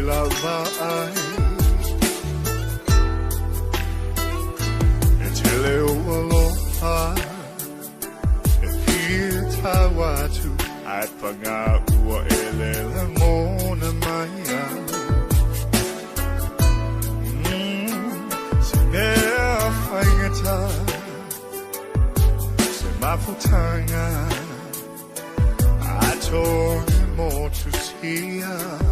G-VAI Tele aloha E pita watu Ai panga ua elela mona maia Se mea whaingata Se mafutanga Ato mo tu sia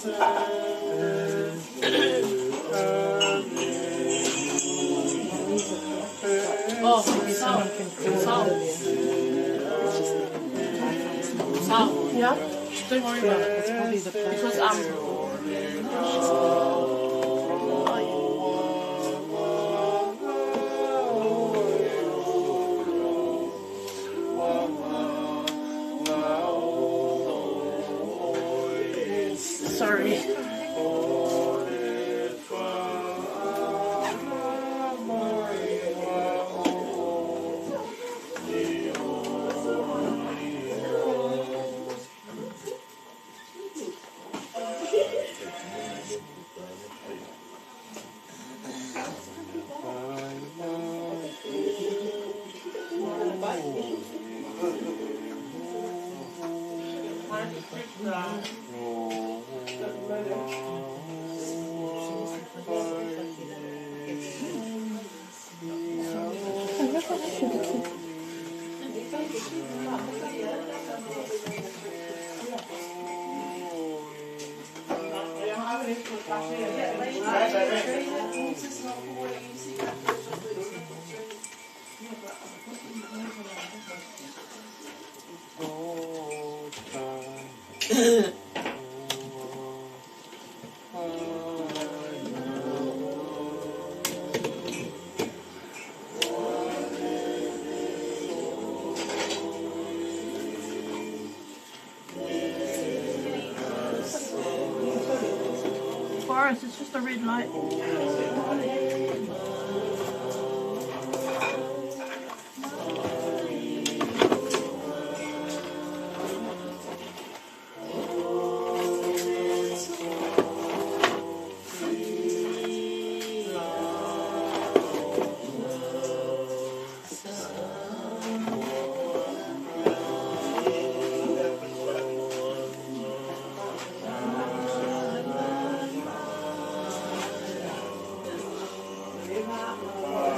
Oh, salt. Yeah? Don't worry about it. It's probably the because sorry. Forest, it's just a red light.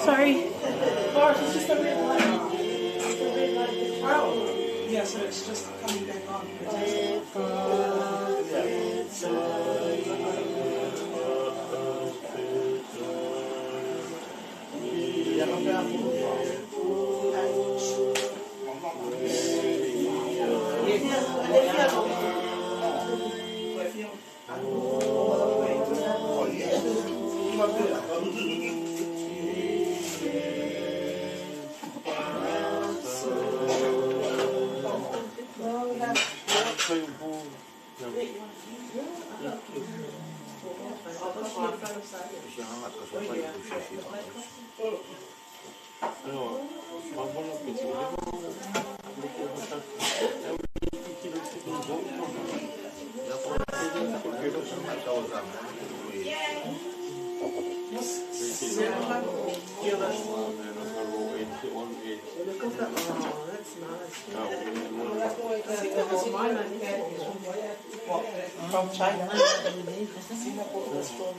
Sorry. Forest, it's just a red light. It's a red light. Oh. Yeah, so it's just coming back on. From China. Singapore was from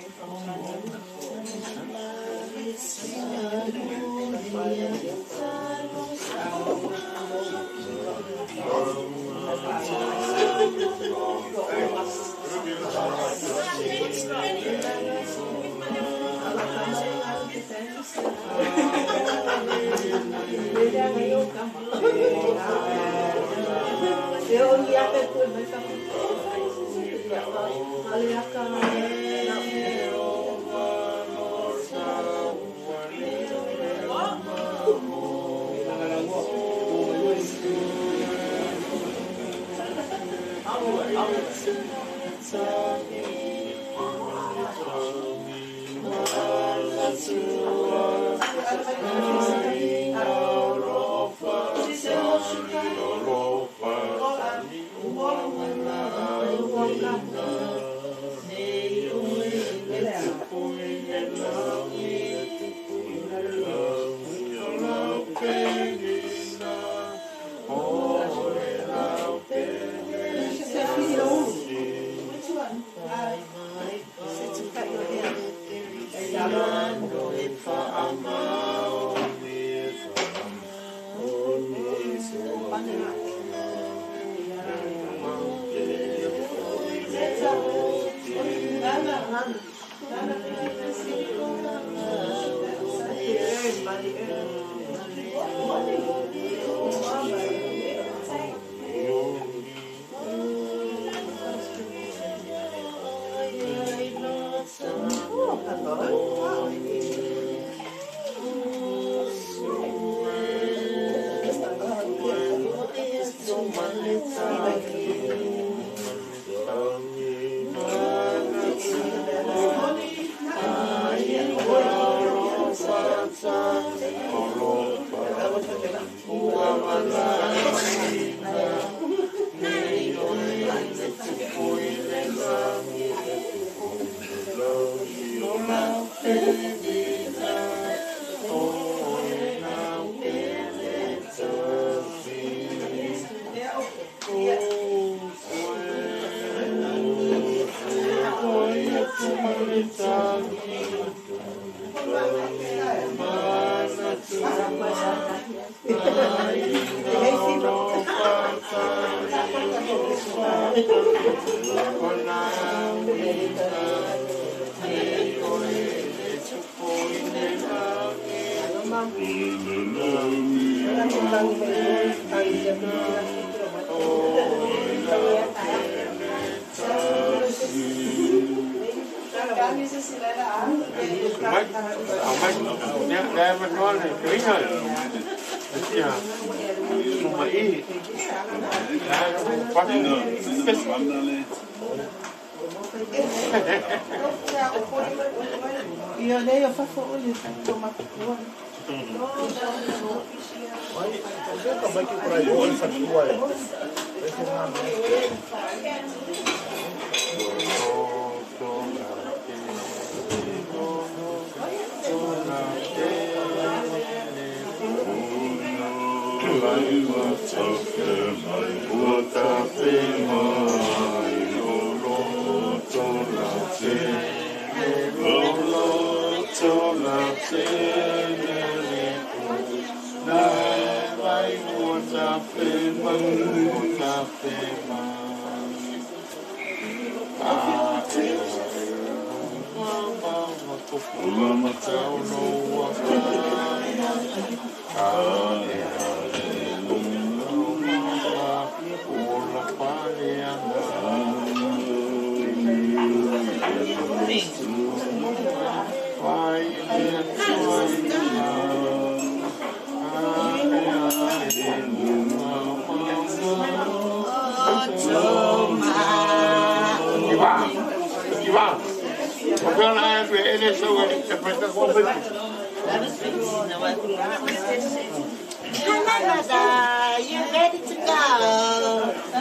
Canada, you ready to go?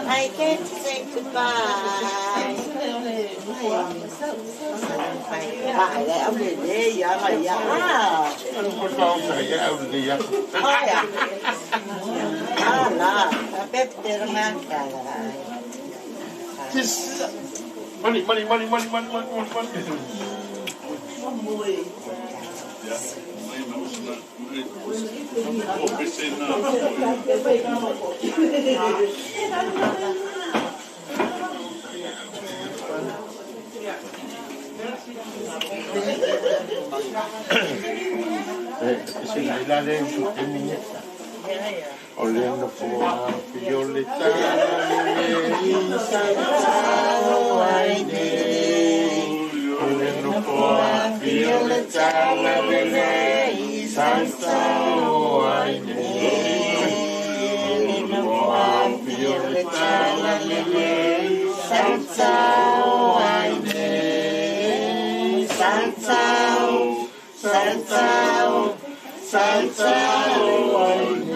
I came to say goodbye. Ông đi đi giờ mà giờ. Không phải giờ ông đi giờ. Thôi à. Là, bếp tiền mang cả là. Money. Olhando por violeta, olhando por violeta, Santa Oaine, violeta, Santa Oaine, Santa Oaine.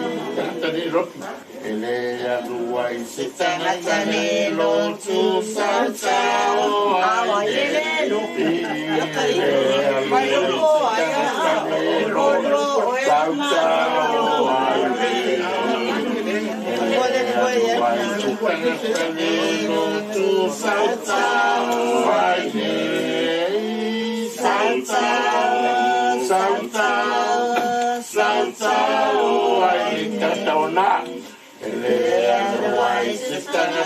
Elea ruai sitangatane lotu Santa Oaine. Elea ruai sitangatane lotu Santa Oaine. Sitangatane lotu Santa Oaine. Santa Oaine Tataona. Elea ruai sitangatane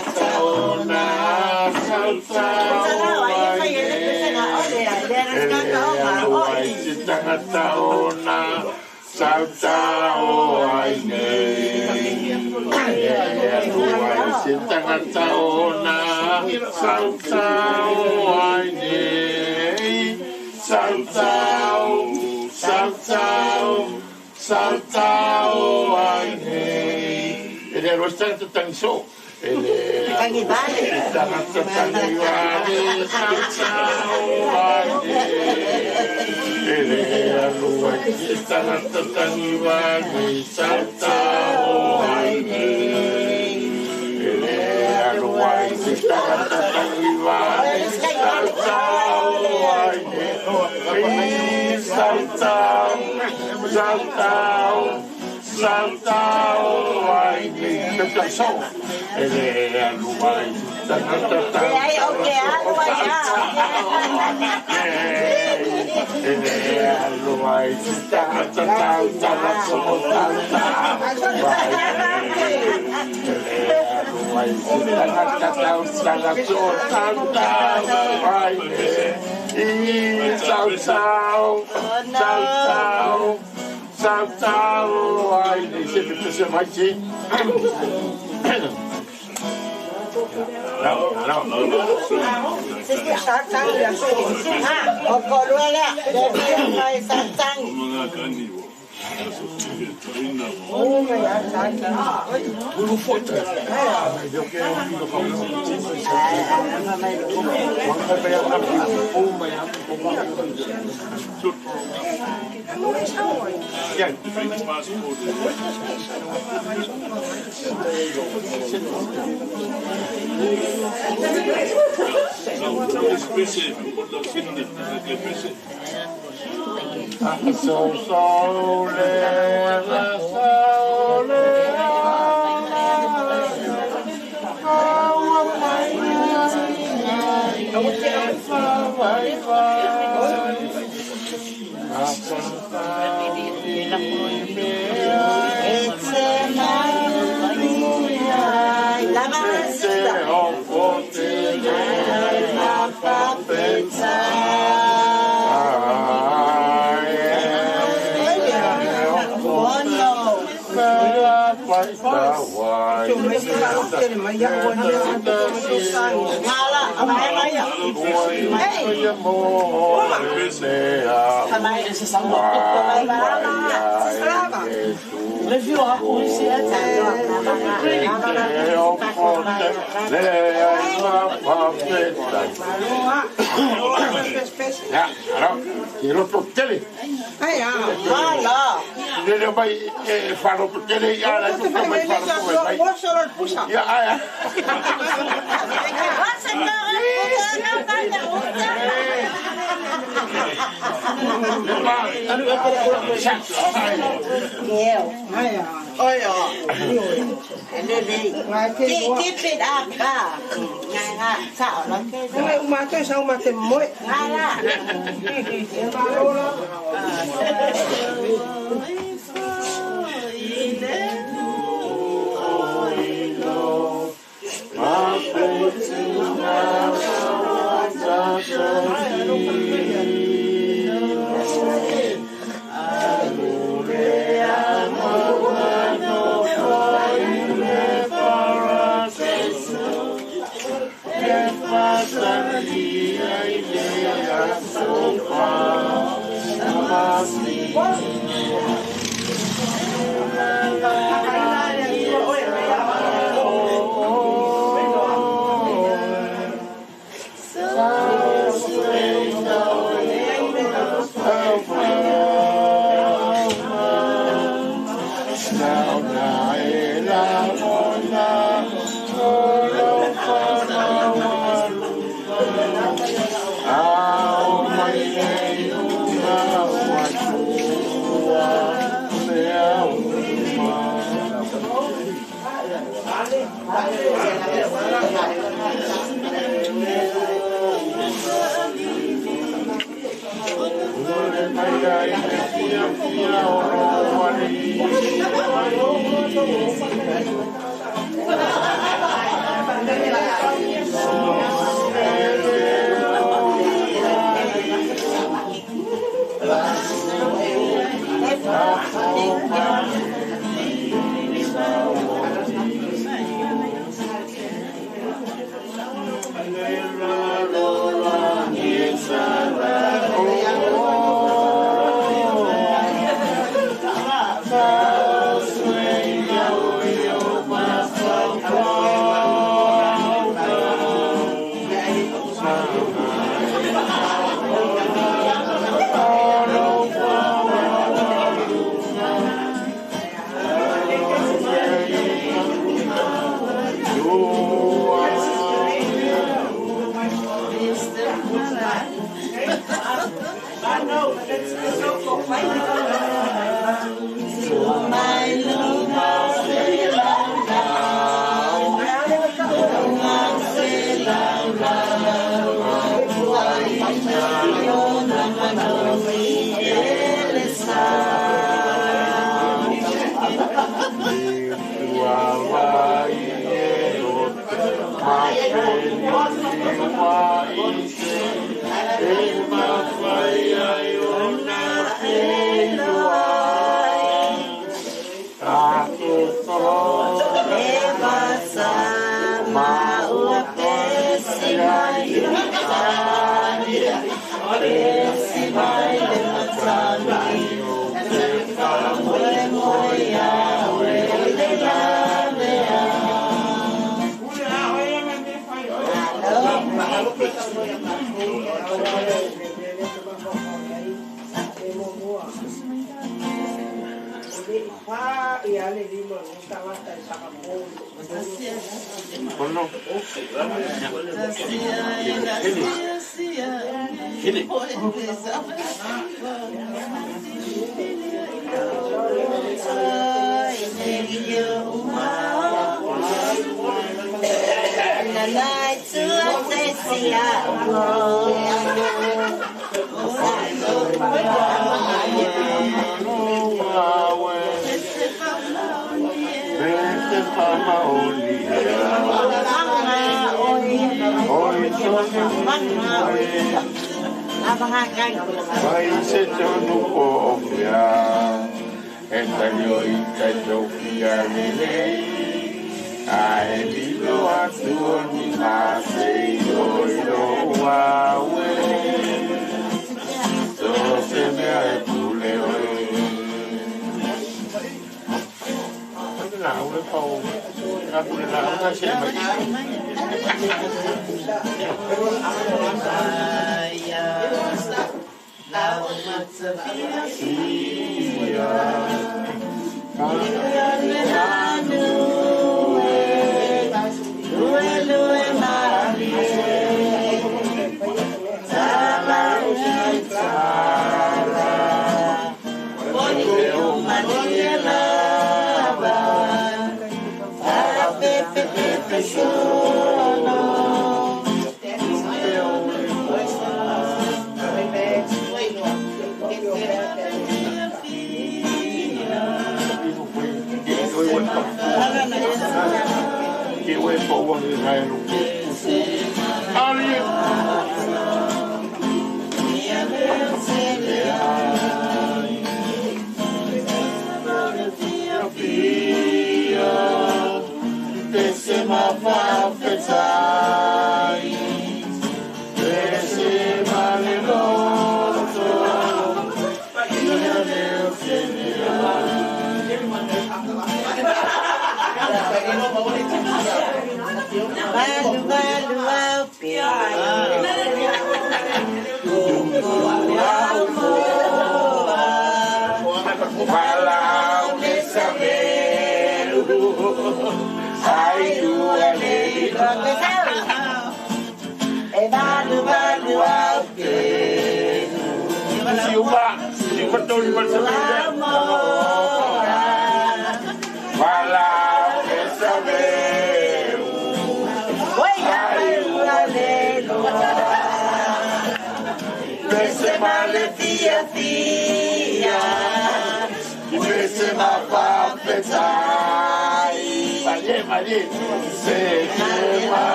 I know, but it's so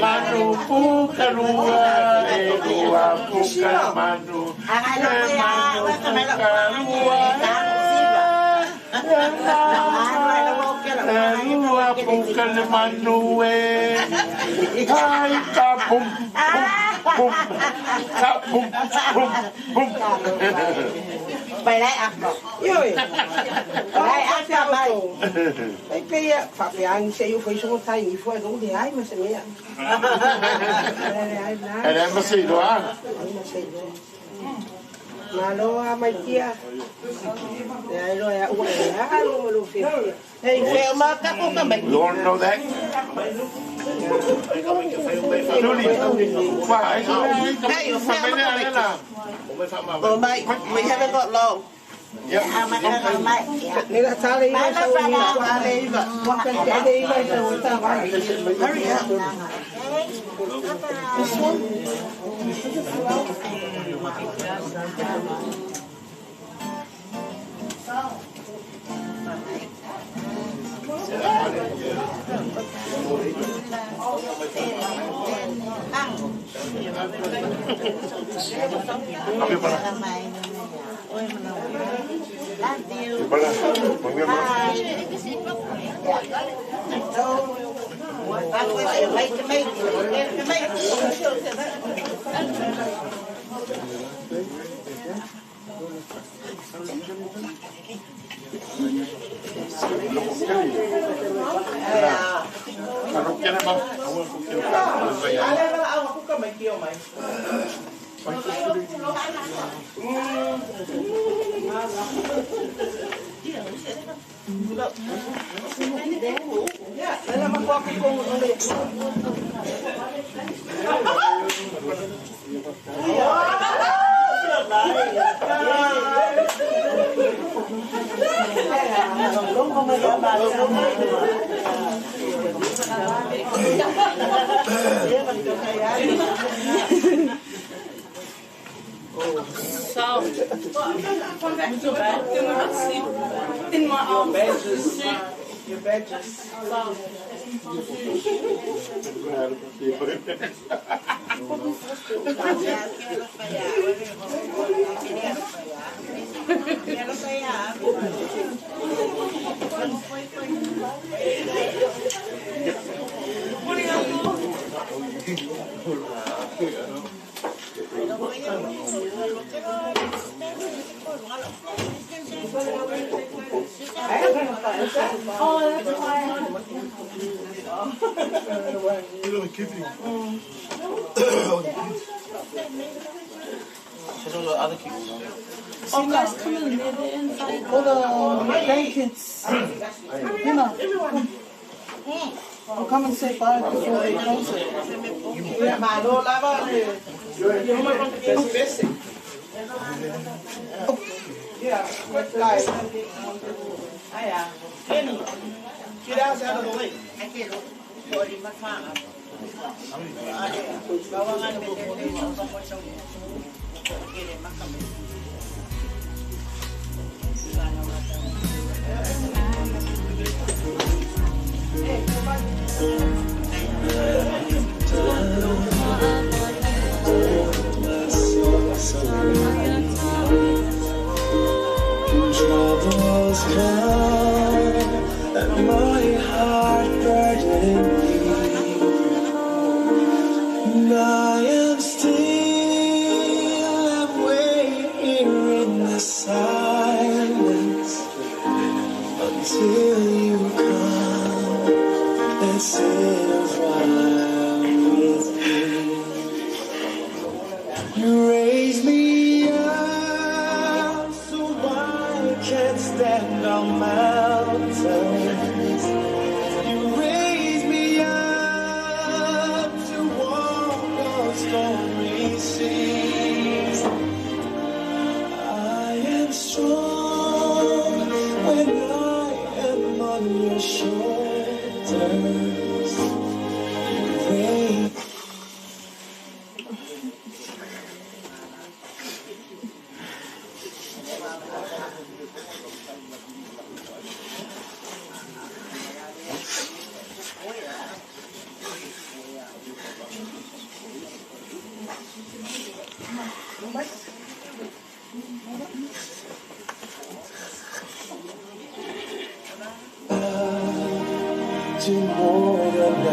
manu pukalua, dua pukal manu, dua pukal manu, hai kapum, pum, kapum, pum, pum. ไปได้อ่ะ哟ไปอ่ะ下来ไอ้เปียฝากอย่างเสียอยู่ไปส่งท้ายอีกฝ่ายตรงที่ไอ้มาเสียAda mesti doa. Malo mai kia ya lo ya uwe ya lo lo fi hey feel ma ka ko ka mai You want to know that? Truly. Why? hey you feel ma ka mai oh my we haven't got long Yep. ni la sale ni sa ni sale wa ka de ni sa ta va hurry up this one So, come back to bed. Then we must sleep in my arms. your badges Oh, that's why. Oh, guys, come in near the inside. all the grandkids you know come and say bye before they close it yeah guys Kenny, get outside of the lake. Troubles come and my heart burdened me. I am still, I'm waiting here in the silence until you come and sit a while with me. You raise me up so I can stand on mountains. You raise me up to walk on stormy seas. I am strong when I am on your shoulders. You raise to more than I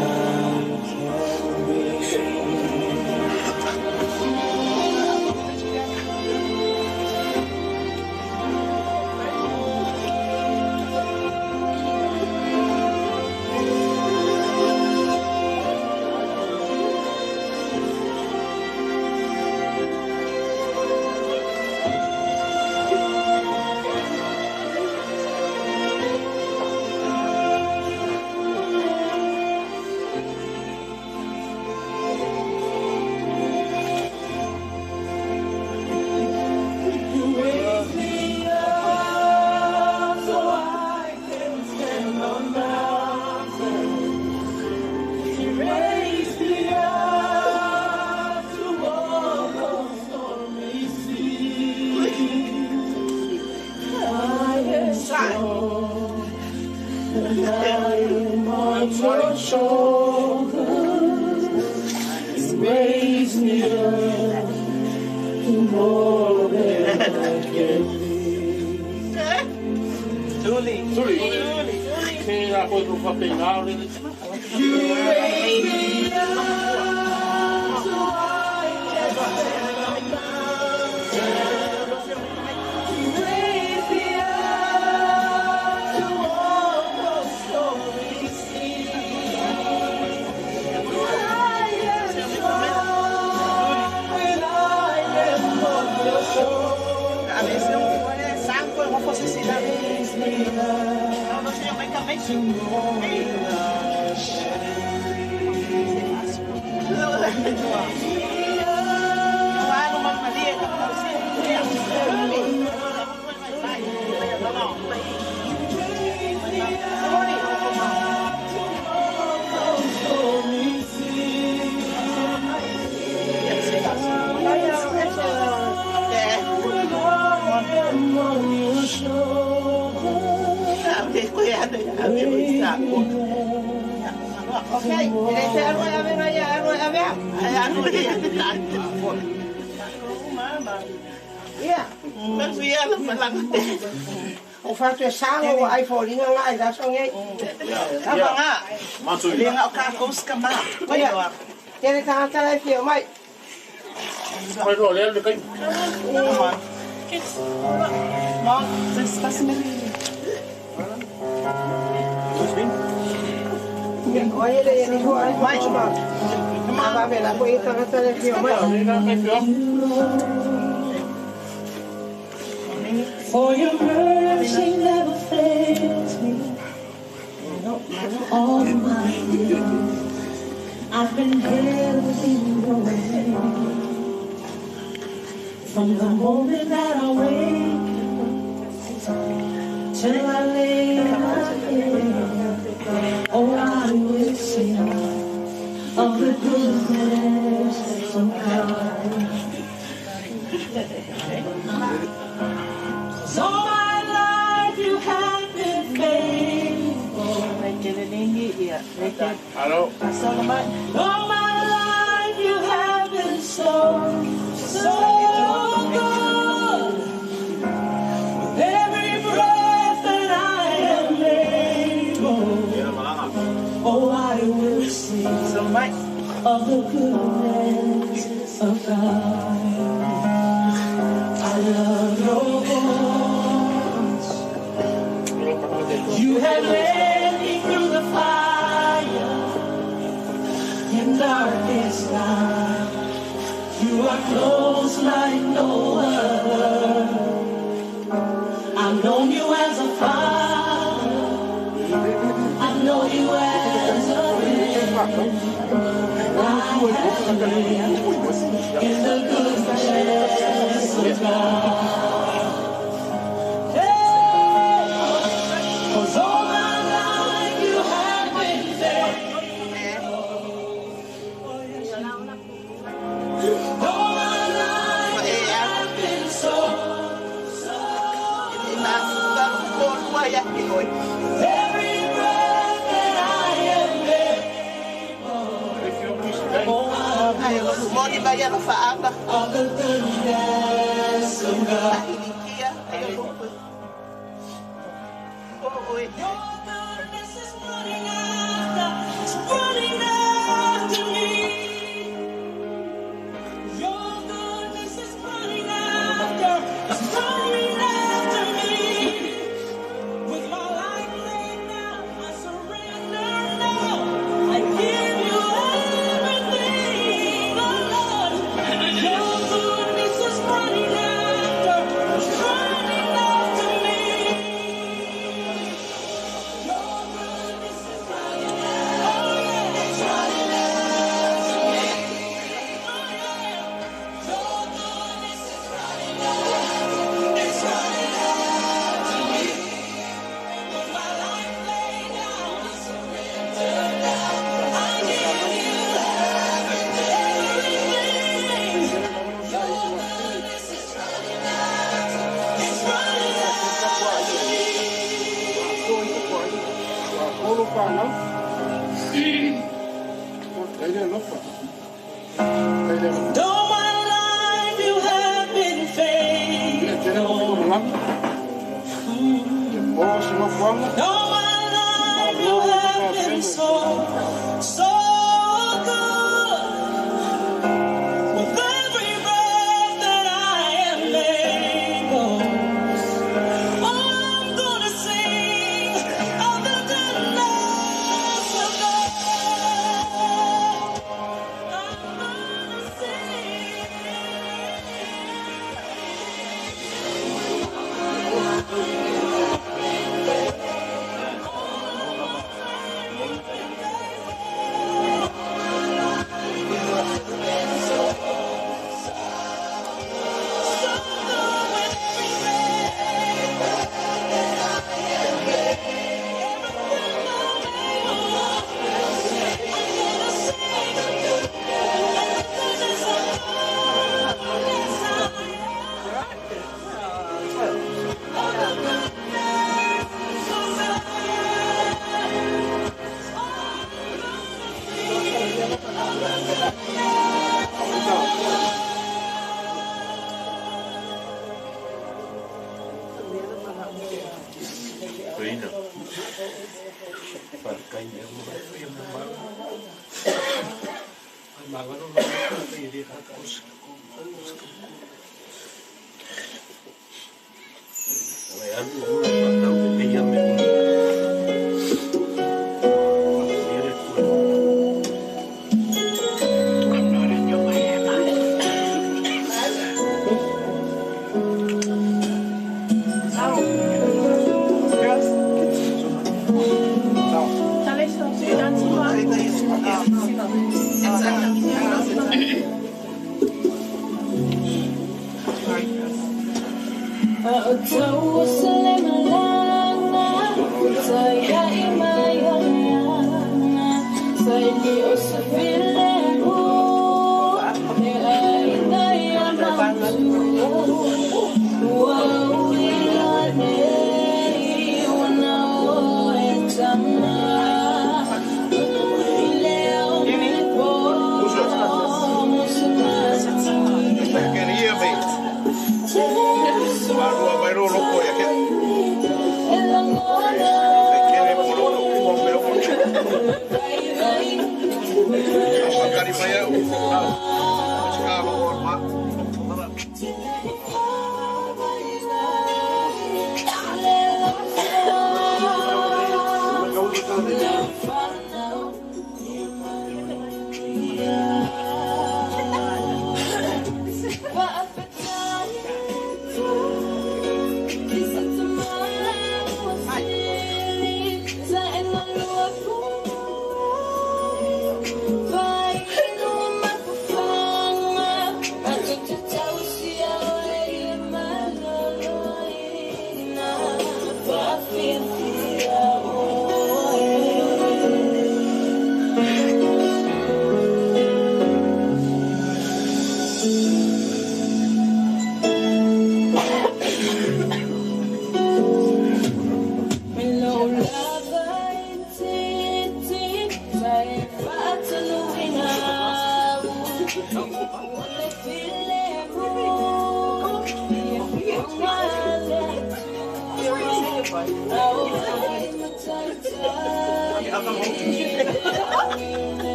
can be. For your mercy never fails me. All my days, I've been held in your hand. From the moment that I wake till I lay my head, oh, I will sing of the goodness of God. So my life you have been faithful. Hello. All my life you have been so good. With every breath that I am able, oh, I will sing of the goodness of God. I love your voice. You have led me through the fire in darkest night. You are close like no other. I've known you as a father. I know you as a friend. I have lived in the goodness of God. Of the goodness of God. Your goodness is running out. Though my life you have been faithful. Though my life you have been so good. With every breath that I am able, I'm gonna sing of the goodness of God. I'm gonna sing.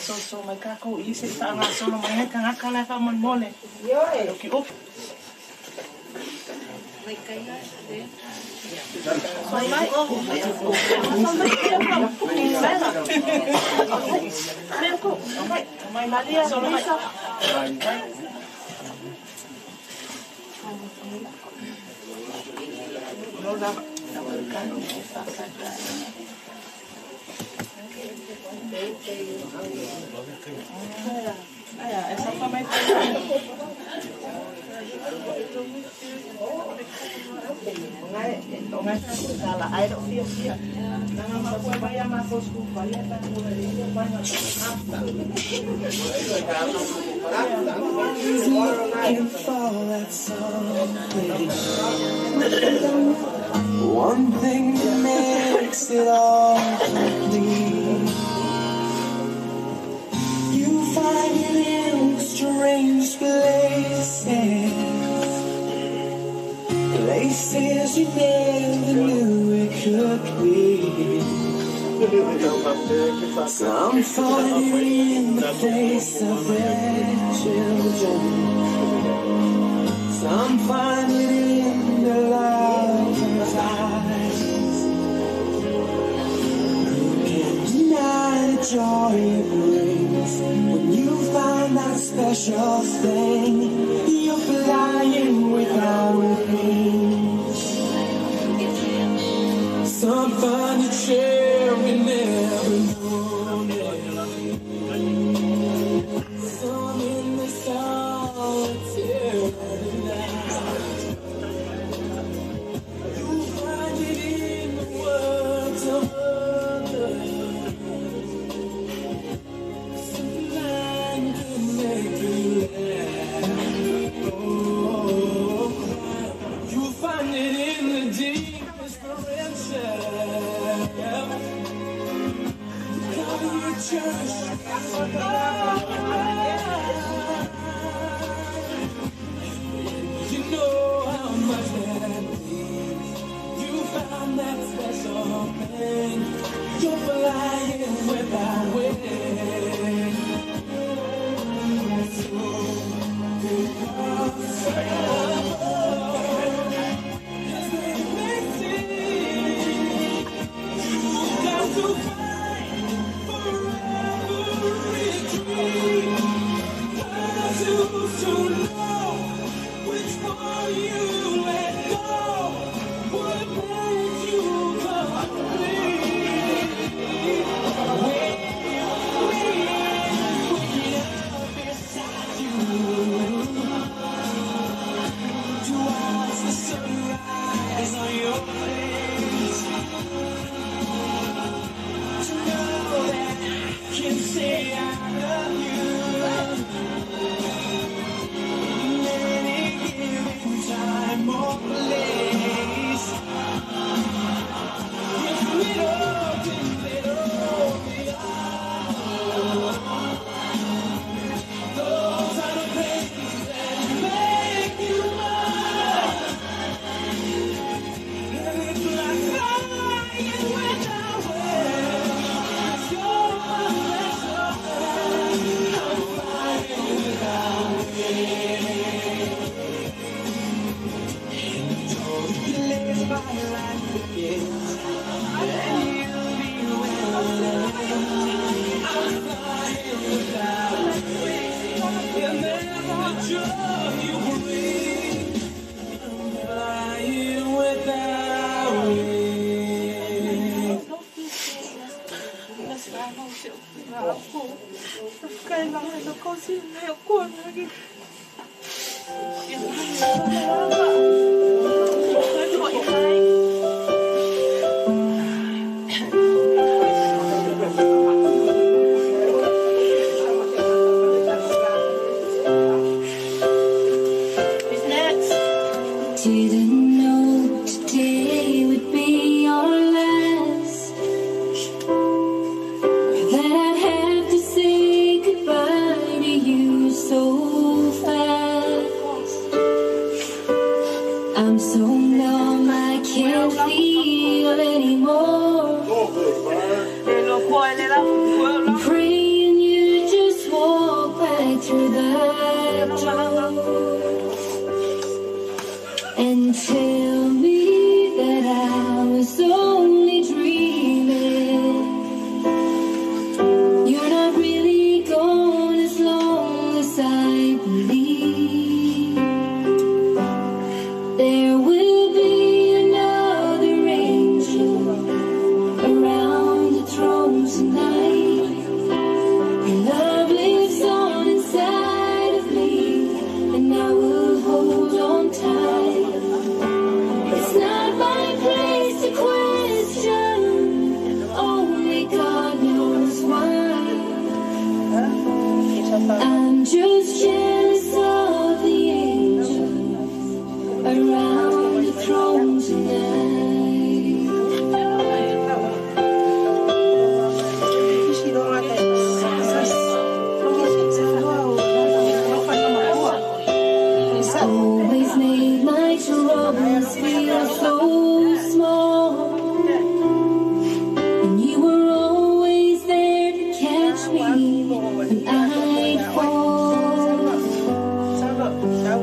so mai kako I se ta nga solo mai ka nga kala fa man mole. Yo e. Ki op. Mai kai ga de. Mai mai. Mai Maria solo mai. Essa foi mais One thing that makes it all complete. You find it in strange places, places you never knew it could be. Some find it in the face of their children. Some find it in the lovers' eyes. Who can deny the joy it brings when you find that special thing? You're flying without wings. Some find a champion never known it. Some in the solitary night. You find it in the words of others. Some line can make you laugh. Oh, you find it in the deepest friendship. You know how much that means. You found that special thing. You're flying without wings. You got to find forever retreat. To know which one you let go would make you complete. When you're beside you, to watch the sunrise on your face, to know that I can say I love you. Time or place. If we don't those are the things that make you mine. And it's like flying without wings. You're my special. I'm flying without wings. Let my life begin, and you'll be well. I'm flying without wings, and never the joy you bring. I'm flying without wings. Didn't know today would be your last, that I'd have to say goodbye to you so fast. I'm just jealous of the angels around the throne tonight. Always made my troubles feel so small, and you were always there to catch me when I'd fall.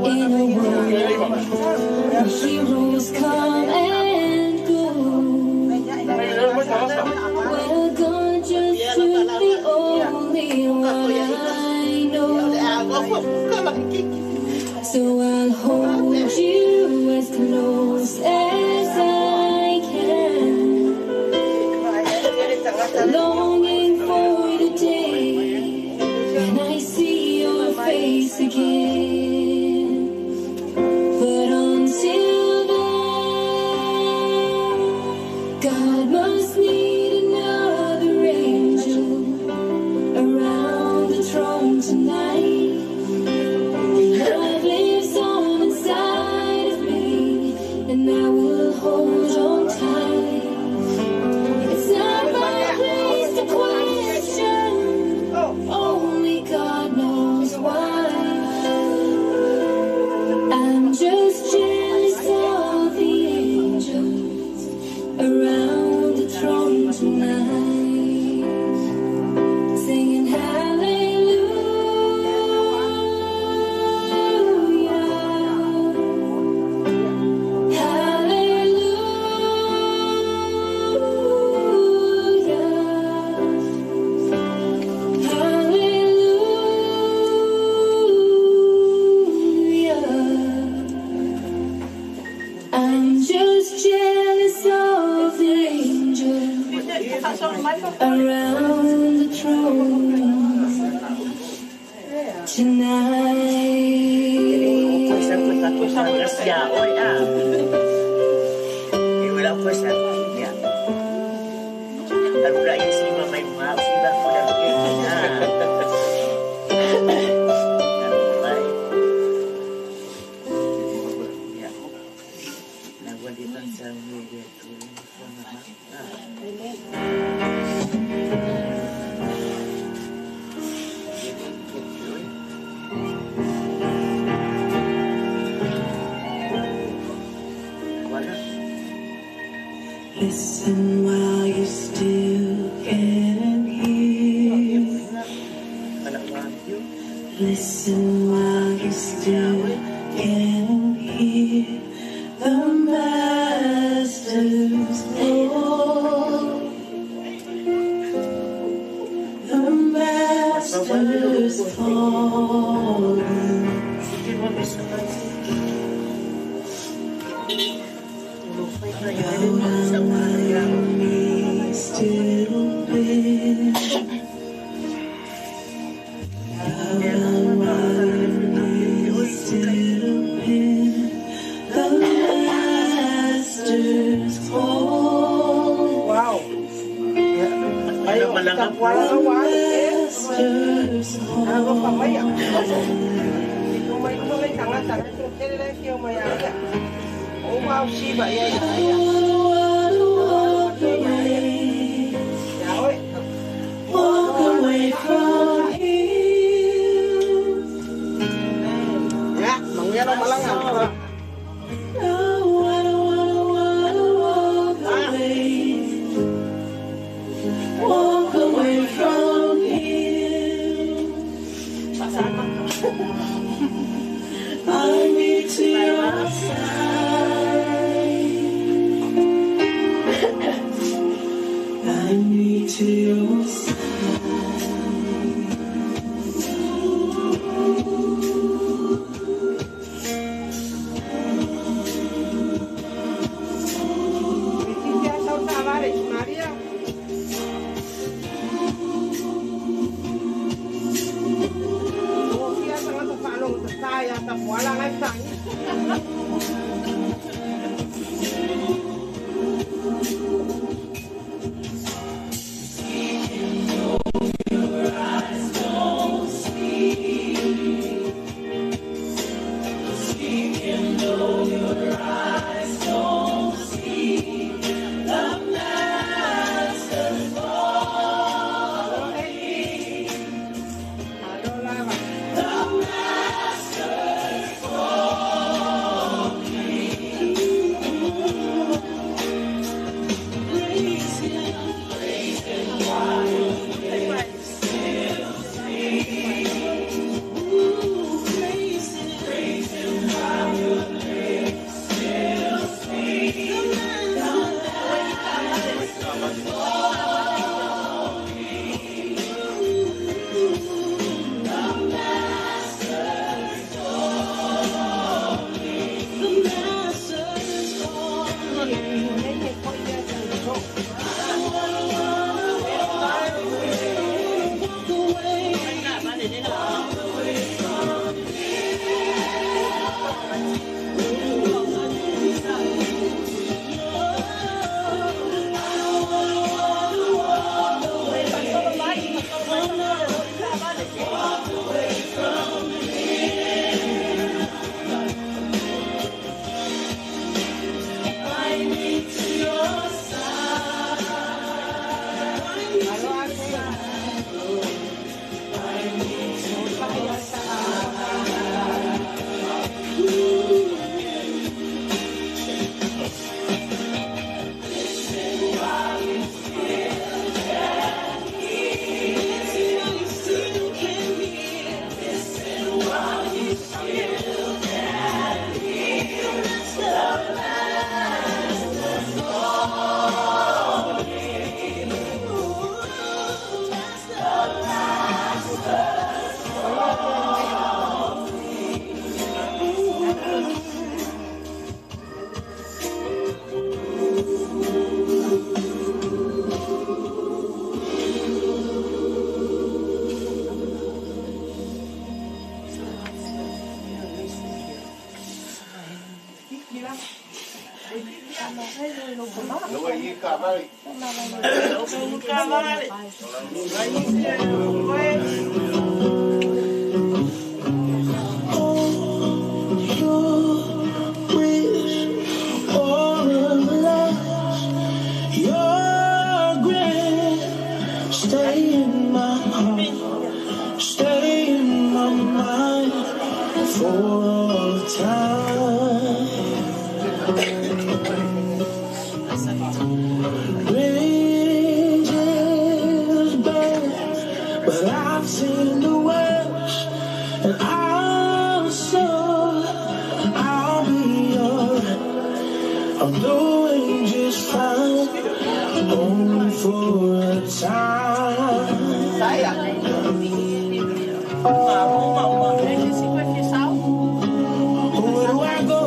In a world where heroes come and go, well, God just took the only one I know. So I'll hold you as close as I can, longing for the day when I see your face again. But until then, God must need another angel around the throne tonight. Love lives on inside of me, and I will hold on tight. It's not my place to question, only God knows why. I'm just jealous of the angels around the throne tonight, singing I'm just jealous of the angels around the throne Listen while you still can hear. Listen while you still can hear the Master's call. The Master's call. Still been the Master's call. Wow. Tapuala Master's walk away from him. Ya, mangnya malangan. No, I don't wanna walk away. Walk away from him. I need to your side. I need to your side. Tapuala lifetime. Your eyes don't speak. Stay in my heart, stay in my mind for all time. Ranges burn, but I've seen the worst, and I'm sure I'll be alright. I'm doing just fine, only for a time. Where do I go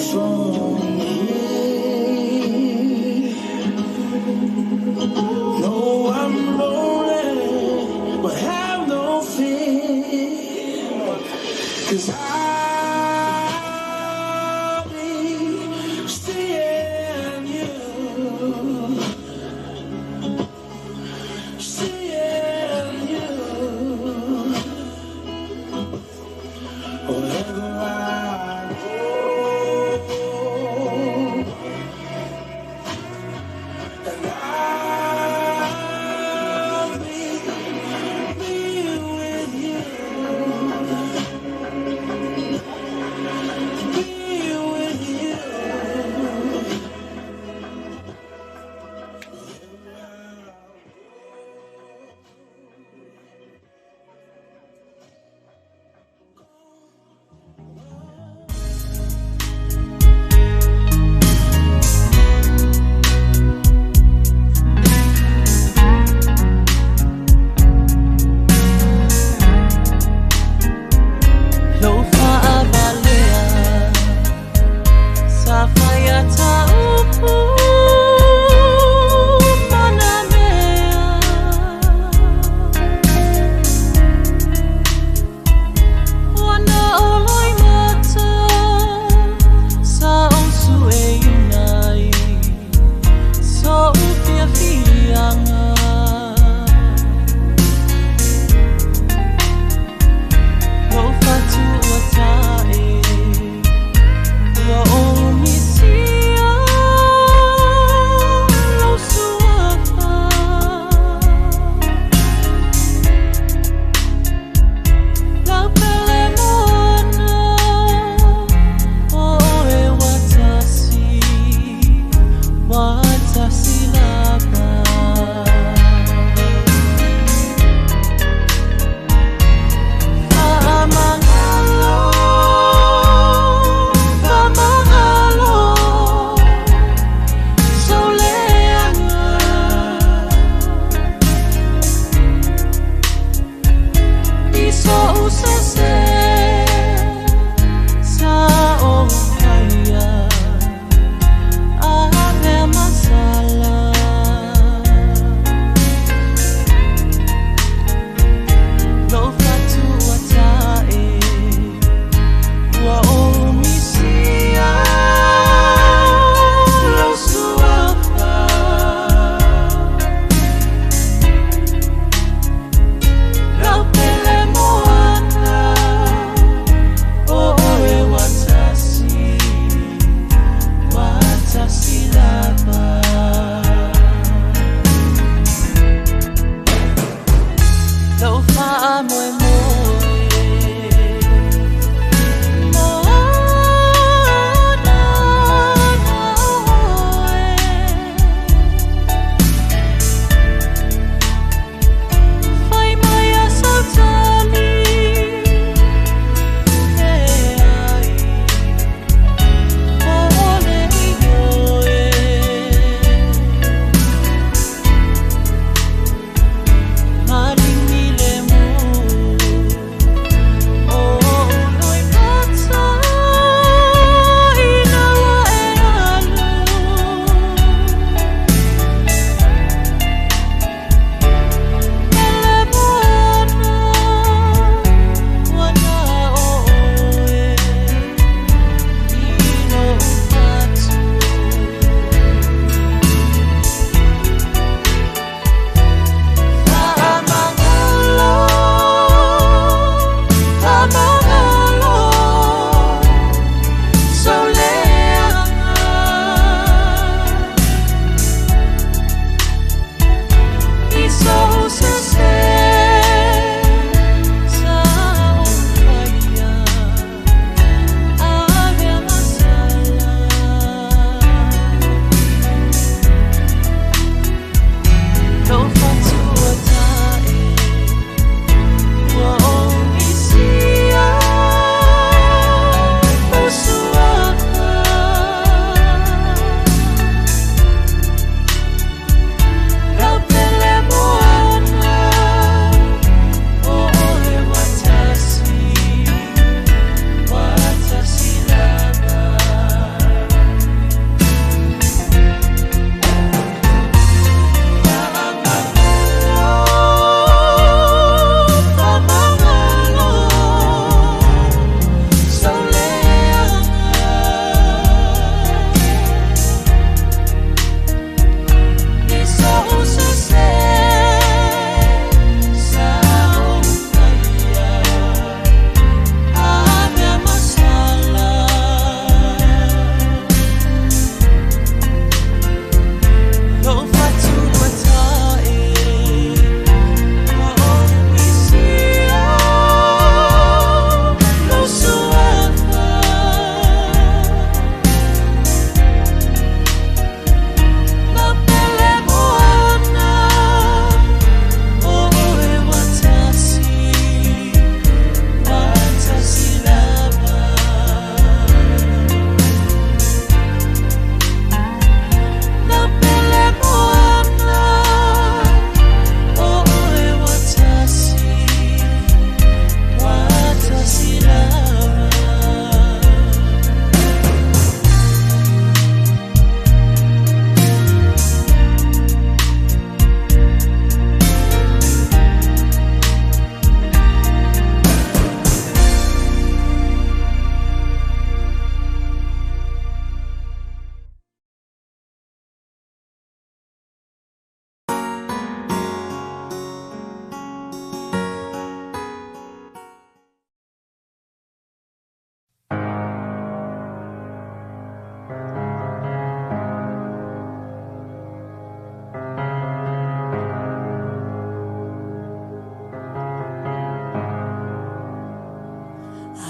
from here? No, I'm lonely, but have no fear, 'cause I'll be seeing you. Wherever I go, and I'll be with you, be with you.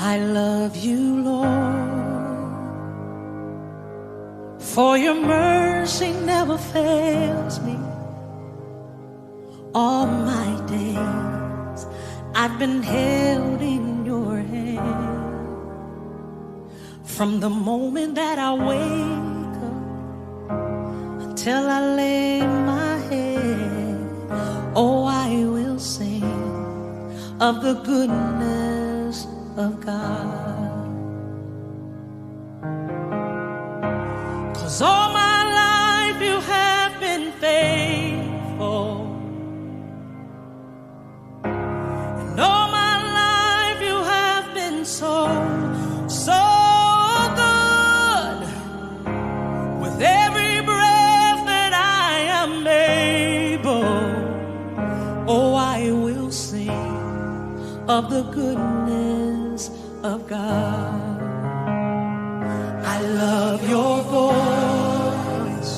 I love you, Lord, for your mercy never fails me. All my days I've been held in your hand. From the moment that I wake up until I lay my head, oh, I will sing of the goodness of God. 'Cause all my life you have been faithful, and all my life you have been so, so good. With every breath that I am able, oh, I will sing of the goodness of God. I love your voice.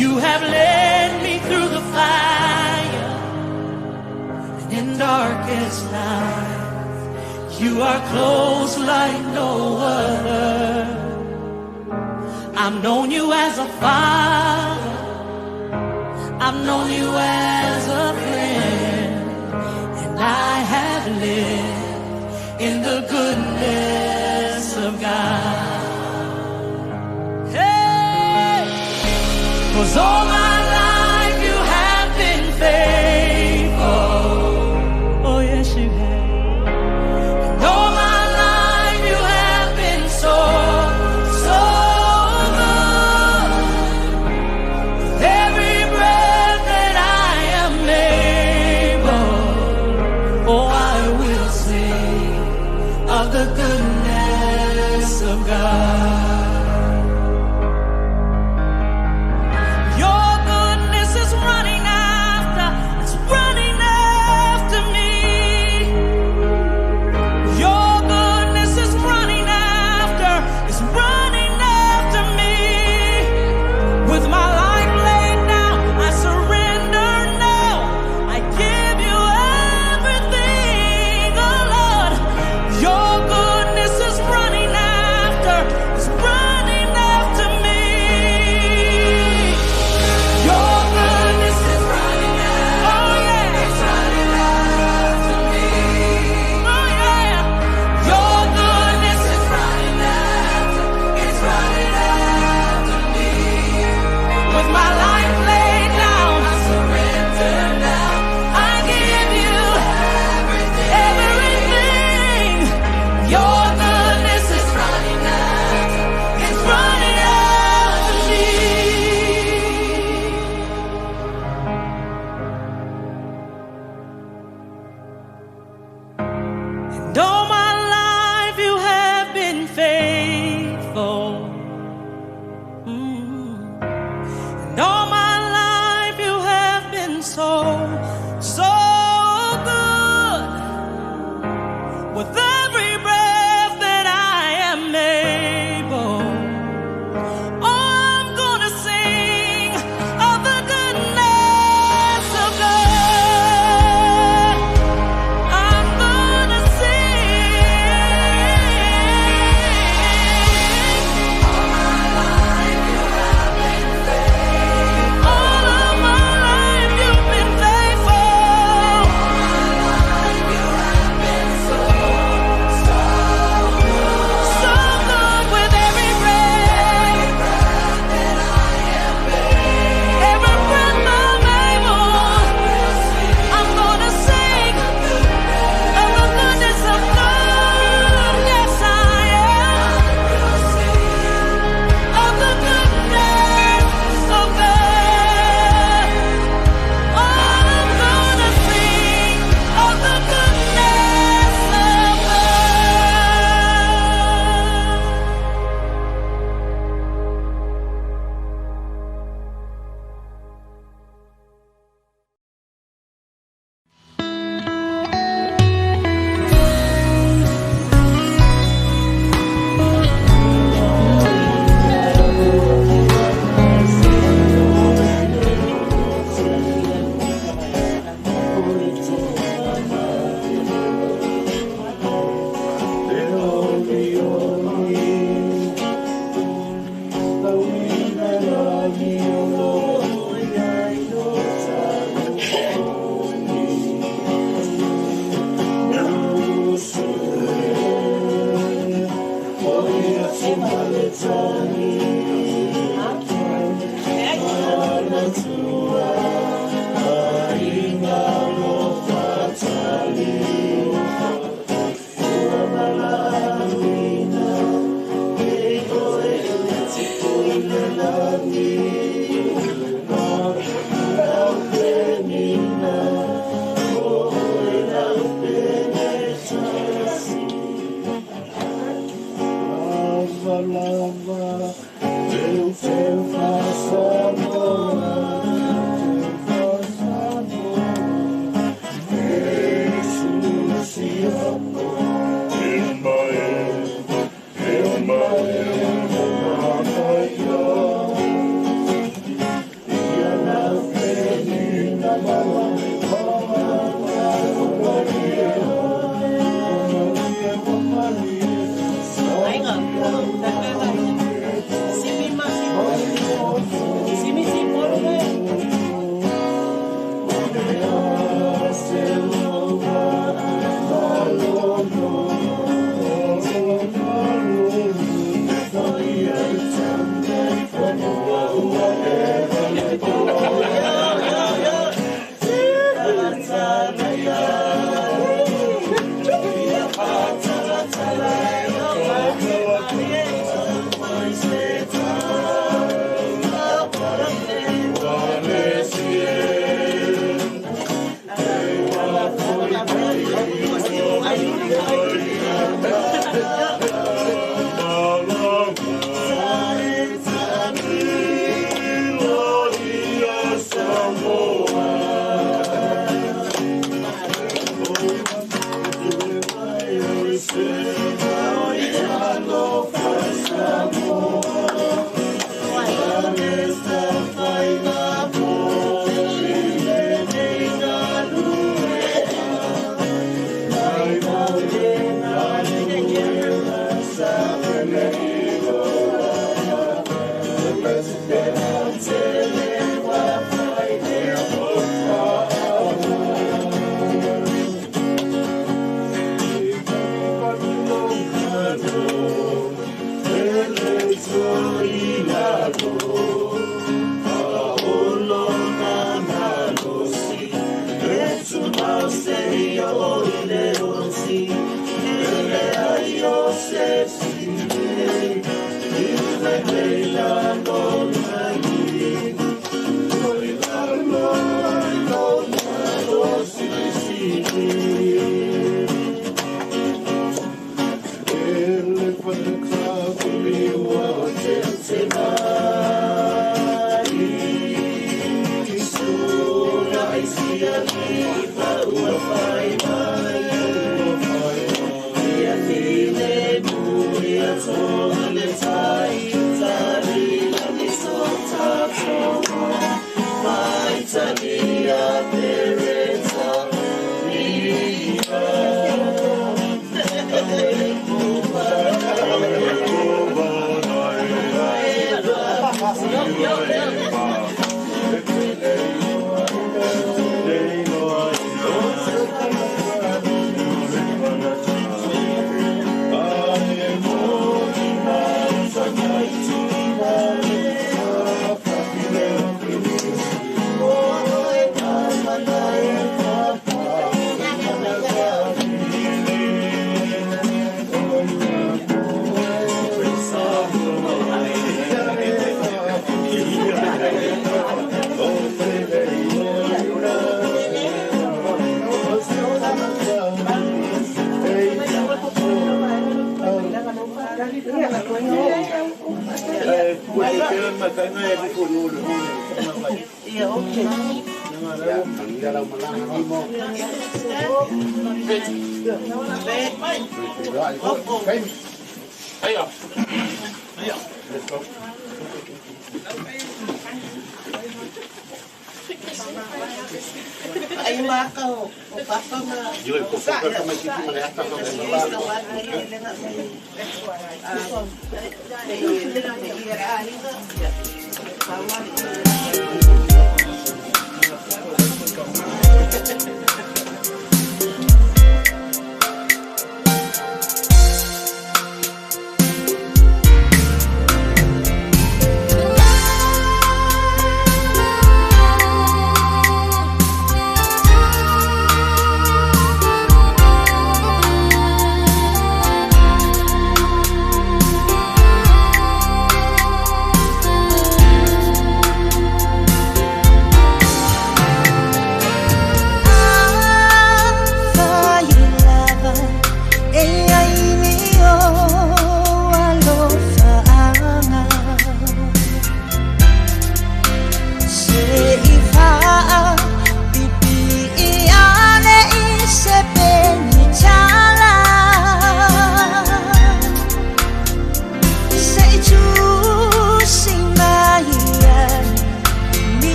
You have led me through the fire, and in darkest night, you are close like no other. I've known you as a father, I've known you as a friend, and I have lived in the goodness of God. Hey! 'Cause all my life you have been faithful. Oh yes you have. And all my life you have been so, so good. With every breath that I am able, oh, I will sing of the goodness of God. Your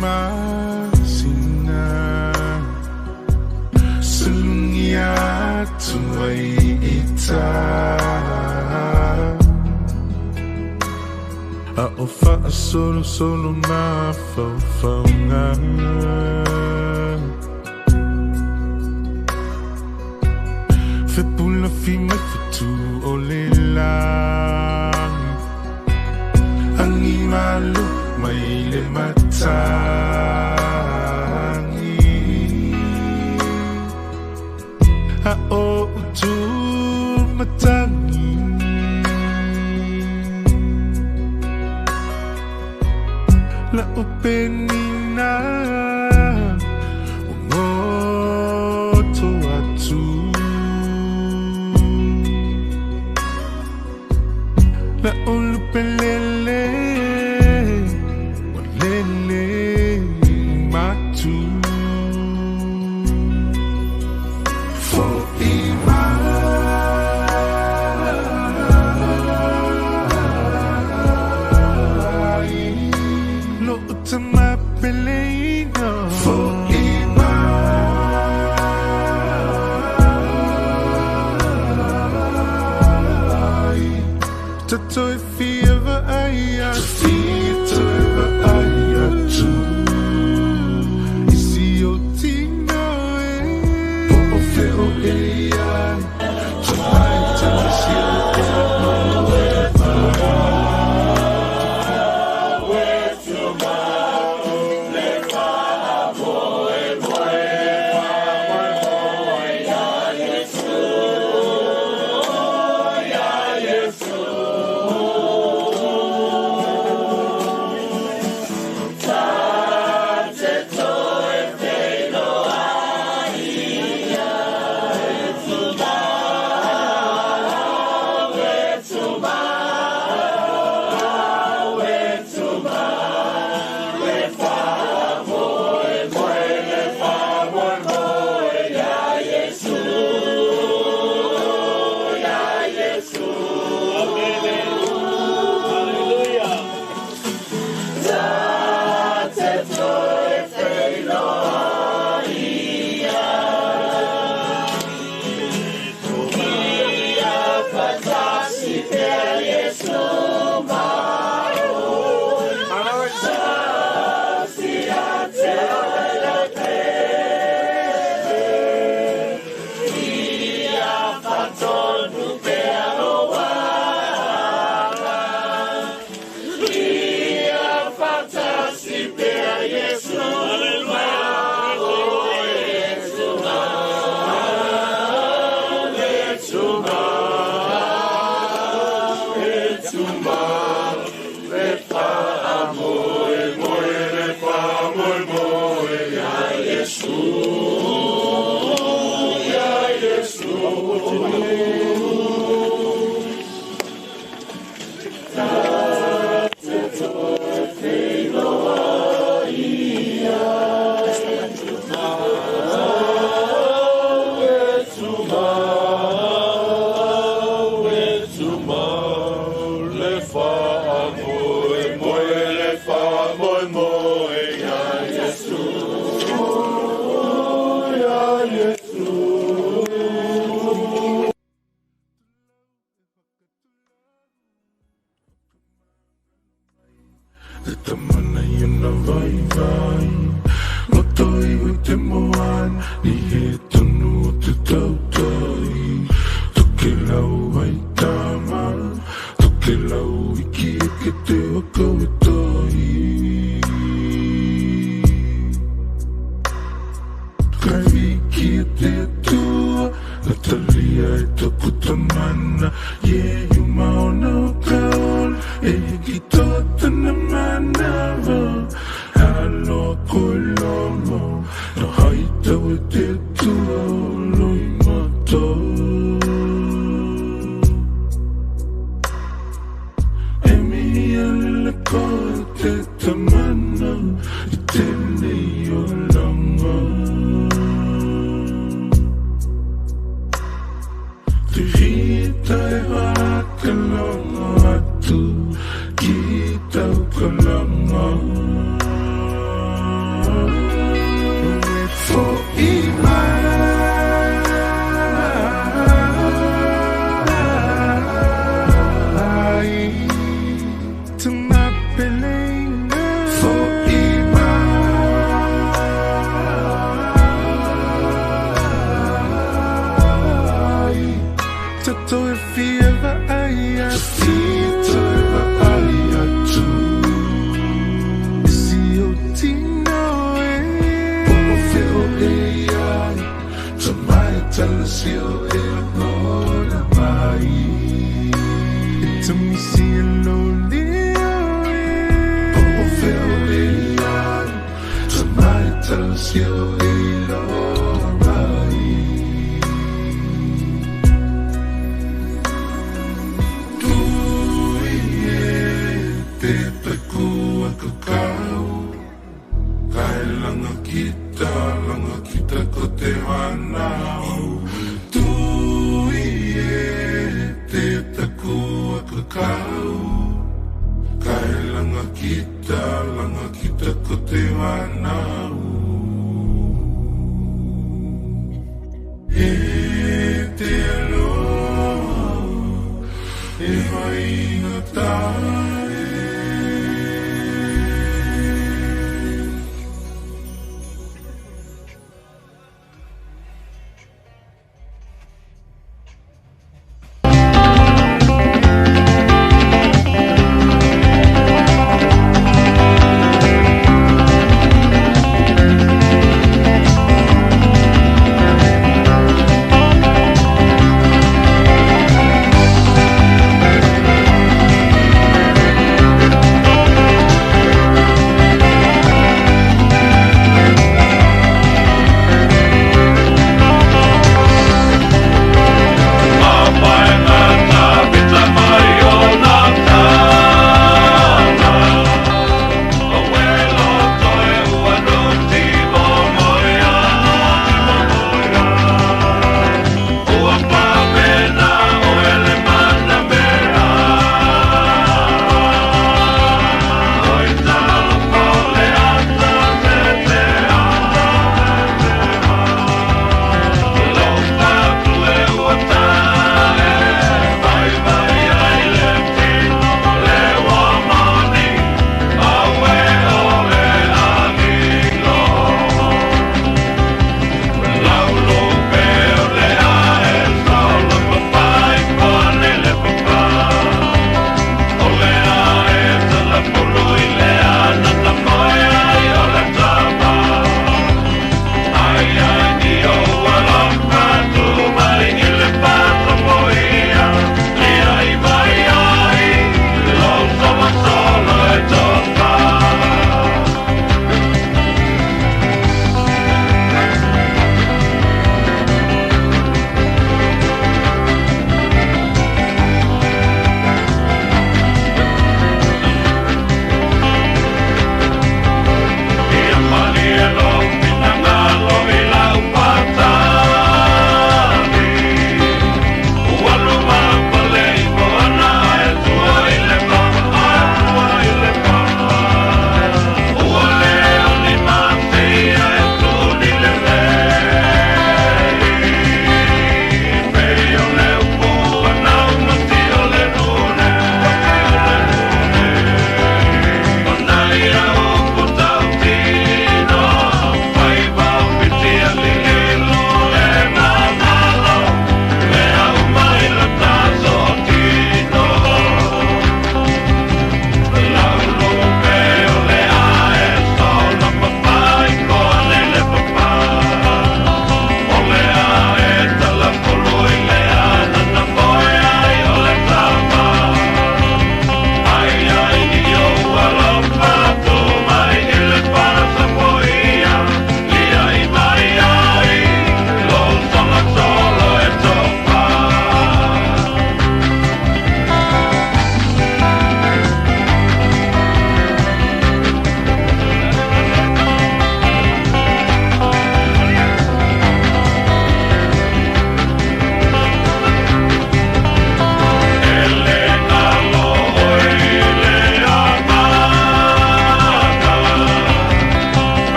masina Selungia tuai ita A ofa solo solo na fau nga Fe pula fi mai fitu o le lang Angi malu mai le matangi A o utu matangi La openina Ngoto atu La olupelele Walele matu For ima Lo utama peleina For ima Tatoi fi ever aya Tatoi aya tu Isi o tina Po o fe o eia Tonight tana si o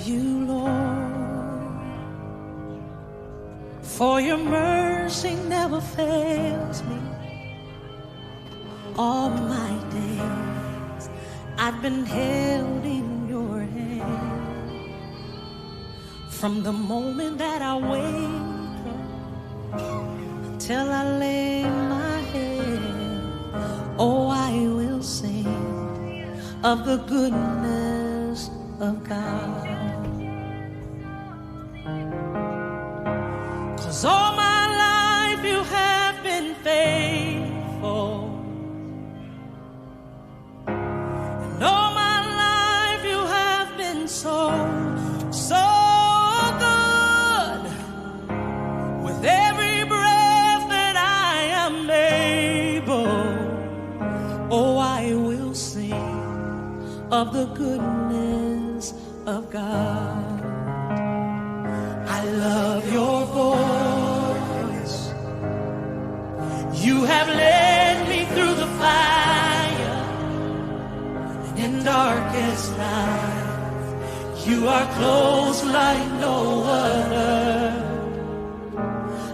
you, Lord, for your mercy never fails me. All my days I've been held in your hand. From the moment that I wake up till I lay my head, oh, I will sing of the goodness of God. 'Cause all my life you have been faithful, and all my life you have been so, so good. With every breath that I am able, oh, I will sing of the goodness of God. I love your voice. You have led me through the fire and in darkest night. You are close like no other.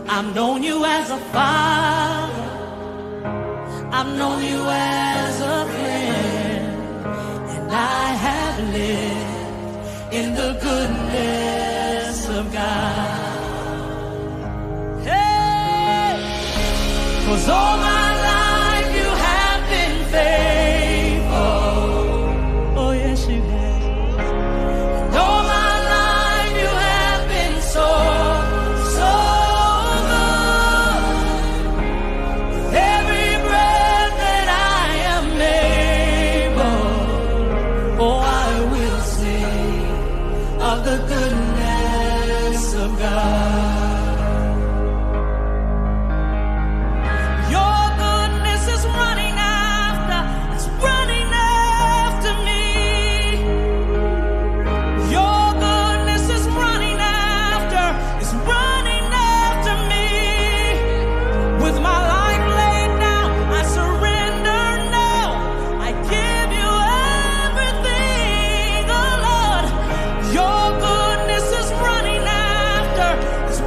I've known you as a father. I've known you as a friend. And I have lived in the goodness of God. Hey! 'Cause all my life you have been faithful. Oh yes you have. And all my life you have been so, so good. With every breath that I am able, oh, I will sing of the goodness of God. Your goodness is running after, it's running after me. Your goodness is running after, it's running after me. With my life laid down, I surrender now. I give you everything, oh Lord. Your goodness is running after, it's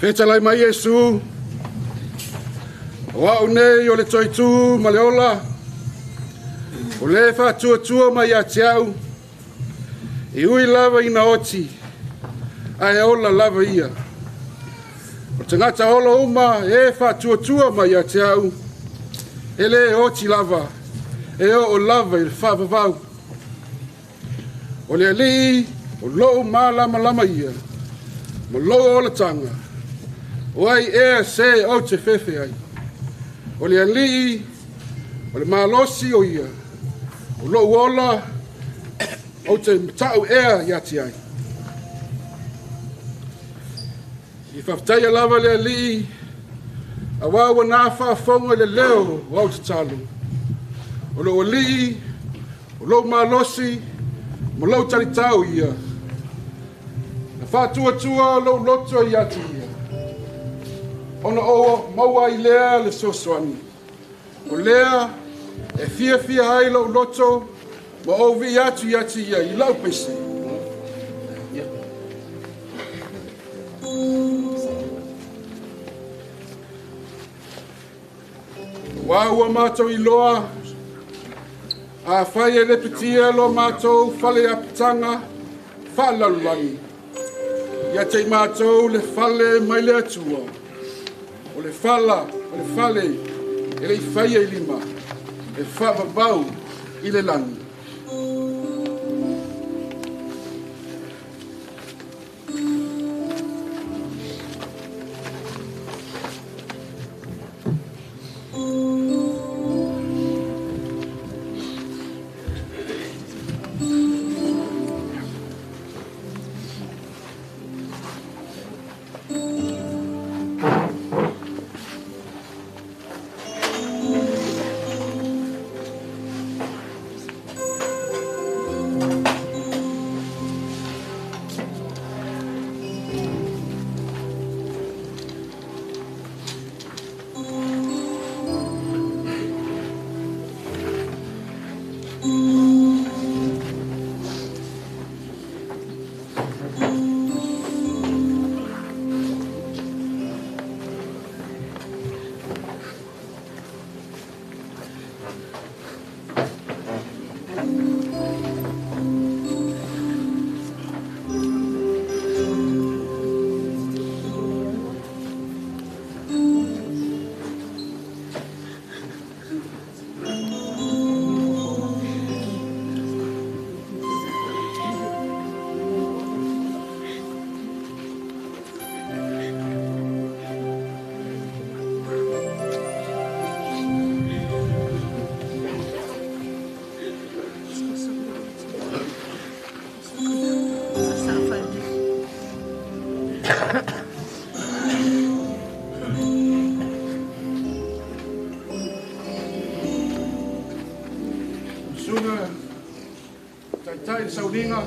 Feta lai mai Yesu. Wa une yo le toitu ma le ola. O le fa tua mai a tiau. I ui lava ina oti. Ai ola lava ia. O te ngata ola uma e fa tua mai a tiau. Ele oti lava. E o lava i le fa vavau. O le ali o lo ma lama ia. Mo lo ola tanga. O ai e se o te fefe ai. O le ali, o le malosi o ia. O lo ola, o te tau ea iati ai. I whaftaia lava le ali, a wawa nā whaafonga le leo o au te talo. O lo ali, o lo malosi, mo lo tari tau ia. Na whātua lo loto iati ia. Ona o maua I lea le sosoani. O lea e fia hai lau loto ma o vi atu iati ia I lau pese. Wāua mātou I loa a whai e lepitia lo mātou whale apitanga whalalulani. Ia te mātou le whale mai le atua. O le fala, o le fale, e le whaia I lima, e whaababau I le lani. Saulinga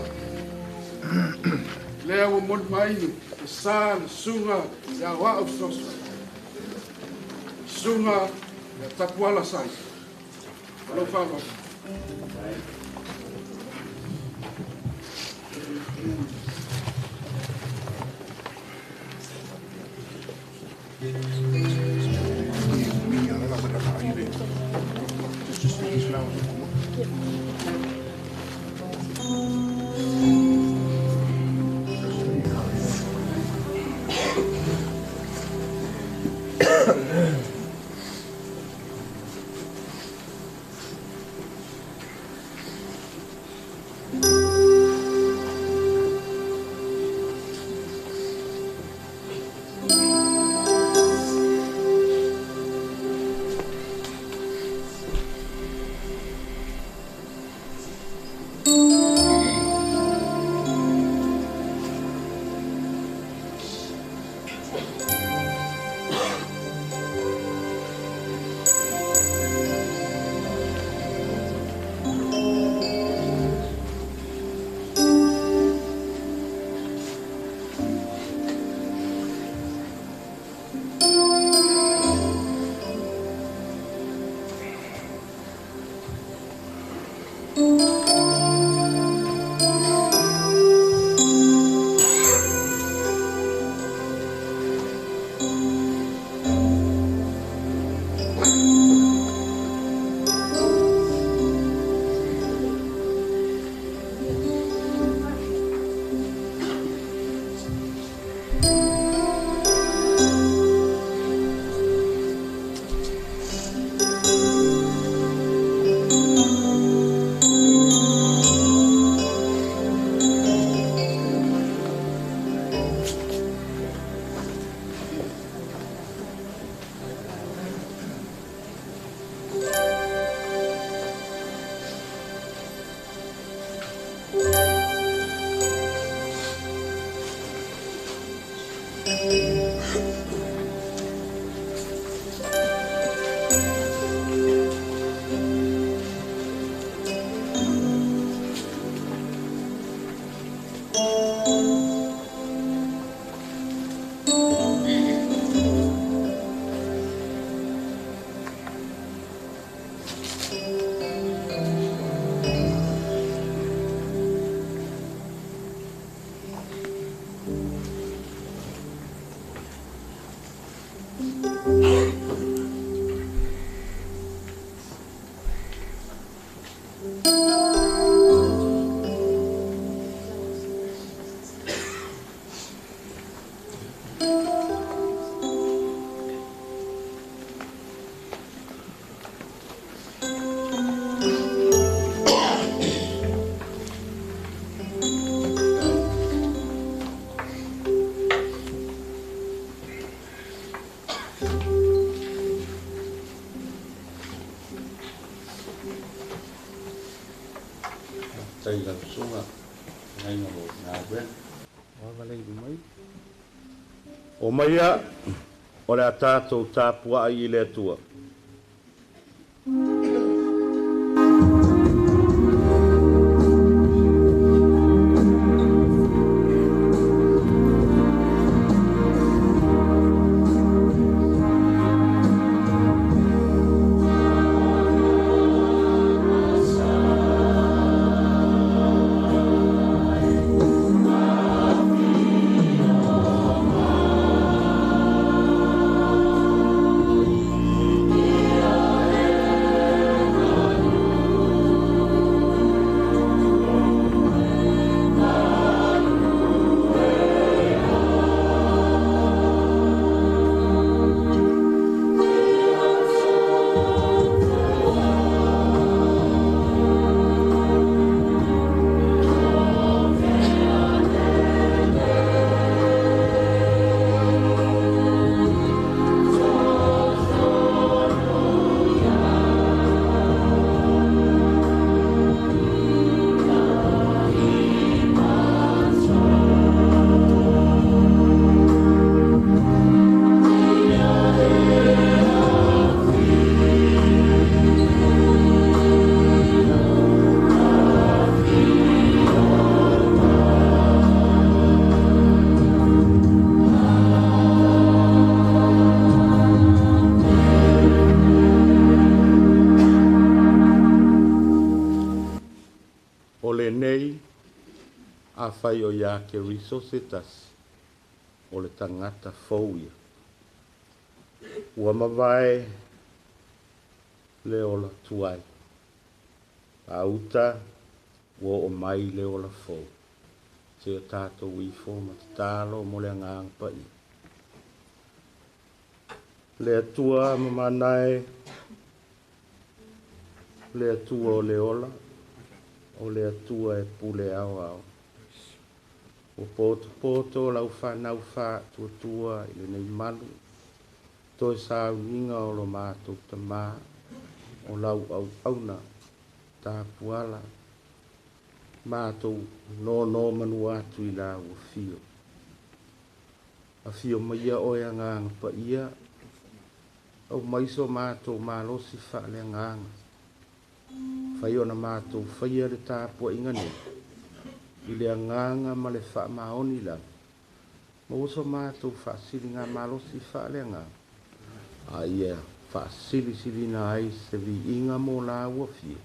lea o mon mai e sa sunga ya wa of soso sunga ya tapuala sai lo fa tay gần xuống ạ ngay là một nhà bên và lên mấy o mai a o le tatou tapua i le tua a fai o ia ke resources o le tangata fouia. Ua mawai le ola tuai. A uta ua o mai le ola fou. Te o tato wifo matatalo mo le ngang pai. Le atua mamanae le atua o le ola o le atua e pule au au. O poto lau whanau wha tua i le nei malu. Toi sa uninga o lo mātou ta mā o lau au auna Tapuala. Mātou no manu atu i la ua fio. A fio maia o e ngang pa ia. Au maiso mātou mālosi wha le ngang. Whai ona mātou whaia le Tapua ingane. I le nganga ma le wha maoni la. Ma uso mātou wha sili ngā mālosi wha le ngang. A ia wha sili na ai se vi inga mo la ua fio.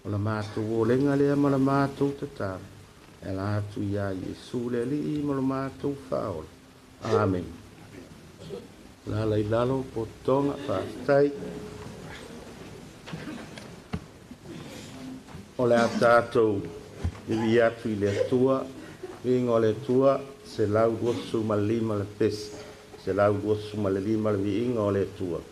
o la mātou o lenga lea ma la mātou tatara. E la atu ia Iesu le li ma la mātou whaola. Amen. La lai lalo po tonga whātai. O le a tātou iwi atu i le atua. Ingo le tua se lau gosu ma lima le pesi. Se lau gosu ma le lima le vi ingo le tua.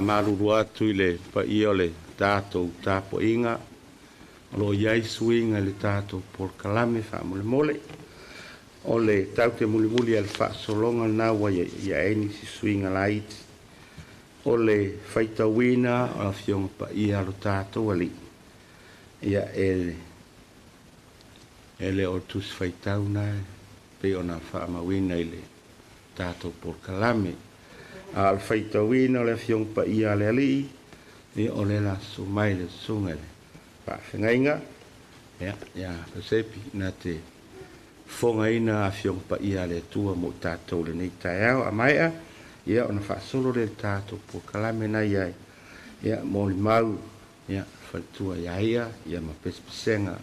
maruru atu i le pa ia o le tātou tāpo inga. Lo iai suinga le tātou por kalame wha mole mole. O le tau te muli muli al wha solonga na wa ia eni si suinga laiti. O le whaitawina o la fionga pa ia lo tātou ali. Ia ele o tus whaitau na pe o na wha mawina i le tātou por kalame. Al whaitawina o le fionga pa ia le ali. Ia o le la sumai le sunga le. Pa whengainga. Ia pasepi na te fonga ina a fiong pa ia le tua mo tātou le nei tai au a maia. Ia ona whaasolo le tātou po kalame na iai. Ia mo li mau. Ia whaitua iaia. Ia ma pespesenga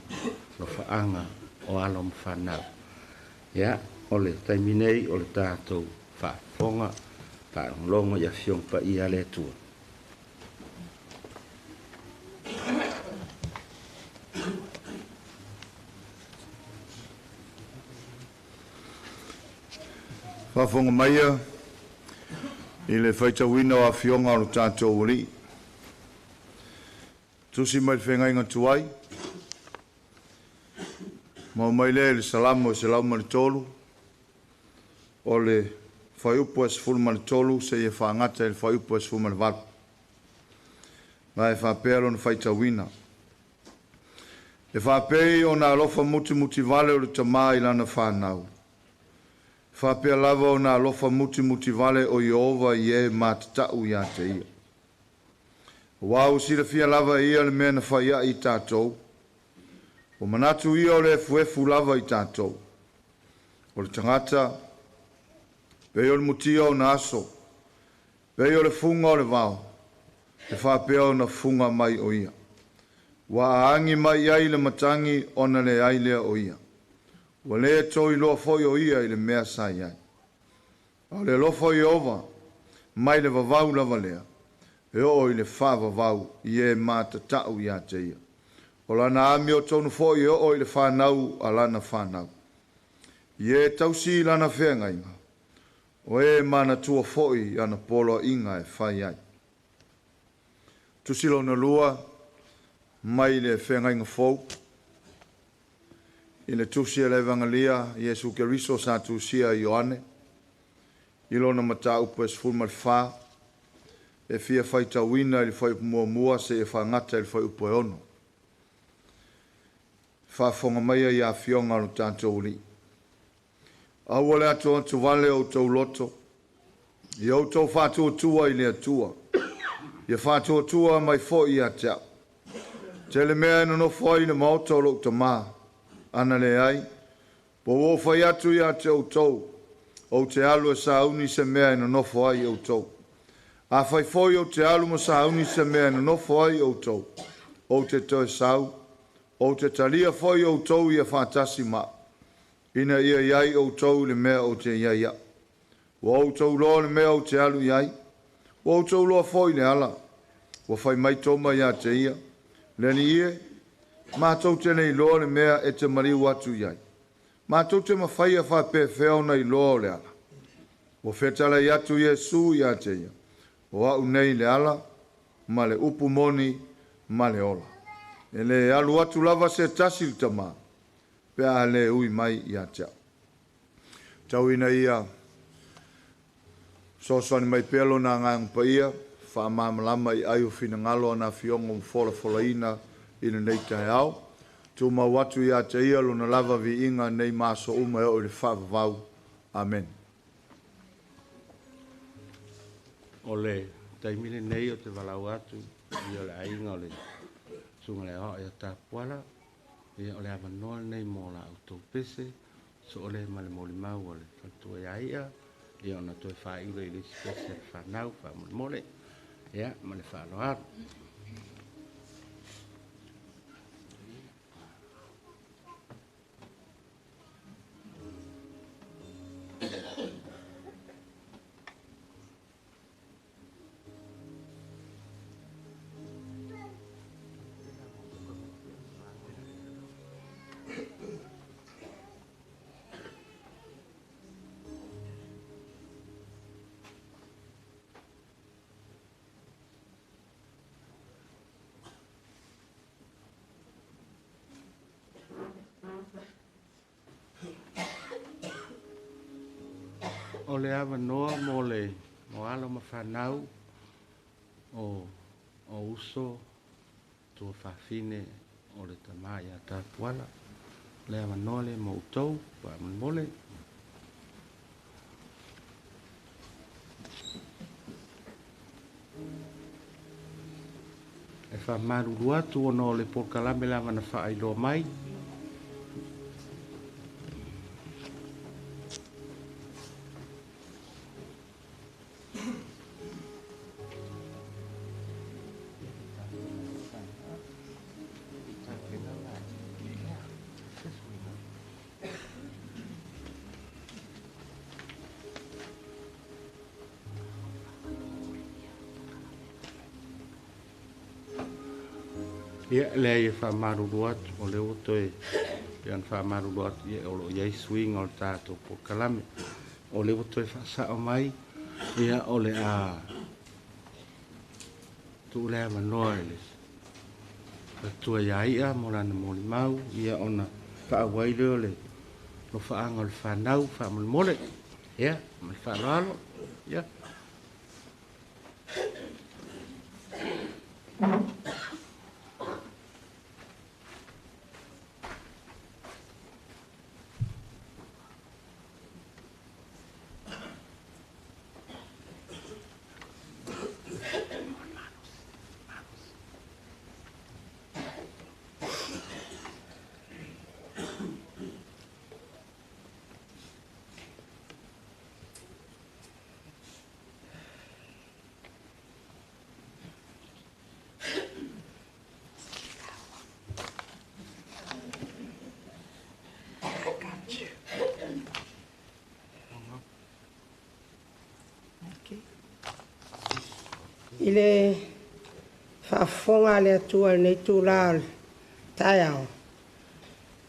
lo whaanga o alo mo whanau. Ia o le taiminei o le tātou whaafonga. Pa longo ia fiong pa ia le tua. Whafonga maia i le whaitawina o a fionga o lo tātou uri. Tusi mai whengai ngā tuai. Mau mai le salamo e se lau mani tolu. O le whaiupo e se fulu mani tolu se e whaangata e le whaiupo e se fulu mani valu. Nga e whapea lo na whaitawina. E whapea o na alofa muti muti vale o le tamā i lana whanau. Whapea lava o nā lofa muti muti vale o Iova i e mātatau i a te ia. Wau sira fia lava ia le mea na whaia i tātou. O manatu ia o le fuefu lava i tātou. O le tangata, pei o le mutia o na aso, pei o le funga o le vao, e whapea o na funga mai o ia. Wa aangi mai ai le matangi o na le ailea o ia. Wa le toi loa foi o ia i le mea sai ai. O le lofo i ova, mai le vavau lava lea. E o i le wha vavau i e mātatau i a te ia. O lana ami o tonu foi o i le whanau a lana whanau. I e tausi i lana whenga inga. O e mana tua foi ana polo inga e whai ai. Tusilo na lua, mai le whenga inga fau. I le tusia le evangelia, Iesu Keriso sa tusia Ioane. I lona mata upo e sfulma le wha. E fia whaita wina i le whai mua mua se e whangata i le whai upo e ono. Whafonga maia i a fionga no tātou li. Aua le ato atu vale o tau loto. I au tau whātua tua i le atua. I whātua tua mai fo i a tau. Te le mea ino no fwai le maoto lo ta maa. Ana le ai, po o whai atu i a te outou, o te alu e sa uni se mea ina nofo ai outou. A whai foi o te alu mo sa uni se mea ina nofo ai outou, o te toe sau, o te talia foi outou i a whātasi ma, ina ia iai outou le mea o te ia ia. O outou loa le mea o te alu iai, o outou loa foi le ala, o whai mai toma i a te ia, le ni ie, mātou tēnei loa le mea e te mariu atu iai. Mātou te mawhai a whape wheo nei loa le ala. O whetala i atu Iesu i a te ia. O au nei le ala, ma le upu moni, ma le ola. E le alu atu lava se tasil tama, pe a le ui mai i a te au. Tau ina ia, sosani mai pelo na ngang pa ia, wha mamalama i ayu fina ngalo na fiongo mfola fola ina, ina nei tai au. Tu mawatu i a te ia luna lava vi inga nei maso uma e o le whavavau. Amen. O le taimile nei o te walau atu, i o le ainga o le sunga le hoa i a Tapuala, i o le avanoa nei mo la auto pese, so o le male moli mau o le whatua i aia, i o na toi whainga i le spese whanau, whamole mole, ia, ma le whanoa. o le ava noa mo le mo alo ma whanau o uso tua whawhine o le tamai a Tapuala. Le ava noa le moutou wa mole. E wha maruru atu ono le porkalame lava na wha ailo mai. Ia le ia wha maruru atu o le oto e ian wha maruru atu ia o lo iei swing o le tātou po kalame o le oto e wha sao mai ia o le a tu le ama noa e le tua iaia mo lana mo li mau ia ona wha awai leo le no wha anga o le whanau wha mo le mole ia ma le wha ralo ia I le whaafonga le atua nei tūla tai ao.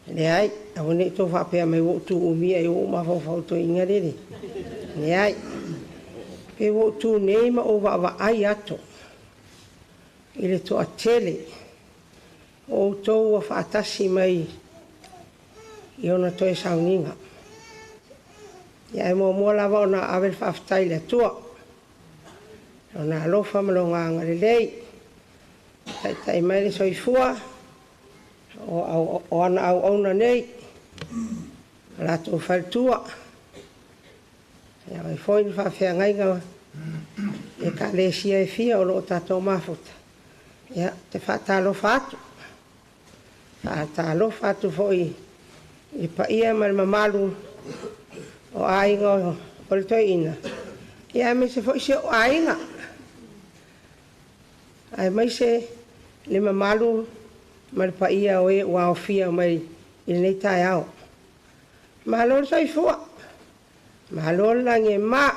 Le ai, au nei tō whapea mai wotu umia i o mawhawhau tō inga rere. Le ai, pe wotu nei ma o wa ai ato. I le tō atele, o tō wa whaatasi mai i ona tō e sauninga. Ia e mua lawa o na awel whaafitai le atua. Ona alofa malonga ngare lei. Tai mai le soifua. O ana au auna nei. Lato whaltua. Ia wai foi ni whawhea ngai ngawa. E ka le sia e fia o lo tato mafuta. Ia te whaatalo whatu. Whaatalo whatu foi. I pa ia mal mamalu. O ainga o le toi ina. Ia me se foi se o ainga. Ai mai se le mamalu mal pa ia o e wa ofia mai i nei tai ao. Malo sai fua. Malo lange ma.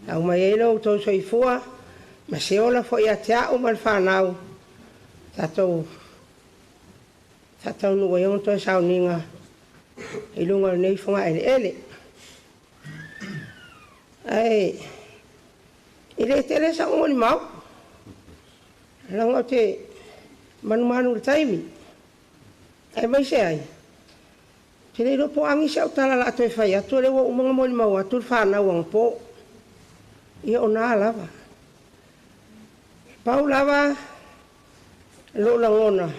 Au mai e lo to sai fua. Ma se ola fo ia te au mal whanau. Tatou no e on to sauninga. I lunga nei fonga ele. Ai. Ile tele sa ngoni mau. Langa te manu le taimi. Ai mai se ai. Te le ropo angi se au tala la to e fai atu le wo umanga moni mau atu whanau ang po. Ia ona lava. Pau lava lo langona.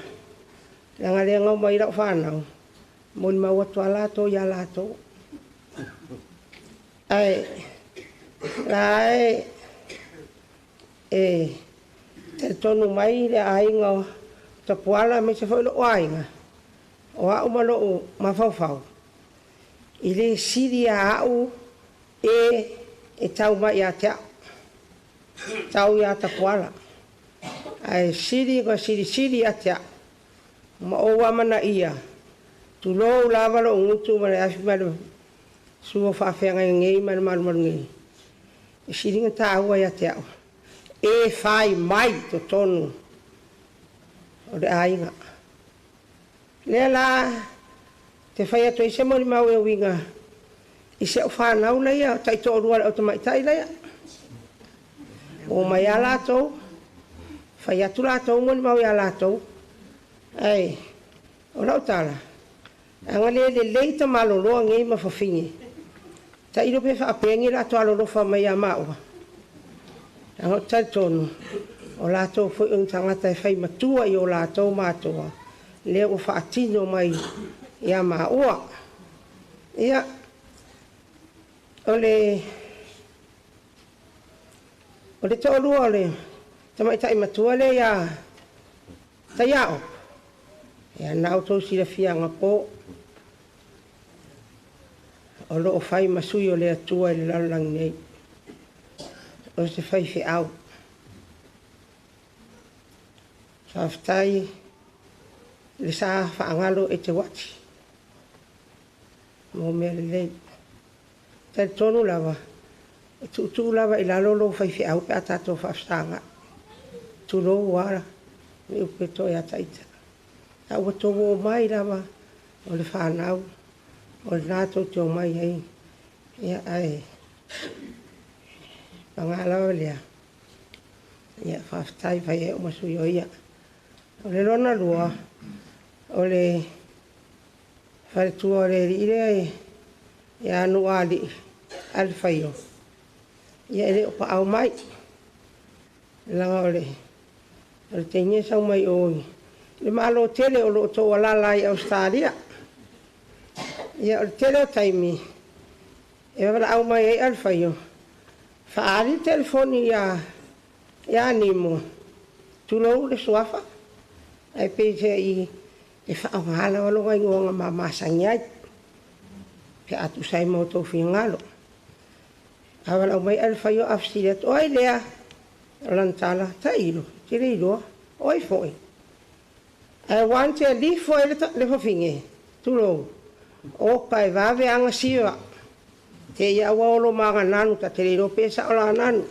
Langa le ngau mai rau whanau. Moni mau atu ala to ia la to. Ai. Lai. Te tonu mai le ainga Tapuala me se foi lo ainga. O au malo o mafau. I le siri a au e tau mai a te tau ia Tapuala. Ai siri a te ma o wamana ia. Tu lo lava lo ngutu ma le afi malu. Suo whawhenga ngei malu ngei. I siri nga tau ia te au. E fai mai to tonu o de ainga. Le la te fai ato i se mori mau e winga i se o whanau leia tai to orua o te maitai leia. O mai a lato fai atu lato mori mau i a lato. Ai, o lau tala. Anga le leita maloloa ngei mawhawhingi. Ta ilo pe whaapengi la toa lolofa mai a maua. Ango tai tonu. O lātou fwoi un tangata e whai matua i o lātou mātua. Lea o whaatino mai i a maua. Ia, o le tōlua o le tamaitai matua le ia tai ao. Ia nao tau sila fianga po. O lo o whai masui o le atua i le lalang nei. O se whai whi au. Whaftai le sa whaangalo e te wati. Mo mea le lei. Tai tonu lava. E tu lava i lalo lo whai whi au pe atato whafstanga. Tu lo wara. Me upe toi a taita. Ta ua togo o mai lava. O le whanau. O le nato te o mai hei. Ia ai. Pangalawa lea. Ia whaftai whai e o masui o ia. O le lona lua. O le wharetua o le rile e. Ia anu ali. Ali whaio. Ia ele o pa au mai. Langa o le. O le teinge sau mai oi. Le malo tele o lo to alala i Australia. Ia o le tele o taimi. E wala au mai e ali whaio. Whaari telefoni ia Nimo. Tulou le suafa. Ai peite i e whaongahala walonga i ngonga mamasangi ai. Pe atu sai mo tau whingalo. Awala o mai alwhaio afsile to ai lea. Lantala ta ilo. Tire iloa. Oi foi. Ai wante a li foi le whawhinge. Tulou. O pai vave anga siwa. Te ia waulo maga nanu ta te riro pesa o la nanu.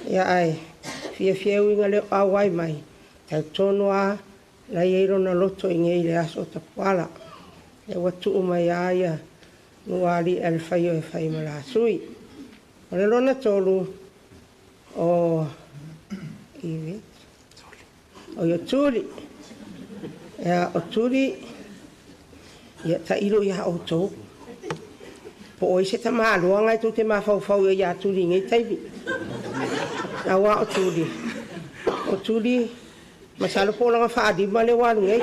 Ia ai. Fia uinga leo awai mai. Tai tono a la ieiro na loto i ngei le aso tapuala. E watu mai aia nuari alwhaio e whai mala sui. O le lona tolu o iwi. O yo tuli. Ia o tuli. Ia ta ilo ia o tau. Po oi se ta maaloa ngai tu te mawhau ia tuli ngai taibi. Na wa o tuli. O tuli. Masalo po lang whaadi ma le wanu ngai.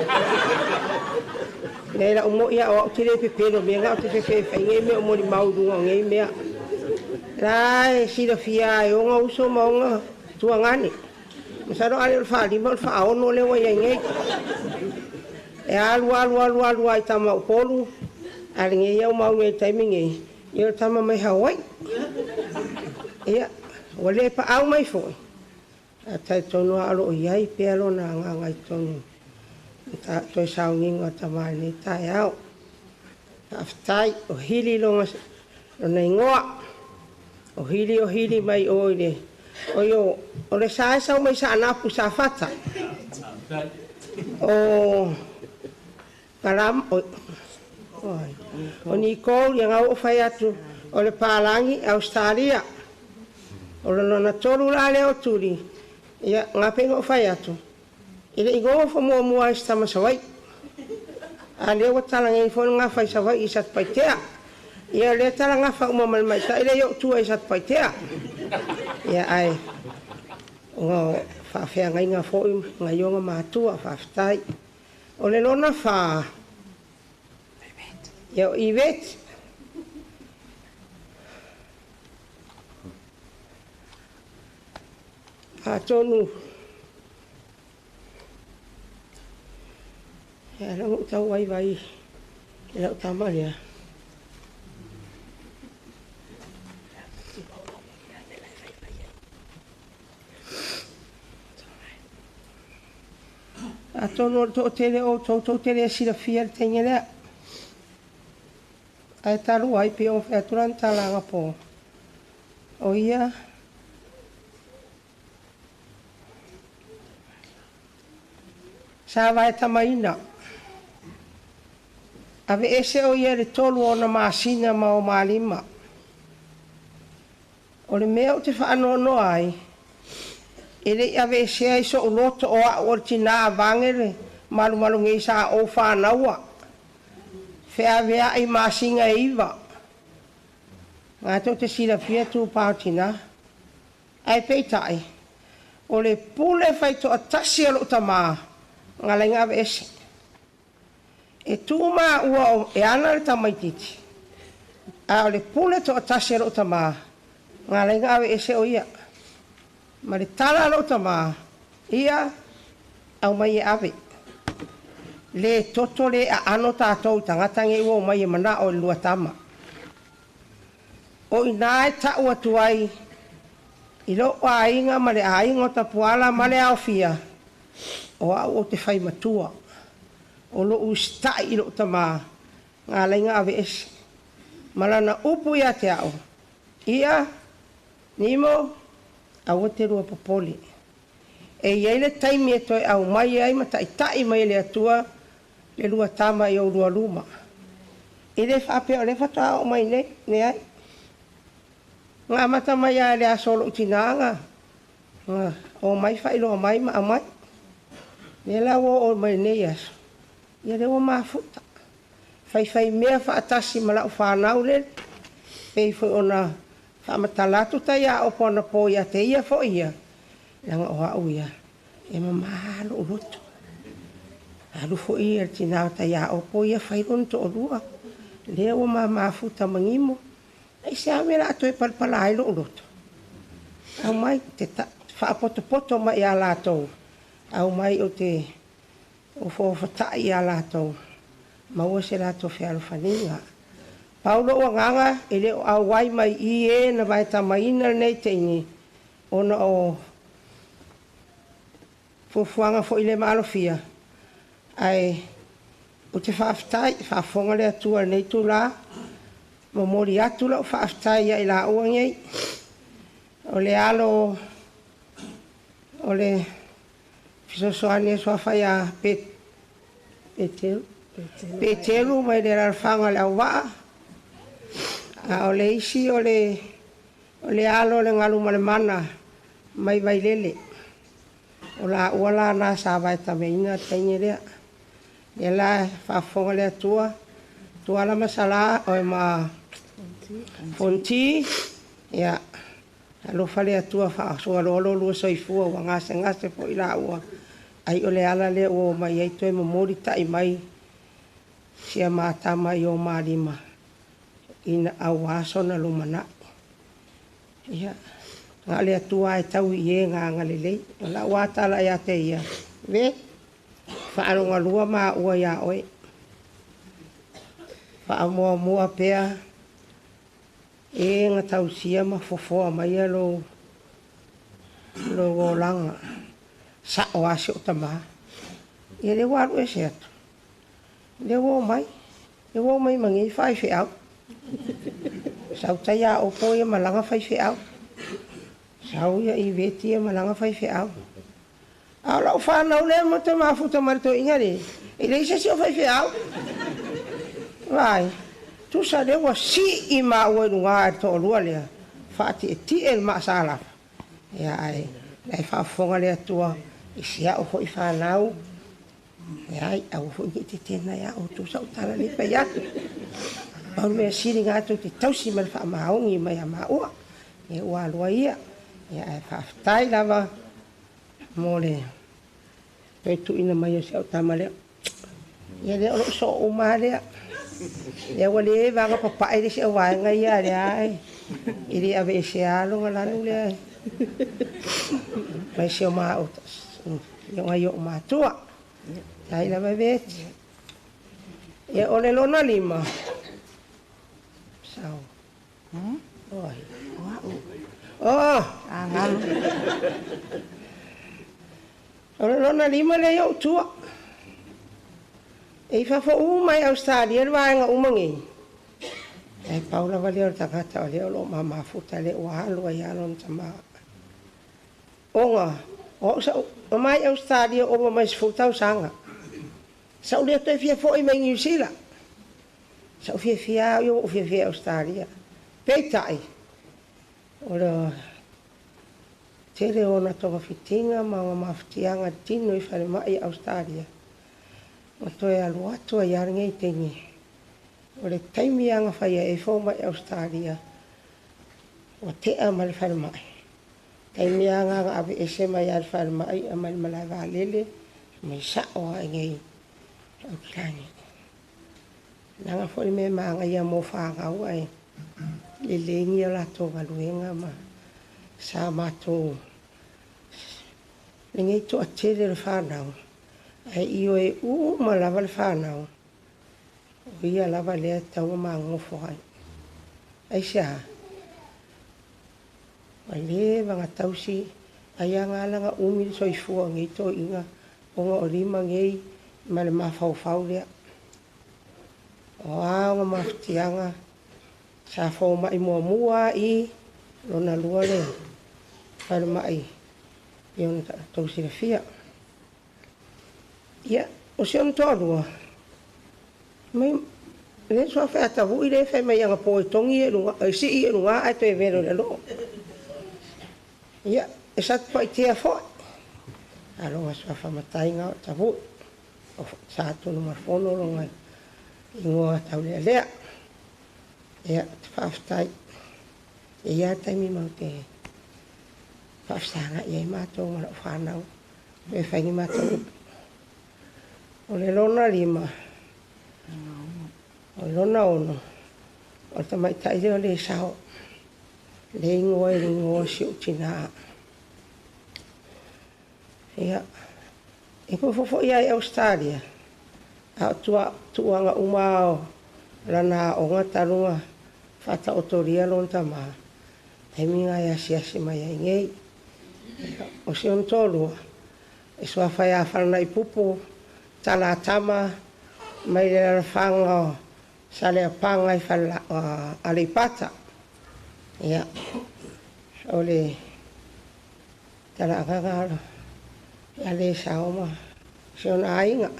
Nei la umo ia o tire pepero me nga o te pepe ngai me o mori maudunga ngai mea. Rai sira fia e o nga uso maunga tuangani. Masalo ale o whaadi ma o whaono le wai ngai. E alu ai tama o polu. Ale ngai iau mau ngai taimi ngai. Ia tama mai Hawaii. Ia, wale pa au mai foi. A tai tonu alo o iai pe alo na ngai tonu. Ta toi sau nginga tamai ni tai au. Aftai o hili longa o nei ngoa. O hili mai oile. O yo, o le sae sau mai sa anapu sa fata. O karam o ni kou yang au fai atu o le palangi Australia. O le lona tolu la leo tuli. Ia ngapenga o fai atu. Ile ingo fo mua esta masawai. A leo talanga i fo nga fai sawai isat paitea. Ia le talanga fa uma mal mai sa ile yo tu isat paitea. Ia ai. O fa fea ngai nga fo nga yo nga matua fa ftai. O le lona fa. Ia ivet. A tonu. E la mo tau vai. E la tamalia. A tonu to tele o to tele sila fiel tengele. Ai talu ai pe o fe turanta la po. O ia sa vai tamaina. Ave ese o ia le tolu ona masina ma o malima. O le mea o te whaanono ai. Ele ave ese ai so uloto o a ortina vangere malu ngei sa o whanaua. Fe ave ai masinga iwa. Ngā tau te sira pia tū pātina. Ai peitai. O le pule whai to atasi alo ta mā. Ngā lenga awe ese. E tū mā ua o e ana le tamaititi. A o le pule to atasi alo ta mā. Ngā lenga awe ese o ia. Ma le tala alo ta mā. Ia au mai e awe. Le toto le a ano tātou tangatange ua o mai e mana o lua tama. O ina e ta ua tuai. I lo o ainga ma le ainga o Tapuala ma le awhia. O au o te whai matua. O lo ustai i lo tama. Ngā lenga awe ese. Malana upu ia te au. Ia, Nimo, au o te rua popoli. E iei le taimi e toi au mai ai ma tai mai le atua le lua tama i o rua luma. I le whape o le whata o mai ne ai. Ngā mata mai a le asolo utinanga. O mai whailo o mai ma a mai. Le lawa o mai ne aso. Ia rewa mafuta. Whai mea whaatasi ma lau whanau le. Pei whai ona whamatalatu tai a opo na po ia te ia fo ia. Langa o hau ia. E ma mahalo o roto. Halu fo ia tina tai a opo ia whai ronto o rua. Lewa ma mafuta mangimo. Ai se amera ato e palpala ai lo o roto. Au mai te whaapoto mai a lātou. Au mai o te o whawhatai a lātou. Maua se lātou whiaro whaninga. Paulo o nganga e leo au wai mai i e na vai tamaina nei teini. Ona o fuafuanga fo ile maalofia. Ai o te whaafitai, whaafonga le atua nei tu la. Mamori atu la o whaafitai ia i la uangei. O le alo o le fisosoani e soafai a petelu mai le rarwhanga le au waa. O le isi o le alo le ngalu ma le mana mai vai lele. O la uala na sa vai tameina tainge lea. Le la whaafonga le atua. Tua la masala o e ma fonti. Ia. Alo fale atua whaasua lolo lua soifua wa ngase po ila ua. Ai o le ala le o mai ei toi mamori tai mai. Sia mata mai o marima. Ina awaso na lumana. Ia. Ngā le atua e tau i e ngā lelei. La wata la ia te ia. Ve. Whaanonga lua maa ua ia oe. Whaamua pea. E ngā tau sia ma fofoa mai a lo langa. Sa o ase o tama. E le waru e se atu. Le wo mai. Le wo mai mangi whai whi au. Sau tai a opo ia malanga whai whi au. Sau ia i veti ia malanga whai whi au. Au lau whanau le mo te mafuta marito ingari. E le isa si o whai whi au. Vai. Tu sa lewa si i maua runga e to lua lea. Whaati e ti e maa sāla. Ia ai. Lai whaafonga lea tua. I sia o hoi whanau. Ia ai. Au hoi ni te tēnā ia o tu sa utara ni pa ia. Paulu mea siri ngā tu te tausi mai wha maongi mai a maua. Ia ua alua ia. Ia ai whaafitai lava. Mole. Pei tu ina mai o si au tama lea. Ia lea olo so o maa lea. Ia wale vanga papai le se wainga ia le ai. Iri ave se alo ngalanu le ai. Mai se o maa otas. Ia ngai o maa tua. Ai la vai vet. Ia ole lona lima. Sao. Oi. Oh, angalu. Ole lona lima le yo tua. E whawha mai Australia le waenga umangi. E paula wale o takata o leo lo mama futa le o halua i alon tama. Onga, o mai Australia o mai sfuta o sanga. Sau leo toi fia fo i mai New Zealand. Sau fia o fia Australia. Peitai. O leo tere ona toka fitinga ma mafutianga tino i whare mai Australia. O toi alu atua i aringa i tengi. O le taimi anga whaia e fō mai Australia. o te a mal whare mai. Kei mea nganga awe e se mai ar whare mai a mal malai wā lele, mai sa o a ngei au kirani. Nanga whore me maanga ia mō whāngau ai, le lengi a lato galuenga ma sa mātou. Le ngei to a tere le whānau, ai io e ma lava le whānau, o ia lava lea tau ma ngofo ai. Ai sia, ai le vanga tausi, ai anga alanga umi le soifua ngei to inga, onga o rima ngei, ma le mawhau lea. O aonga mawhutianga, sa fau mai mua I, lona lua lea, whare mai, I ona tausi le fia. Ia, o se on tōrua, mai, le soa whea tavu I le whai mai anga po e tongi e runga, si I e runga, ai to e vero le loo. Ia, e sat pa I tea fwoi. Alonga soa whamatai ngā o tavu, o sa tonu marfono longa, I ngoa tau lea lea. Ia, te whaftai, e ia taimi mau te whafsanga I ai mātou ngana o whanau, e whaingi mātou. O le lona lima, o le lona ono, o ta mai tai leo le sao, le ingoa si o tina. Ia, e ko fofo ia I Australia, a tuanga umao, lana o ngatarunga, whata otoria lon tama, te minga ia siasi mai ai ngei. O si on tōlua, e soa whai a whanana I pupu, tala tama, mai le whanga sa le panga I whala ale pata. Ia, o le tala ngangalo, ia le saoma, si on ainga.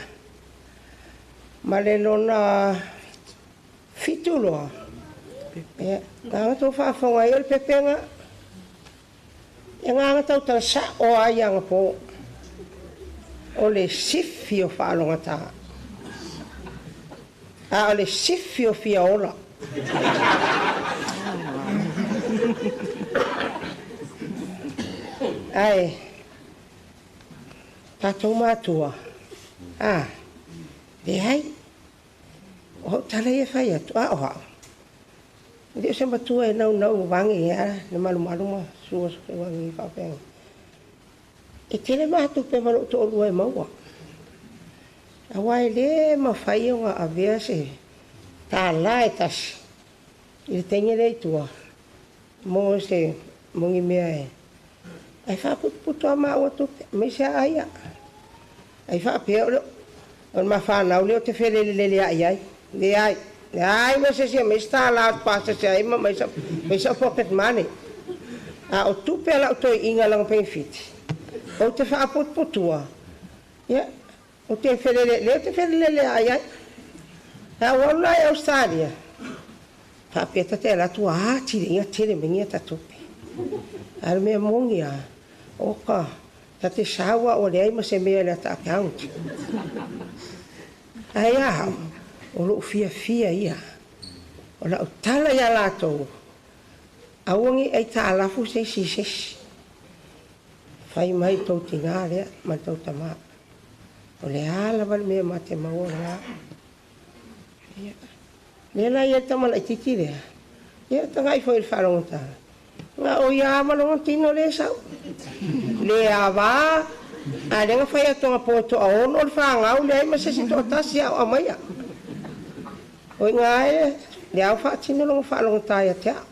Ma le lona fituloa. Ia, nganga tō whaafonga I o le pepenga, ia nganga tau tala sa o ai anga po, o le sifi o whaalonga tā. A o le sifi o fia ola. Ai, tātou mātua. Le hai, o tala e whai atu, o hao. Ndio se matua e nau wangi ia, ne malu sua wangi I whapenga. E tele mātu pe malo to olua e maua. A wai le ma whai o ngā avea se tā la e tasi. I le tengi rei tua. Mo se mongi mea e. Ai whaputu a maa watu, me se aia. Ai whapea o leo. O ma whanau leo te where le ai. Le ai. Le ai me se me sta la pasa se ai me sa pocket money. A o tupe ala o toi inga lang penfiti. O te whaaputua. Ia. O te where le ai. A wana e Australia. Whapeta te ala tua tire mengia tatupe. Ar mea mongi a. Oka. Ta te sawa o le ai ma se mea le ta account. Ai ahau. O lo fia ia. O la o tala ia lato. Awangi ai ta alafu se si. Fai mai tau tinga lea, ma tau tama. O le ala wale mea mate maua nga. Lela ia tamala I titi lea. Ia tangai foi il wharonga ta. Nga o ia malonga tino le sau. Le awa. A renga whai atonga poto a ono o le whangau le ai ma se si to tasi au amaya. O ngā e, le au whaatino longa whaalonga taia te au.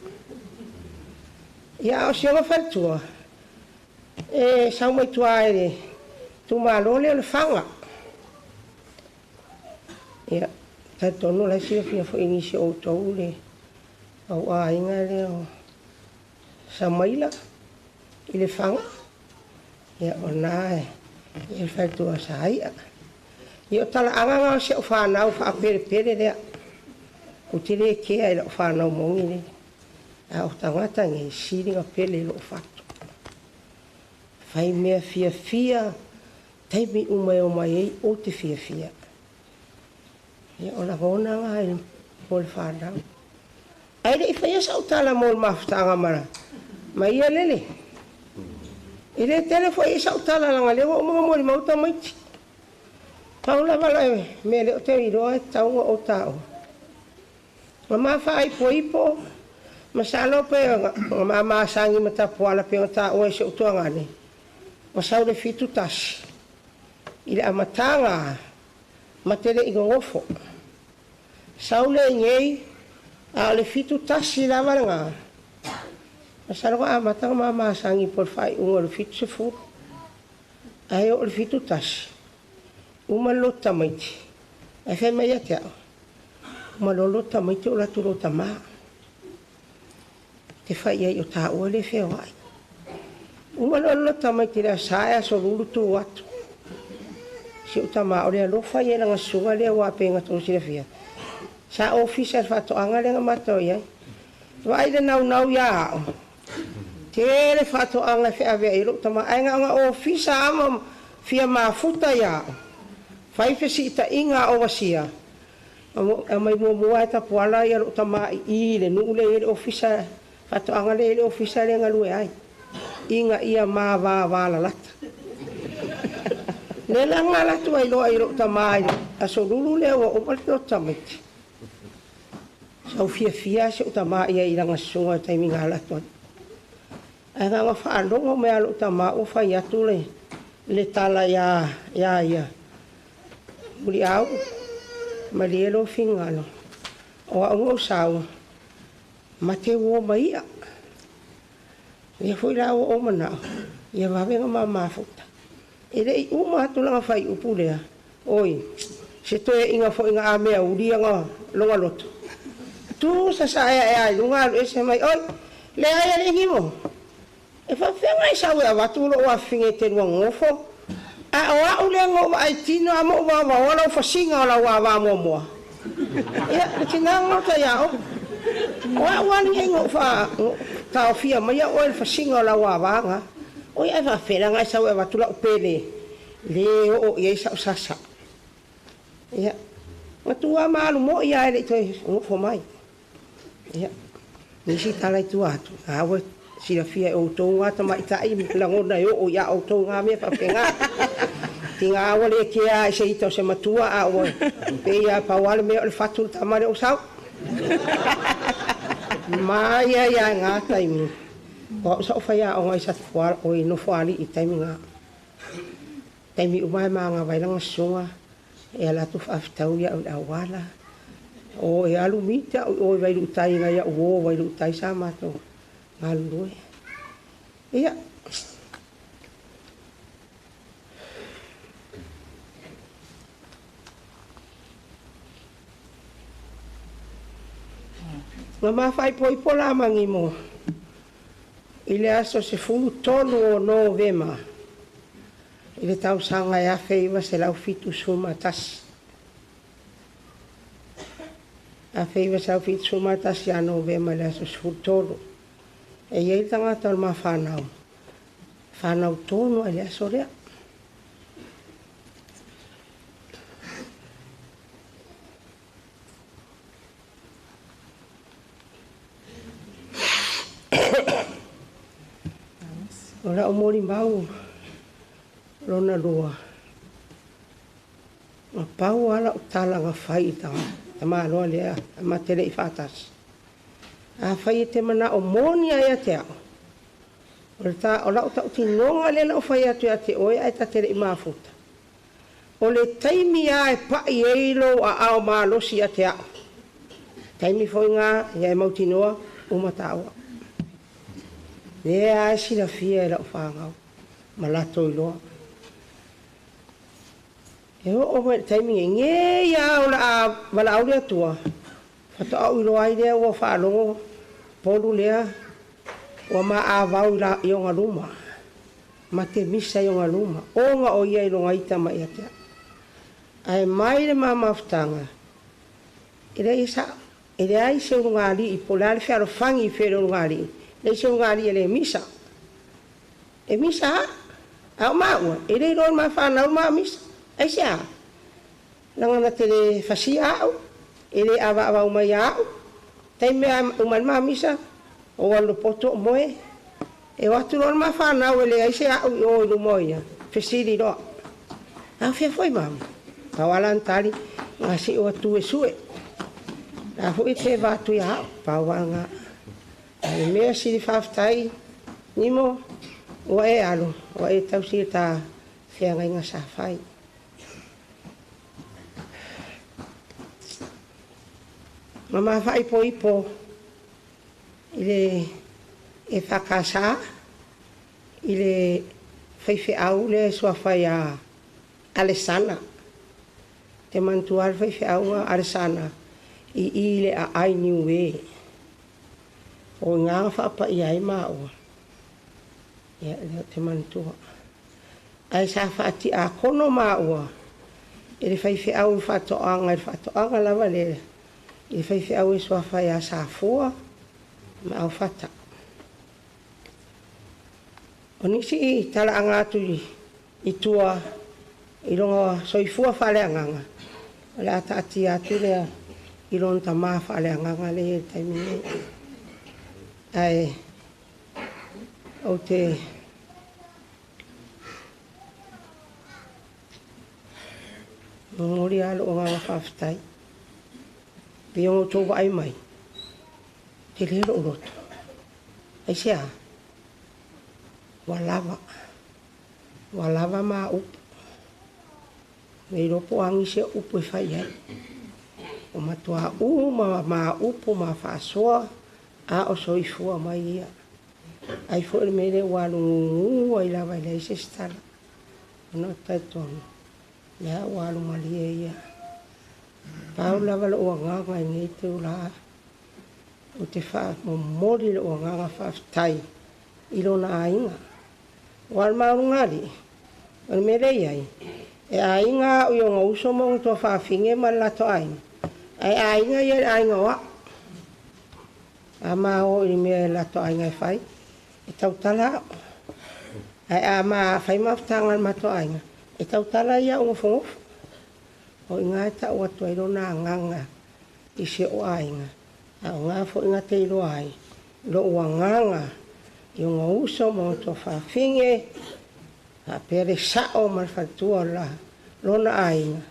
Ia o sionga whalitua. E sau mai tua ere, tu malo le whanga. Ia, tai tono lai sia fia fo ingisi o tau le. Au a inga le o Samaila, I le whanga. Ia o nā e, I le whalitua Sai'a. Ia o tala anganga o se o whanau whaapere lea. O te re kea I lo whanau mongi le. A o tangata nge siringa pele lo whatu. Whai mea fia, taimi umai o mai ei o te fia. Ia o la gona ngā I mo le whanau. Ai le I whai asa o tala mo le mawhtanga mara. Mai ia lele. Ile telefo isa utala langa lewa o mga mori mauta maiti. Paula wala me le o te iroa taunga o tao. Mama whaai po ipo. Masalo pe mama sangi ma Tapuala pe o tao e se utua ngane. Masau le fitu tasi. Ile amatanga matele igongofo. Saule ngei a le fitu tasi la varanga. Masalo ko amatanga mama sangi por fai unga le fitu se fu. Ai o le fitu tasi. Uma lota maiti. Ai fe mai ate au. Uma lota maiti o la turo tamaa. Te fai ai o ta o le fe wai. Uma lota maiti la saia so lulu tu watu. Si utama o le alofa ia nga sunga le wa penga tu si le fia. Sa officer fa to anga le mato ia. Vai le nau ya. Te le fa to anga fe ave ilo tama nga officer ama fia mafuta ya. Fai fe si ta inga o wasia. Mai mo Tapuala ia utama I le nu le officer fa to anga le officer le nga lu ai. Inga ia ma va la lata. Le langa la tu ai lo tamai aso lulu le o palto tamiti. Sau fia se tamai ai langa sunga tai minga la tu. Anga nga fa longo me alo tama o fa ya tu le tala ya. Muli au malielo fingalo. O au sau. Mate wo mai. Ia foi la o mana. Ia va venga mama futa. Ele uma tu langa fai upulea. Oi. Se to inga fo inga amea uria nga longa loto. Tu sa ai lunga ese mai oi. Le ai le ngimo. E fa fenga isa wa watu lo wa finge te ngofo. A o ule ngo ai tino amo wa wala fa singa la wa mo. Ya kinanga ta ya o. Wa ni ngo fa ta fia mai o fa singa la wa nga. Oi ai va fera nga sa wa tula upele le o ia sa sasa ia matua malu mo ia ele toi o fo mai ia ni si tala tu atu awe si la fia o to wa ta mai tai la ngona o ia o to nga me fa penga tinga awale ke ai se ito se matua a o pe ia pa wale me o fatu tamare o sau mai ia nga tai mi o sa faya o ngai sa fual o no fuali I taiminga taimi umai manga vai langa sunga e ala tu aftau ya o awala o e alu mita o vai lu tai ngai ya o vai lu tai sama to ngalu ia mama fai poi pola mangimo Ile aso se fulu tolu o novema. Ile tau sanga ya feiva se lau fitu suma tas. A feiva se lau fitu suma tas ya novema ile aso se fulu tolu. E ia tanga tol ma whanau. Whanau tonu ile aso rea. Ora o mori mau rona rua. Ma pau ala o tala nga whai ta. Tama roa lea, ma tere I whatas. A whai te mana o moni ai a te au. Ora o ta uti nonga lela o whai atu a te oe ai ta tere I mafuta. O le taimi a e pai eilo a ao maa losi a te au. Taimi foi ngā, ia e mauti noa, umataua. Lea si la fia la whangau. Malato I loa. E o me taimi nge ia o la wala au lea tua. Fato au I loa I lea ua whaalongo. Polu lea. Ua ma a vau la I onga luma. Ma te misa I onga luma. Onga o ia I longa ita ma ia tea. Ai mai le mamafutanga. Ele isa. Ele ai se unga li I polare whiaro whangi I whiaro unga li. Le se unga li ele misa. E misa? Au maua. Ele roi ma whanau ma misa. Ai se a. Nangana te le whasia au. Ele awa awa umai au. Tei mea uman ma misa. O alo poto moe. E watu lor ma whanau ele ai se au i o ilu moia. Fesiri roa. Au fia foi mama. Pawalan tali. Ngasi o tu e sue. Na hui te vatu i hao. Pawanga. Ai mea siri whaftai. Nimo. Ua e alo. Ua e tau siri ta fia ngai ngā sa whai. Mama whai po ipo. Ile e whakasa. Ile whaiwhi au le sua whai a Alesana. Te mantuar whaiwhi au a Alesana. I ile a ai niue. O ngā whapa i ai maua. Ia leo te mantua. Ai sa whati a kono maua. Ile whaiwhi au i whatoanga. I whatoanga lava le. Ile whaiwhi au i sua whai a sa fua. Ma au whata. O nisi i tala angatu i tua. I rongo soifua whale anganga. O le ata ati atu lea. I rongo ta maa whale anganga le e taimine. Ai. O te. Ngori alo o nganga whawhtai. Piongo tōwa ai mai. Te lero o roto. Ai sea. Walava. Walava maa upu. Mei ropo angi se upu e whai ai. O matua maa upu maa whaasoa. A o soifua mai ia. Ai fo ele mele walungu ai lava i leise stala. Ono tai tonu. Lea walu malie ia. Pau lava lo ua nganga i ngei te ula. O te wha momori lo ua nganga whaftai. Ilo na ainga. Wal mauru ngari. Ono mele iai. E ainga o yonga uso mo to whawhinge ma lato ainga. Ai ainga ia ainga wa. Ama o i mea lato ainga i whai. E tautala. Ai ama whai maftangan mato ainga. E tautala ia o ngofongofu. O inga e tau atu ai rona nganga. I se o ainga. A o ngā fo inga te iro ai. Lo ua nganga. I o ngā uso mo to whawhinge. A pere sao marfatua la. Rona ainga.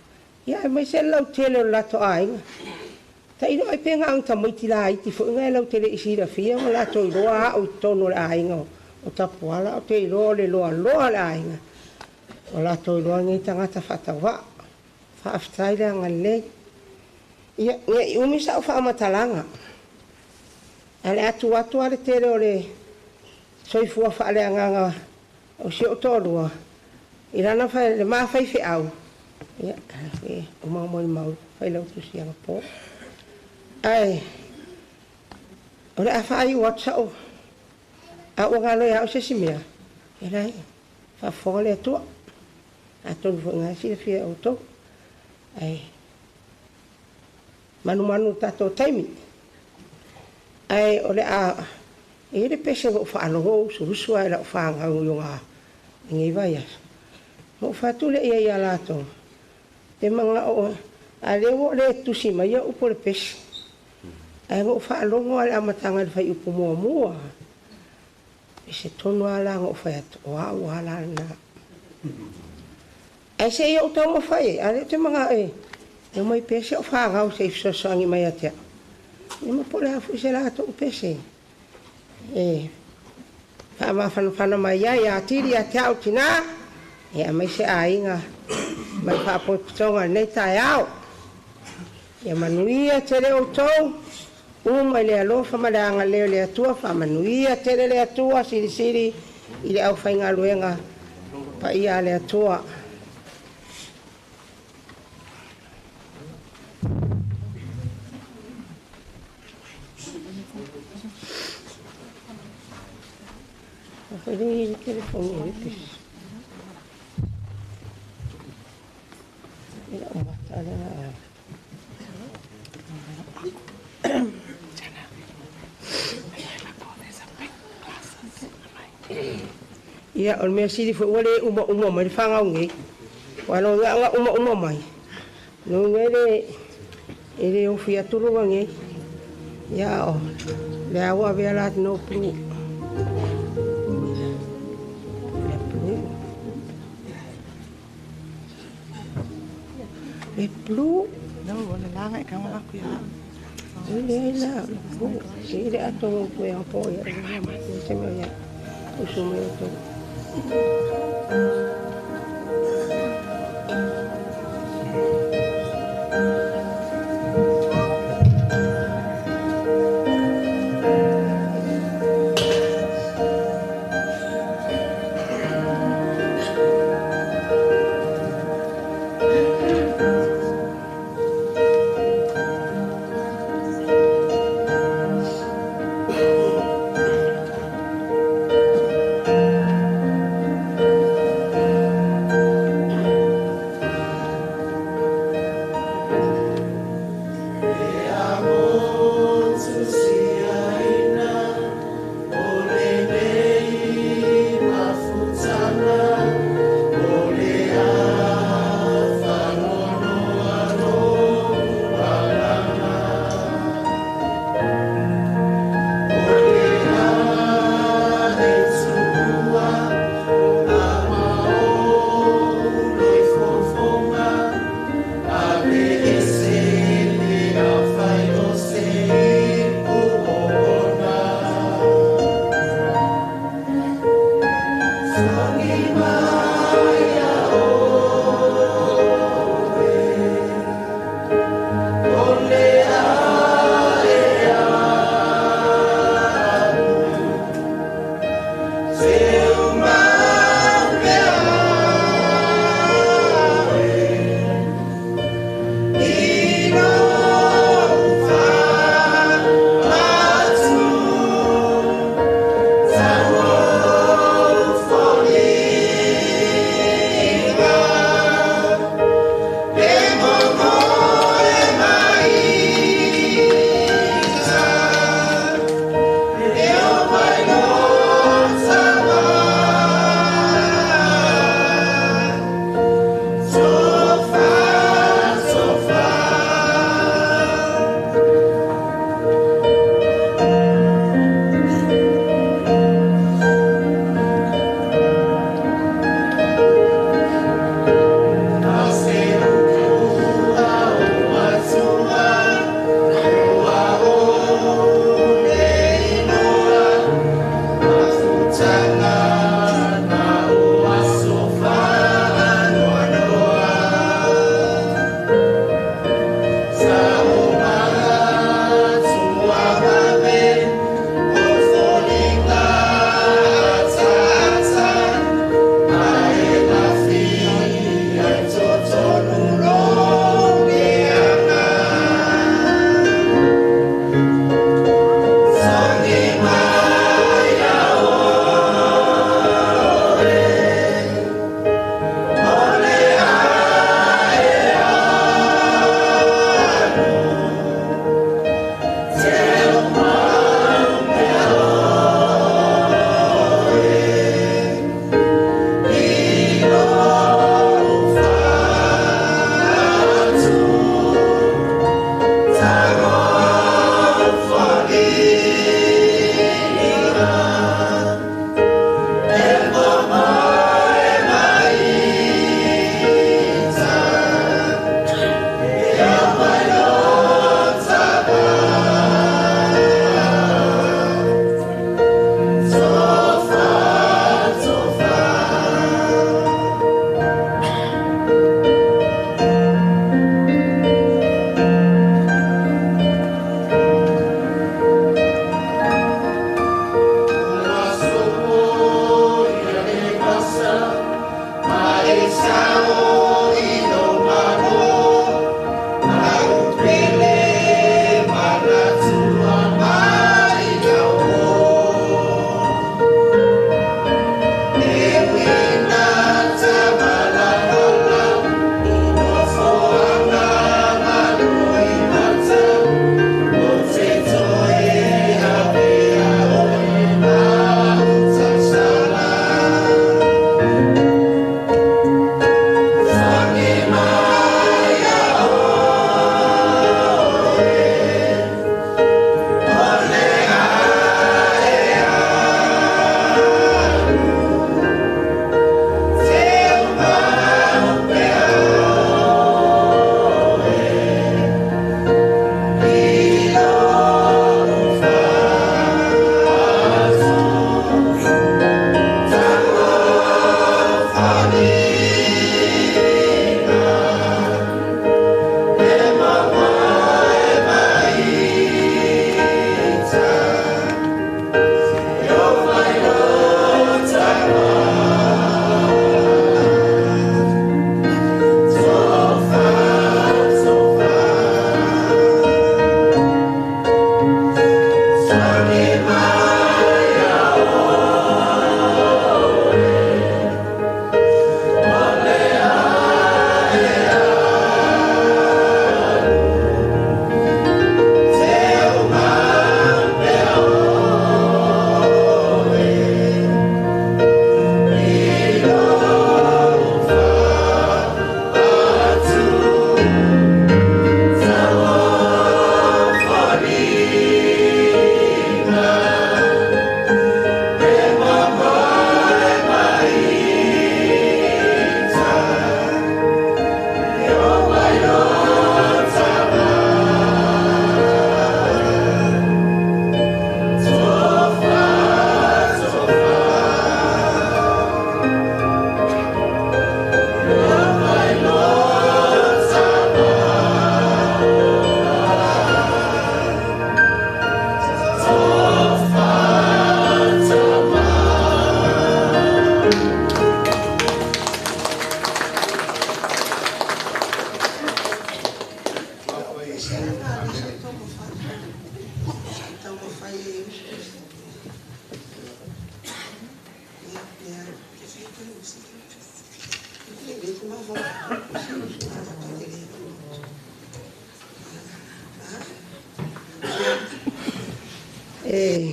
Ia e mai se lau tele o lato ainga. Ta iro ai penga ang tamaiti la iti fo inga e lau tele isira fia. O lato iroa o tono le ainga. O tapuala o te iroa le loa loa le ainga. O lato iroa ngai tangata whatawa. Whaaftai le anga le. Ia ngai umisa o whaamatalanga. Ale atu ale tere o le soifua whaale anganga o si o tōrua. I rana whai le maa whaiwhi au. Ia, o maumoi mau, whai lau tu sianga pō. Ai, o le a whai watsa o. A o ngā loia o se si mea. E rai, whawhonga le atua. A tonu fo ngā si le fia o tō. Ai, manu tato taimi. Ai, o le a, e le pese o whaalogo, surusua e la o whaangau o ngā G-VAI asa. Mo whatule ia lato. Te mga o, a lewo le tusi mai a upo le pese. Ai, mo whaalongo ale amatanga le whai upo mua. E se tonu ala ngā whai atu, o ala na. Ai se ia o tau mo whai, ale te mga e. E mai pese o whaangau se ifsosangi mai atea. E mo pole hafu se lato o pese. E whaamawhana mai ai a tiri a te au tina. E a mai se ainga. Mai whaapoiputonga nei tai au. E manuia tere o tau. Uma le alofa ma le anga leo le atua. Whaamanuia tere le atua. Siri i le au whainga luenga. Pa ia le atua. Ini telefon ini pis. Ini obat ada nak. Ia, on merci di fo wale uma mai fanga ngi. Walo nga uma mai. No ngere ele o fia tulu ngi. Ya o. Le awa vela no pru. E plu. No, ona langa e kama aku ya. Ile la. Ile ato ko ya po ya. Se me ya. Uso me to.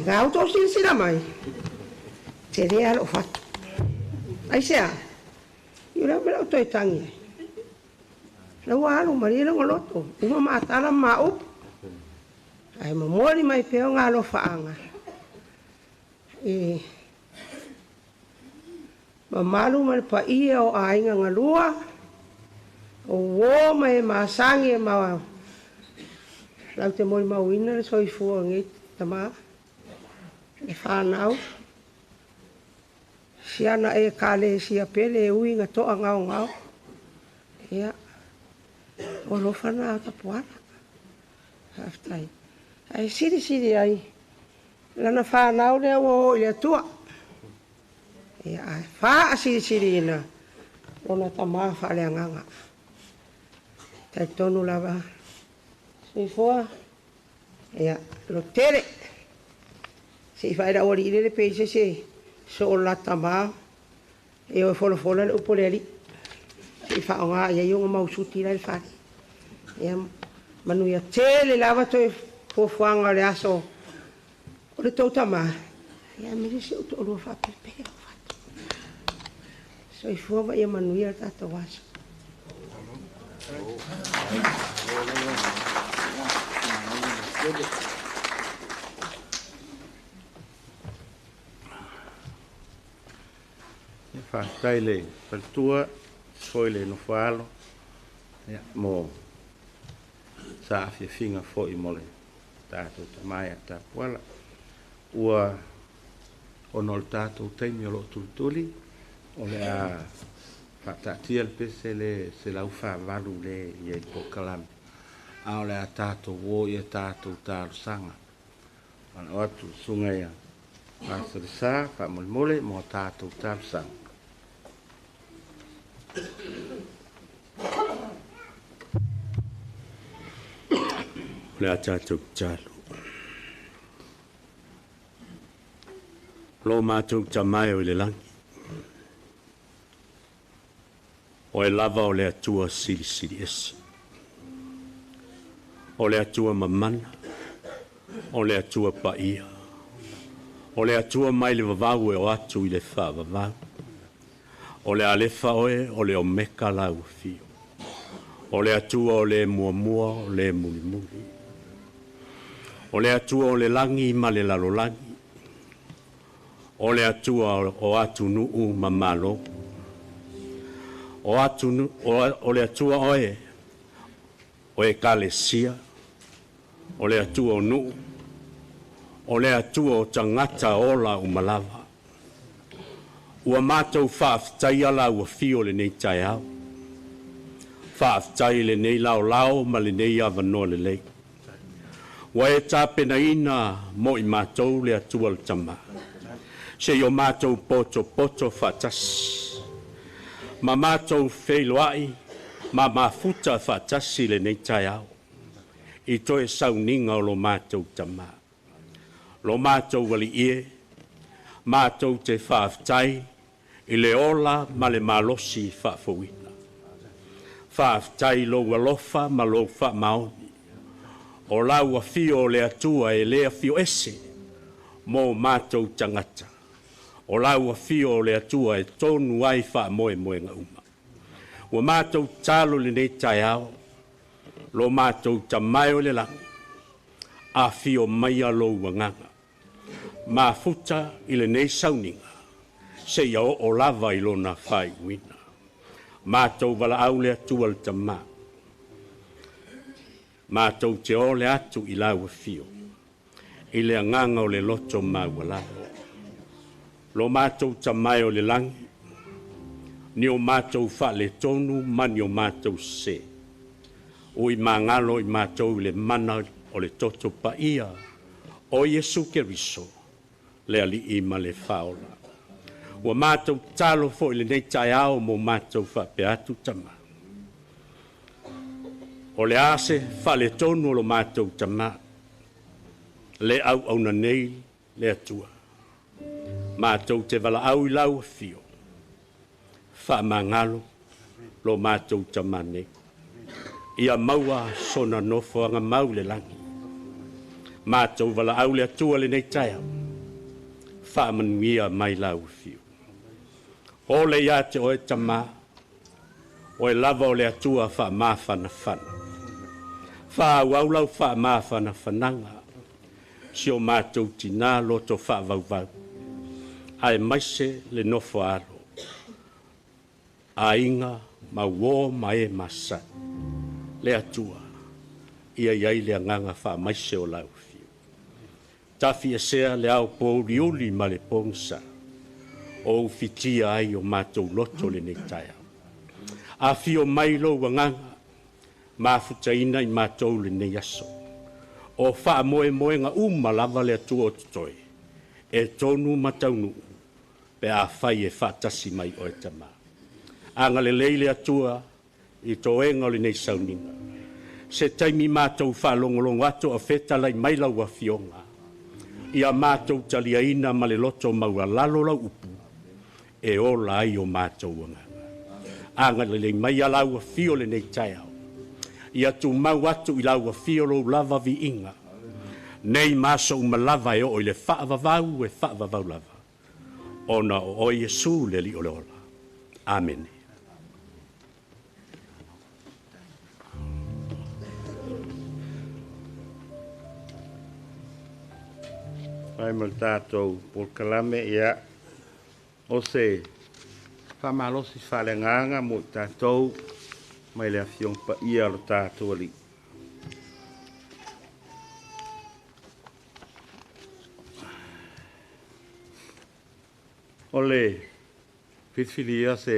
Ngā auto sila mai. Te rea lo fatu. Ai sea. Iu rau mera auto e tangi. Lau alu marina ngoloto. Uma maatala mau. Ai mamori mai peo ngā lo faanga. Mamalu mai pa ia o ainga ngalua. O wo mai masangi ma. Lau te mori mauina le soifua ngei tama. E whanau. Si ana e kale si a pele e ui ngā toa ngau ngau. Ia. O lo whanau Tapuala. Haftai. Ai siri ai. Lana whanau lea o i lea tua. Ia ai. Whaa siri ina. Rona tamaa whale anganga. Tai tonu lava. Soifua. Ia. Lo tere. Se whaera ori ile le peise se so o lata maa e o fola le upo le ali se whaonga ia iunga mausuti la le whare ia manuia tele lava toi fuanga le aso o le tauta maa ia mire se uto olua whapepea o whatu so i fuava ia manuia le tata waso Whātai le paltua, foi le no whaalo, mō sa awhia whinga fōi mole tātou tamai a Tapuala. Ua ono le tātou teimi o lo tultuli, o le a whatatia le pese le se lau whāwalu le i e pokalami. A o le a tātou wō i a tātou tāru sanga. Ana o atu sunga ia. Māsarisa, whamole mō tātou tāru sanga. Le atatou talo. Lo mātou tamai o le langi. O e lava o le atua siri esi. O le atua mamana. O le atua paia. O le atua mai le vavau e o atu i le wha vavau. O le alefa oe, o le omeka lau fio. O le atua o le mua, o le muli. O le atua o le langi ma le lalolangi. O le atua o atu nuu ma malo. O le atua oe, o e kalesia. O le atua o nuu. O le atua o tangata ola o malava. Ua mātou whaaftai ala ua fio le nei tai au. Whaaftai le nei lao ma le nei awanoa le lei. Ua e tāpena ina mo i mātou le atua le tama. Se o mātou poto whaatasi. Ma mātou wheiloai, ma mafuta whaatasi le nei tai au. I toe sauninga o lo mātou tama. Lo mātou wali ie, mātou te whaaftai, i le ola ma le malosi whaafowina. Whaaftai lo walofa ma lo wha maoni. O lau a fio le atua e lea fio ese, mo mātou tangata. O lau a fio le atua e tonu ai wha moe nga uma. Ua mātou talo le nei tai au, lo mātou tamai o le langi, a fio mai a lo wanganga. Ma futa i le nei sauninga, se ia o lava i lona whai wina. Mātou wala au le atua le tamā. Mātou te ole atu i laua fio, i le anganga o le loto maualalo. Lo mātou tamai o le langi, ni o mātou wha le tonu mani o mātou se. O i mangalo i mātou le mana o le toto pa ia, o Yesu Keriso, le ali i ma le whaola. Ua mātou talo fo i le nei tai ao mo mātou wha pe atu tama. O le ase wha le tonu o lo mātou tama, le au na nei le atua. Mātou te wala au I lau fio, wha mangalo lo mātou tama nei. Ia maua sona nofo anga mau le langi. Mātou wala au le atua le nei tai au, wha manuia mai lau fio. O le ia te oe tama, o e lava o le atua wha mawhana whana. Wha au lau wha mawhana whananga, si o mātou tina loto wha vauvau. Ai maise le nofo aro. A inga ma wo ma e masa. Le atua, ia iai le anganga wha maise o lau fio. Tafi e sea le au po riuli ma le pongsa. O fitia ai o mātou loto le nei tai au. A fio mai lo wanganga, ma futaina I mātou le nei aso. O wha moe nga lava le atua o tutoi. E tonu mataunu, pe a whai e whatasi mai o e tama. Anga le leile atua, I toenga o le nei sauninga. Se taimi mātou wha longolongo ato a whetalai mai lau a fionga. Ia mātou taliaina ma le loto maua lalo lau upu. E o lai o mātou wanganga. Anga le mai a lau a fio le nei tai au. Ia tu mau atu I lau a fio lo lava vi inga. Nei maso malava e o le whaavavau e whaavavau lava. Ona o Yesu le li ole ola. Amen. Ai mal tātou por kalame ia o se whamalosi whalenganga mo tātou mai le afiong pa ia lo tātou ali. O le whiwhiria se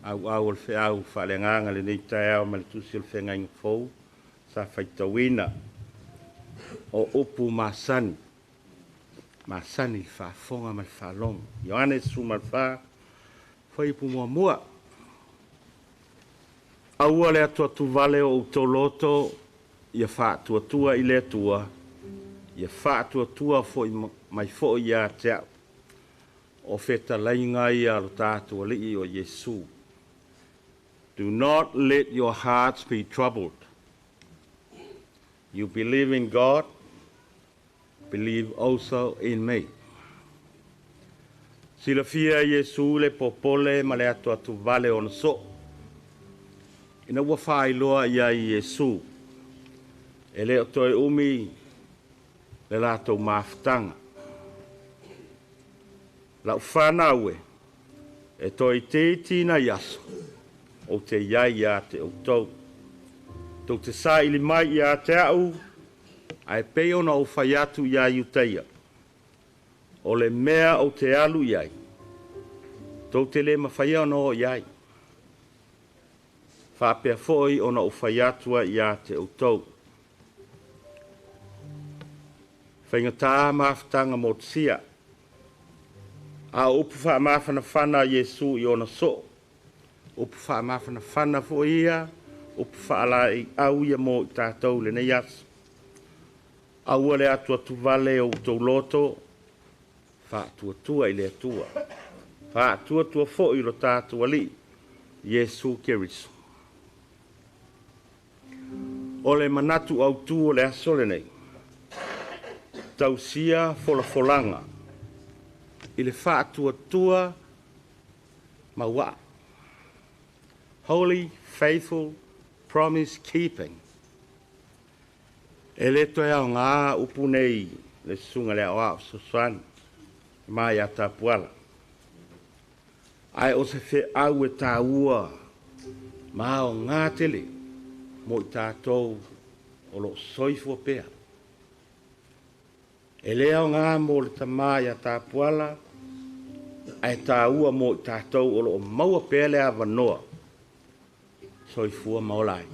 au le whiau whalenganga le nei tai au ma le tusi o le whengainga fau sa whaitawina o upu masani. Masani whafonga mai whalong. Ioane sumal wha whaipu mua mua. Aua le atua tu vale o utoloto ia wha atua tua I le atua. Ia wha atua tua mai fo ia te o feta lainga ia lo tātua li o Yesu. Do not let your hearts be troubled. You believe in God, believe also in me. Sila fia Yesu le popole ma le atua tu vale on so. Ina ua whailoa ia Yesu. E leo toi umi le lato maftanga. Lau whanaue e toi te tina yaso o te iai ia te outou. Tau te sa ili mai ia te au ai peo na o whaiatu ia iuteia. O le mea o te alu iai. Tau te le mawhaia no o iai. Whapea foi o na o whaiatua ia te outou. Whaingatā maftanga mo tia. A upu wha mawhana whana Yesu I ona so. Upu wha mawhana whana fo ia. Upu wha ala I au ia mo I tātou le nei asu. Aua le atua tu vale o tau loto. Wha atua tua I le atua. Wha atua tua fo I lo tātua li. Yesu Keriso. O le manatu au tu o le aso le nei. Tausia folanga. I le wha atua tua maua. Holy, faithful, promise keeping. E le toi au ngā upu nei le sunga le awa o Susan mai a Tapuala. Ai o se fe au e tā ua ma o ngā tele mo i tātou o lo soifua pea. E lea o ngā mo le tamai a Tapuala ai tā ua mo i tātou o lo maua pea le avanoa soifua maolai.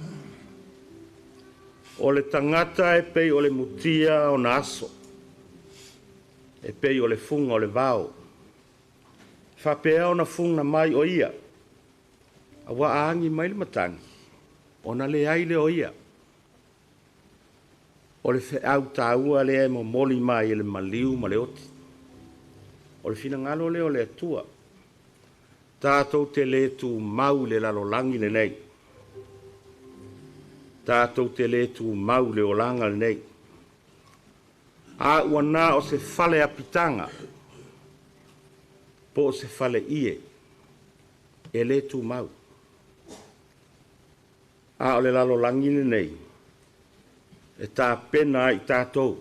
O le tangata e pei o le mutia o na aso. E pei o le funga o le vau. Whapea o na funga mai o ia. A wa aangi mai le matangi. O na le aile o ia. O le fe au tāua le e mo moli mai e le maliu ma le oti. O le fina ngalo le o le atua. Tātou te le tu mau le lalo langi le nei. Tātou te le tu mau le o langa le nei. A wana o se fale apitanga. Po o se fale ie. E le tu mau. A o le lalo langi le nei. E tā pena i tātou.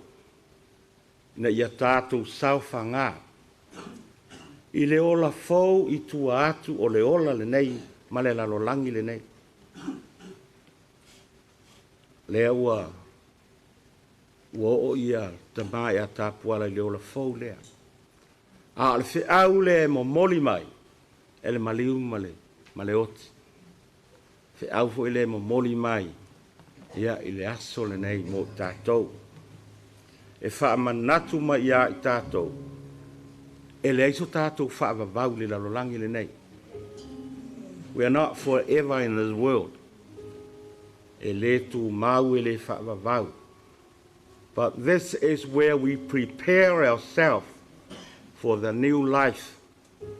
Na ia tātou saufa ngā. I le ola fau i tua atu o le ola le nei. Ma le lalo langi le nei. Lea ua o ia tamai a Tapuala le ola fau lea. A le fe au le mo moli mai. E le maliu ma le oti. Fe au fo i le mo moli mai. Ia i le aso le nei mo tātou. E wha manatu ma ia i tātou. E le aiso tātou wha vavau le lalolangi le nei. We are not forever in this world. E le tu mau e le wha vavau. But this is where we prepare ourselves for the new life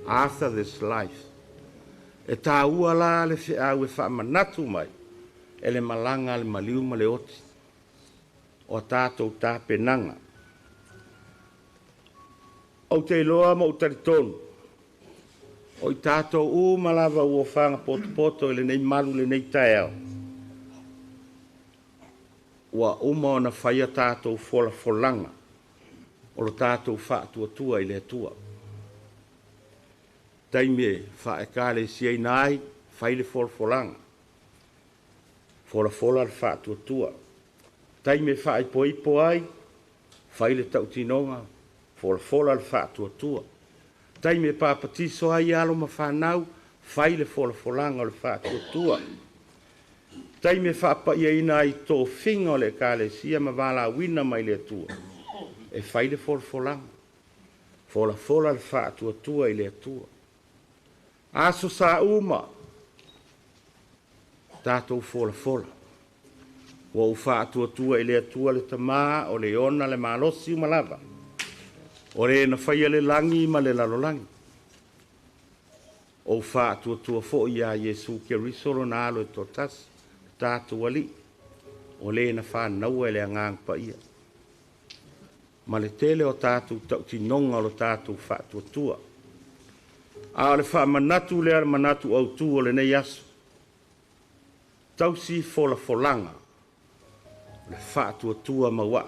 after this life. E tā ua la le whi au e wha manatu mai. E le malanga le maliu ma le oti. O tātou tā penanga. O te loa ma utaritonu. O i tātou u malava ua whanga poto e le nei malu le nei tae au. Ua uma o na whaia tātou fola folanga. O lo tātou wha tua i le tua. Taime wha e kāle siai nai, whaile fola folanga. Fola le wha tua. Taime wha i po ai, whaile tau tinonga. Fola le wha tua. Taime pāpatiso ai alo ma whanau, whaile fola folanga o le wha tua. Taime whaapa ia ina i tō whinga o le kāle sia ma wala wina mai le tua. E whaile folanga. Fola le wha tua i le tua. Aso sa uma. Tātou fola. Wa u wha tua i le tua le tamā o le ona le malosi umalava. O le na whaia le langi ma le lalolangi. O wha tua fo ia Yesu ke risoro na alo e totasi. Tātou ali, o le na whanau e le angang pa ia. Ma le tele o tātou tau tinonga o lo tātou whātua. A le wha manatu le ara manatu au tū o le nei asu. Tau si fola folanga, le whātua maua.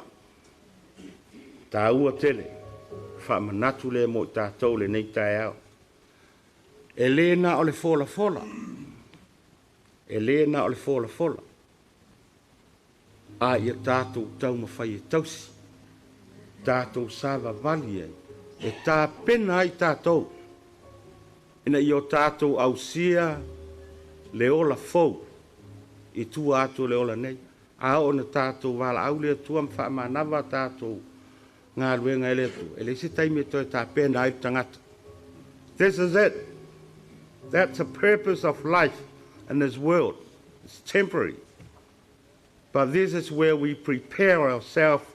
Tā ua tele, wha manatu le mo i tātou le nei tae au. E le na o le fola. E lena o le fola. A ia tātou tau mawhai e tausi. Tātou sāwa vali e. E tā pena ai tātou. Ina i o tātou au sia le ola fau. I tua atu le ola nei. A o na tātou wala au le tua mwha manawa tātou. Ngā ruenga ele tu. E le si taime toi tā pena ai tangata. This is it. That's the purpose of life. In this world, it's temporary. But this is where we prepare ourselves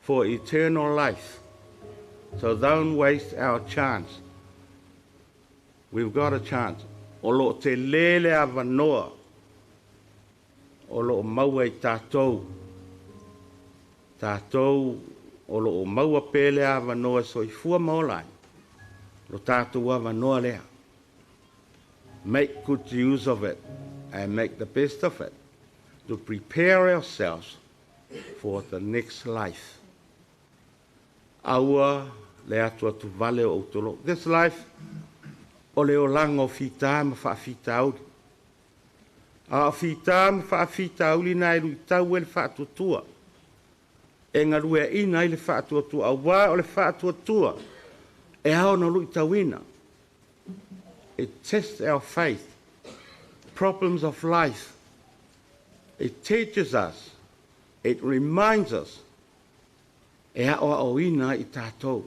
for eternal life. So don't waste our chance. We've got a chance. O lo te lele avanoa. O lo maua i tātou. Tātou o lo maua pele avanoa so i fua maolai. Lo tātou avanoa lea. Make good use of it and make the best of it to prepare ourselves for the next life. Aua le atu atu vale o utolo. This life, o le o lango fita ma wha fita auri. A fita ma wha fita auri na iru tau e le wha atu tua. E ngarua ina i le wha atu tua. A wā o le wha atu tua. E hao na lui tauina. It tests our faith. Problems of life. It teaches us. It reminds us. E hao o ina i tātou.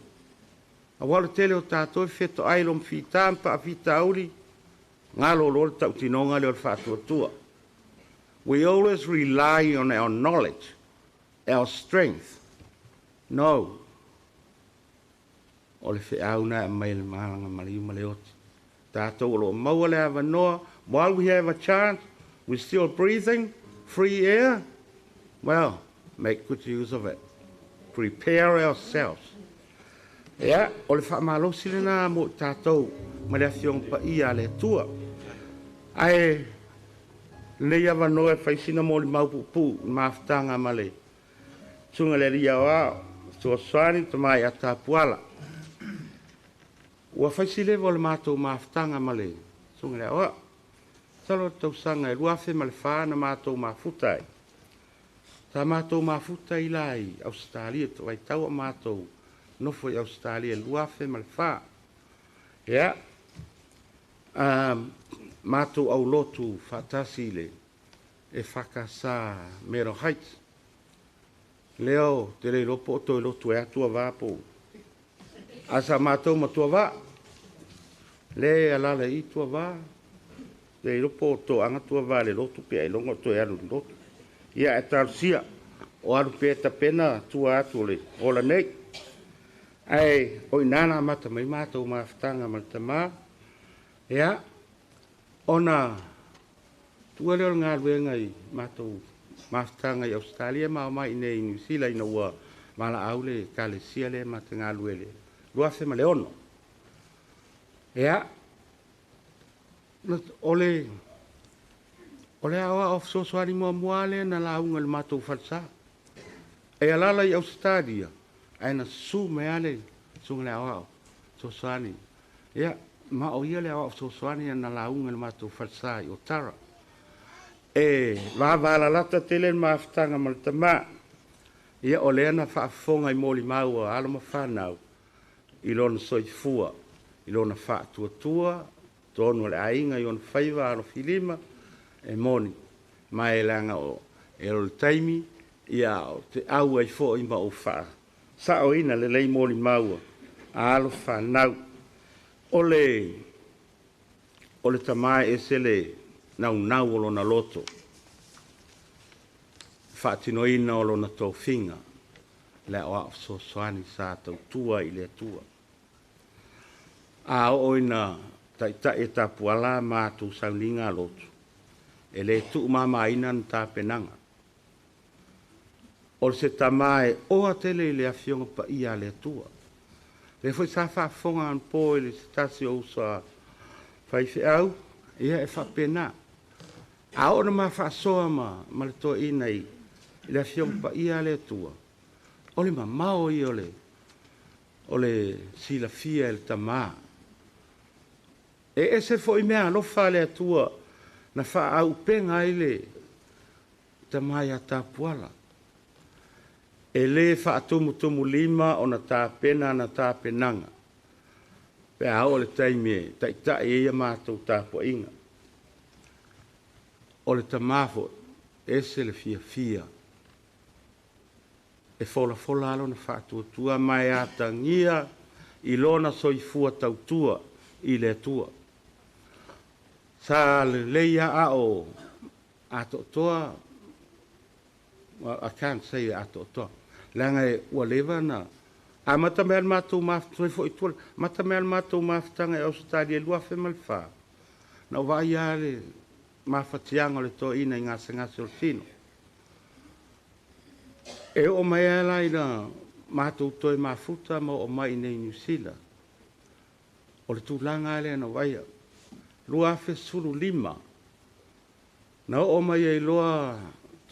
A wala tele o tātou wheto ailom whitam pa whita auri. Ngā lolo le tau tinonga le o whātua tua. We always rely on our knowledge, our strength. No. O le whiauna e mai le mahalanga maliuma le oti. Tātou lo maua le awa noa. While we have a chance, we're still breathing, free air. Well, make good use of it. Prepare ourselves. Ia, o le whaamalosi le nā mo tātou ma le awhiong pa ia le tua. Ai, nei awa noe whaisina mo le maupupu, mawhtanga ma le. Tunga le ria wao, tua swani tamai a Tapuala. Ua whaisile vo le mātou mawhtanga ma le. Tunga le oa. Talo tau sanga e luafe ma le whāna mātou mawhutai. Tā mātou mawhutai lai, Australia, tu ai tau a mātou. Nofo i Australia, luafe ma le whā. Ia. Mātou au lotu whātasi le. E whakasā Mero Heights. Leo, te rei lopo o toi lotu e atua vāpo. Asa mātou ma tua vā. Le alala i tua vā. Le lopo o to anga tua vā le lotu pia i longa toi alu lotu. Ia e tārusia. O alu pia tapena tua atu le. Ola nei. Ai, oi nana mata mai mātou mawhtanga ma te mā. Ia, ona, tua leo ngā luenga i mātou mawhtanga i Australia, mā mai nei New Zealand ina ua mala aule kale sia le ma te ngā luele. Luafe ma le ono. Ia, ole awa of so swari mua muale na launga le mātou falsa. E alala i Australia, aina su meale sunga le awa so swani. Ia, ma o ia le awa so swani na launga le mātou falsa i o tara. E wāwala lata tele mawhtanga ma le tamā. Ia o leana whaafonga i mōli maua alama whanau. I lona soifua, i lona whaatua, tonu le ainga i ona whaiva alo filima, e moni, mai langa o e o le taimi, ia o te au ai fo i ma o wha. Sa o ina le lei mōli maua, alo whanau. O le tamai e se le nau o lona loto. Whaatino ina o lona tō whinga, le o a so soani sa tau tua i le tua. A o ina taita e Tapuala mātou sauninga lotu. E le tu mama ina ta penanga. O se tamae o a tele i le awhionga pa ia le tua. Le foi sa whaafonga an po i le stasi o sa whaife au, ia e whapena. A o na ma whaasoa ma le toa ina i le awhionga pa ia le tua. O le ma mao i o le sila fia e le tamaa. E se foi mea alofa le atua na wha au penga i le tamai a Tapuala. E le wha atumu lima o na tāpena na tāpenanga. Pe au le taimie, taita e ia mātou tāpua inga. O le tamafo, e se le fia. E fola alo na wha tua mai atangia i lona soifua tautua i le tua. Sa le leia a o atotoa, well, I can't say atotoa. Langa e ua lewa na. A mata mea mātou maftua i fo i tuala. Mata mea mātou maftanga e Australia lua whemalwha. Na wai a le mawhatianga le toa ina i ngase o tino. E o mai ala i na mātou toi mafuta ma o mai nei New Zealand. O le tūlanga ale na wai a. Lua fe suru lima. Na o mai e loa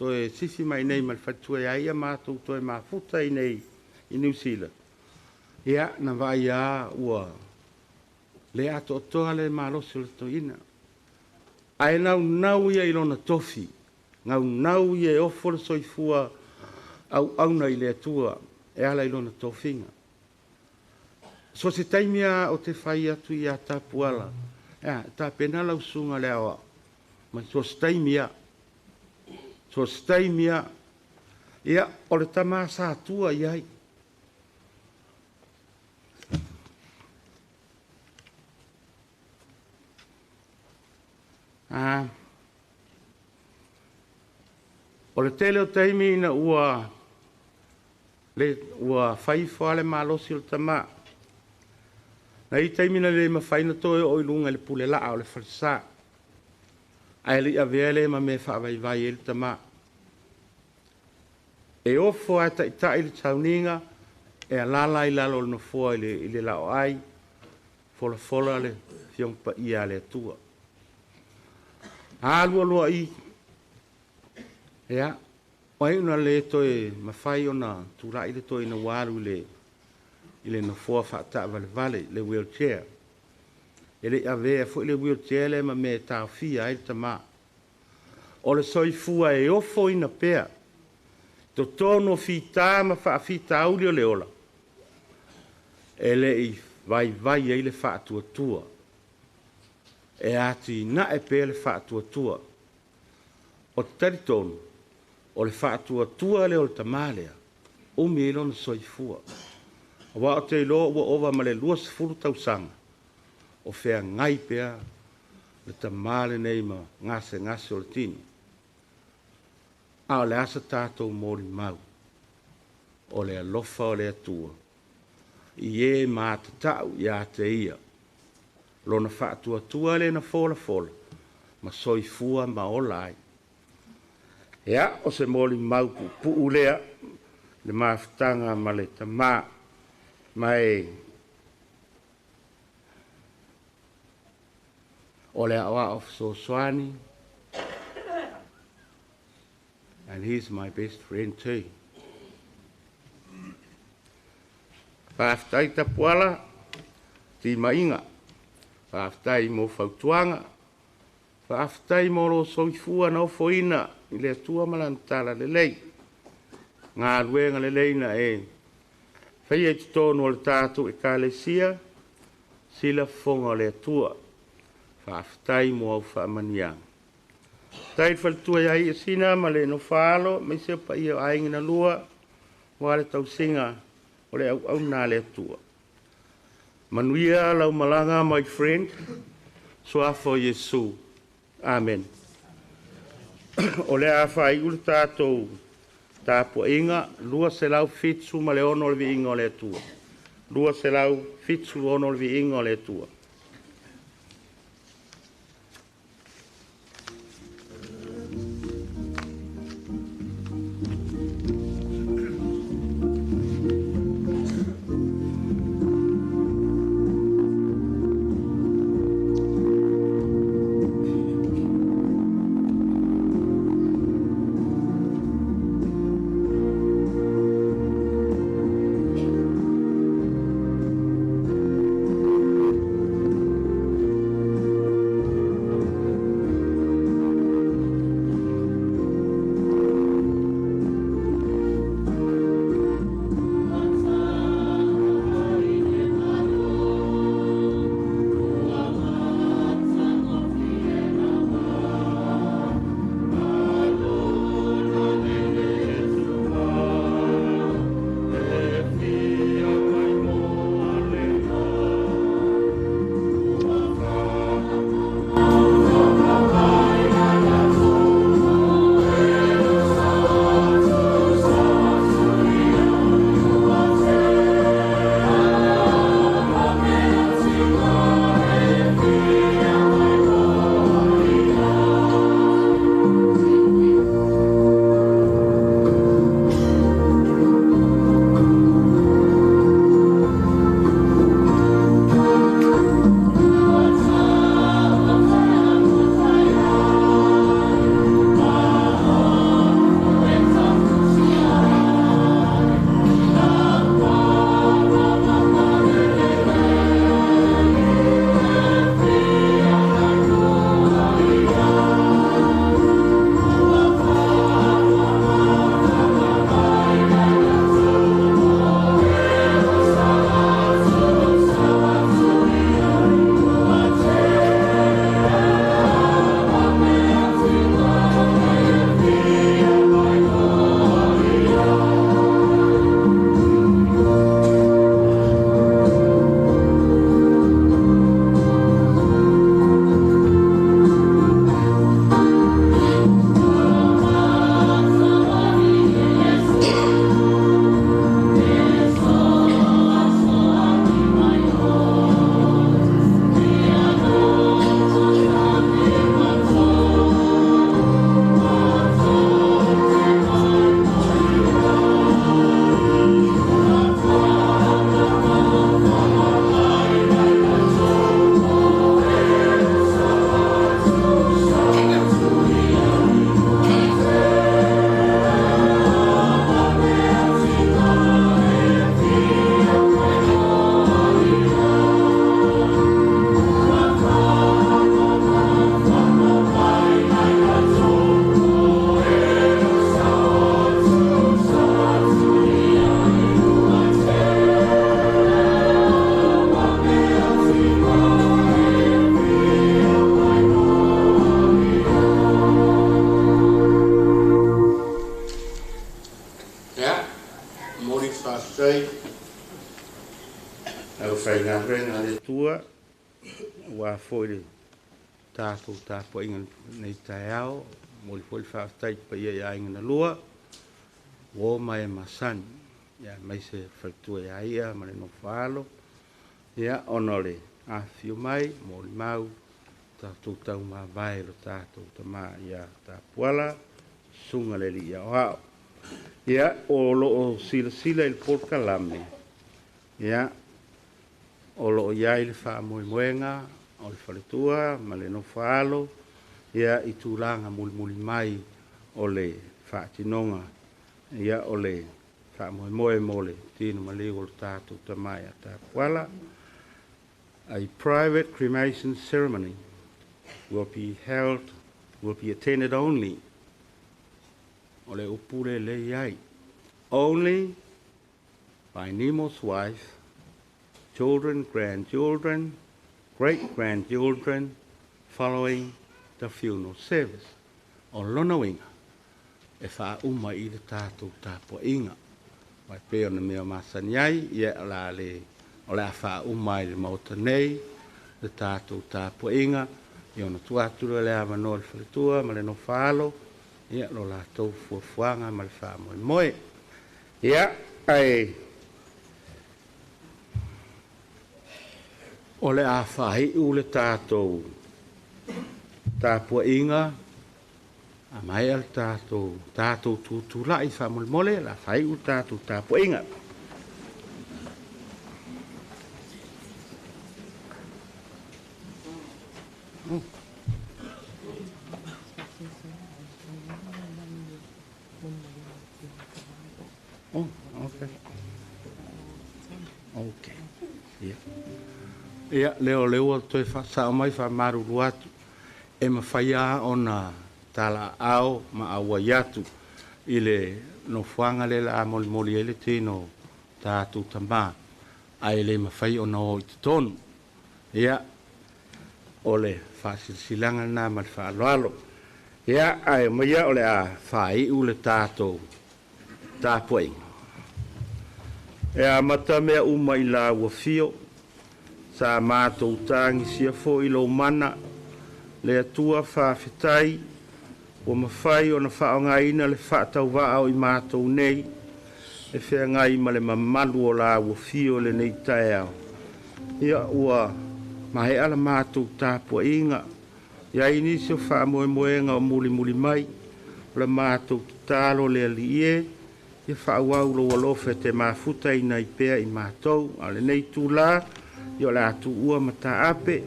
toe sisi mai nei mal fatua ia ia mātou toe mafuta i nei i New Zealand. Ia, na vai ia ua le ato toa le malosi le toina. Ai nau ia i lona tofi, nau ia e ofo le soifua au na i le atua, e ala i lona tofinga. So se taimia o te whai atu i a Tapuala, ta pena lau sunga le awa, ma so se taimia, ia o le tama sa atua iai. O le tele o taimi na ua whai whale malosi o le tama. Na i taimi na le mawhaina toe o ilunga le Pulelua o le whalisa. Ai li a vele ma me whaavai e le tama. E ofo a ta i le tauninga e a lala i lalo no fua i le lao ai. Fola le fiongpa ia le atua. Alua i. Ea, wai una le toe mawhai o na tūra i le toe na waru i le na fua whaata vale le wheelchair. E le avea fo i le wheelchair le ma me tau fia i le tama. O le soifua e ofo ina pea. To tono fita ma wha fita auli o le ola. E le i vai e le wha tua. E ati na e pea le wha tua. O te taritonu. O le whaatua le o le tamalea, o me lona soifua. O wa o te ilo ua ova ma le 2 tausanga, o whea ngai pea le tamale nei ma ngase o le tini. A o le asa tātou mori mau, o le alofa o le atua, i e mātatau i a te ia, lona whaatua le na fola, ma soifua ma o lai. Ea, o se moli mau pu ulea, le maafutanga ma le tama, mai o le awa of Soswani, and he's my best friend too. Whaafutai Tapuala, ti mainga, whaafutai mo fautuanga, whaafutai mo lo soifua na ofoina, i le atua malantala le lei. Ngā ruenga le lei na e. Whai e titono le tātou e kālesia, sila fonga le atua. Whaafutai mo au whaamanianga. Tai whaltua iai e sina ma le no whaalo, me se pa ia aingina lua, wa le tau singa o le au nā le atua. Manuia lau malanga, my friend, so afo Yesu. Amen. O le a whai ule tātou tāpua inga, lua se lau fitsu ma le ono le vi inga o le atua. Lua se lau fitsu ono le vi inga o le atua. sei. Au whai ngā renga le tua. Wa foi tātou tāpo inga nei tai ao. Moli foi whaatai pa ia inga na lua. Wo mai masan. Ia mai se whaitua ia ma le no whaalo. Ia onole a whiu mai, moli mau. Tātou tau mā vai lo tātou tamā ia Tapuala. Sunga le li ia o hao. Ia o loo sila il Porkalame. Ia o loo ia il wha moenga, o le whaletua, ma le no whaalo. Ia i tūlanga muli mai o le wha tinonga. Ia o le wha mo le tino ma leo le tātou tamā ia Tapuala. A private cremation ceremony will be attended only ole upure le iai. Only by Nimo's wife, children, grandchildren, great-grandchildren, following the funeral service. O lona winga, e wha uma i le tātou tāpua inga. Mai peo na mea masani ai, ia la le, o le a wha uma i le mauta nei, le tātou tāpua inga, i ona tuatura le a manoa le whaletua, ma le no whaalo, ia lo la tau fuafuanga ma le wha moe. Ia, ai, o le a whahi u le tātou tāpua inga, a mai al tātou tūtūra i wha mole, la whahi u tātou tāpua inga. Oh, okay. Okay. Yeah. Ia, leo toi sa mai fa maruru atu. E mawhaia ona tala ao ma awa iatu. Ile no fuanga le la moli ele tino tātou tamā. Ai le mawhai ona o i tonu. Ia, ole whasilanga nā ma le whaaloalo. Ia, ai maia ole a whai ule tātou tāpua inga. E a mata mea uma i la ua fio, sa mātou tāngi sia fo i lo mana, le atua whawhitai, o mawhai o na whaongaina le whaatau wao i mātou nei, e whea ngai ma le mamalu o la ua fio le nei tae au. Ia ua mahe ala mātou tāpua inga, ia inisio wha moenga o muli mai, le mātou talo le alie, ia whaawau lo walofe te mafuta i nei pea i mātou, ale nei tūla, i o le atu ua mata ape,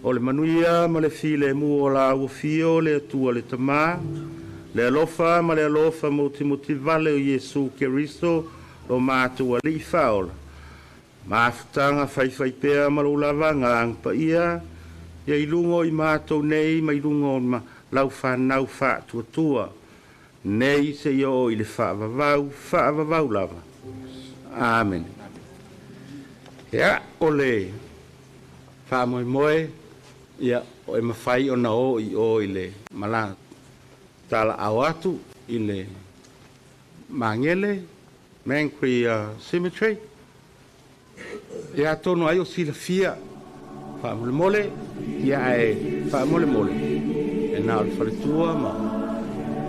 o le manuia ma le file mu o la ua fio le atua le tamā, le alofa ma le alofa moti vale o Yesu Keristo, lo mātou ali i whaola. Mafutanga whai pea ma lo lava ngang pa ia i lungo i mātou nei, ma i lungo ma lau whanau wha tua. Nei se yo i le whaavavau lava. Amen. Ia, o le whaamoe, ia, o e mawhai o na o i le mala tala au atu, i le Mangere, Mangere Cemetery. Ia tono ai o sila fia, whaamole, ia e whaamole. E nā o le whaletua ma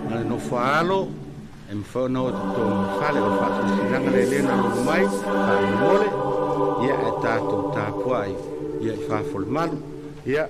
ale no faalo e mfono to fale o fa silanga le lena no mai fa mole ia e tatou tapuai ia fa formal ia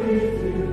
with you.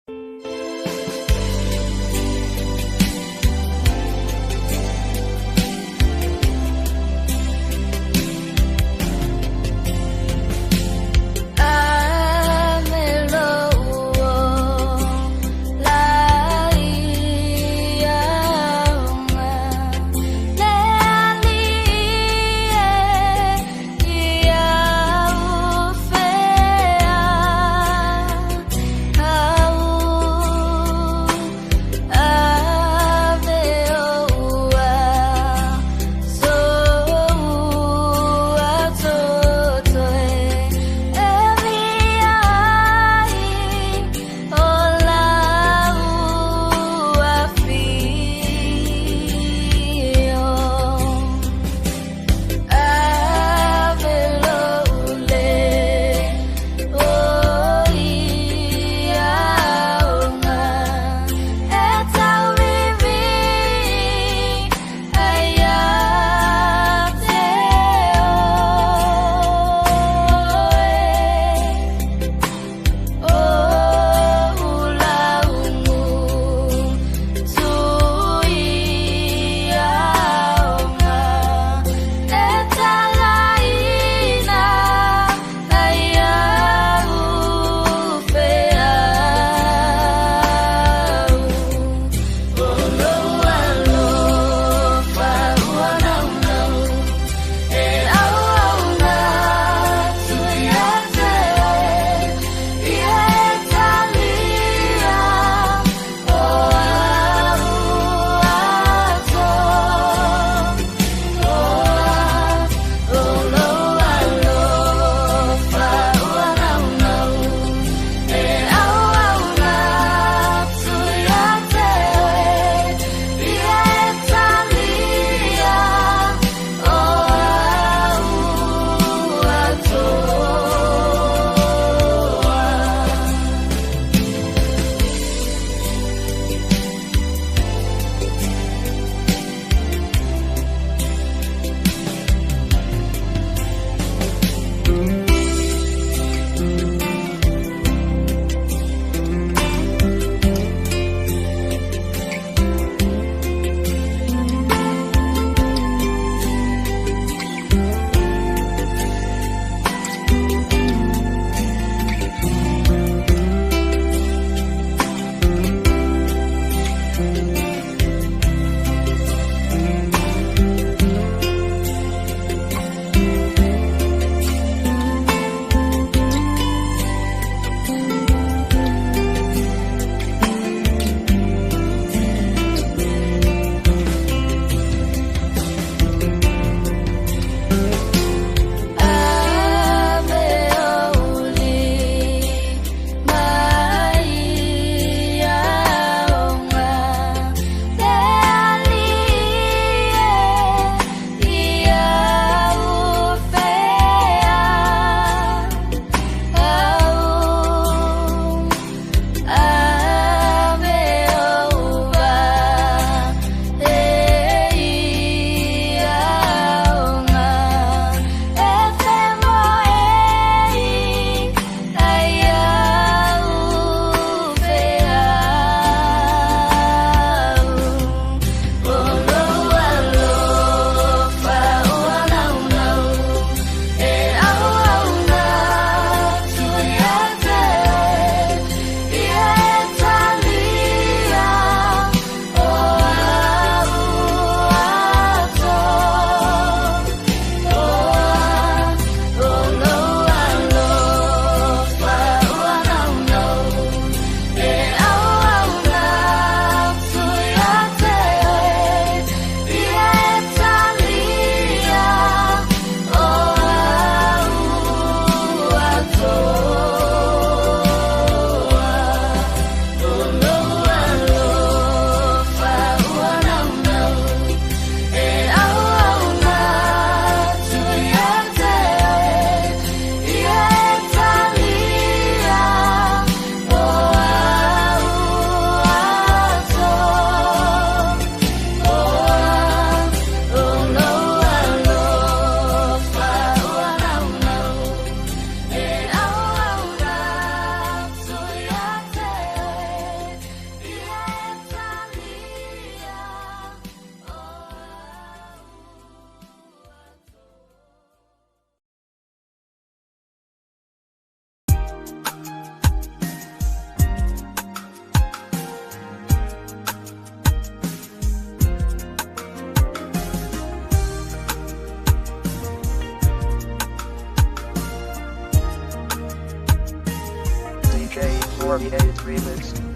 Oh Tornadoes remix.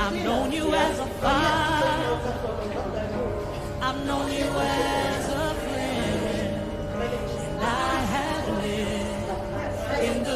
I've known you as a father. I've known you as a friend. And I have lived in the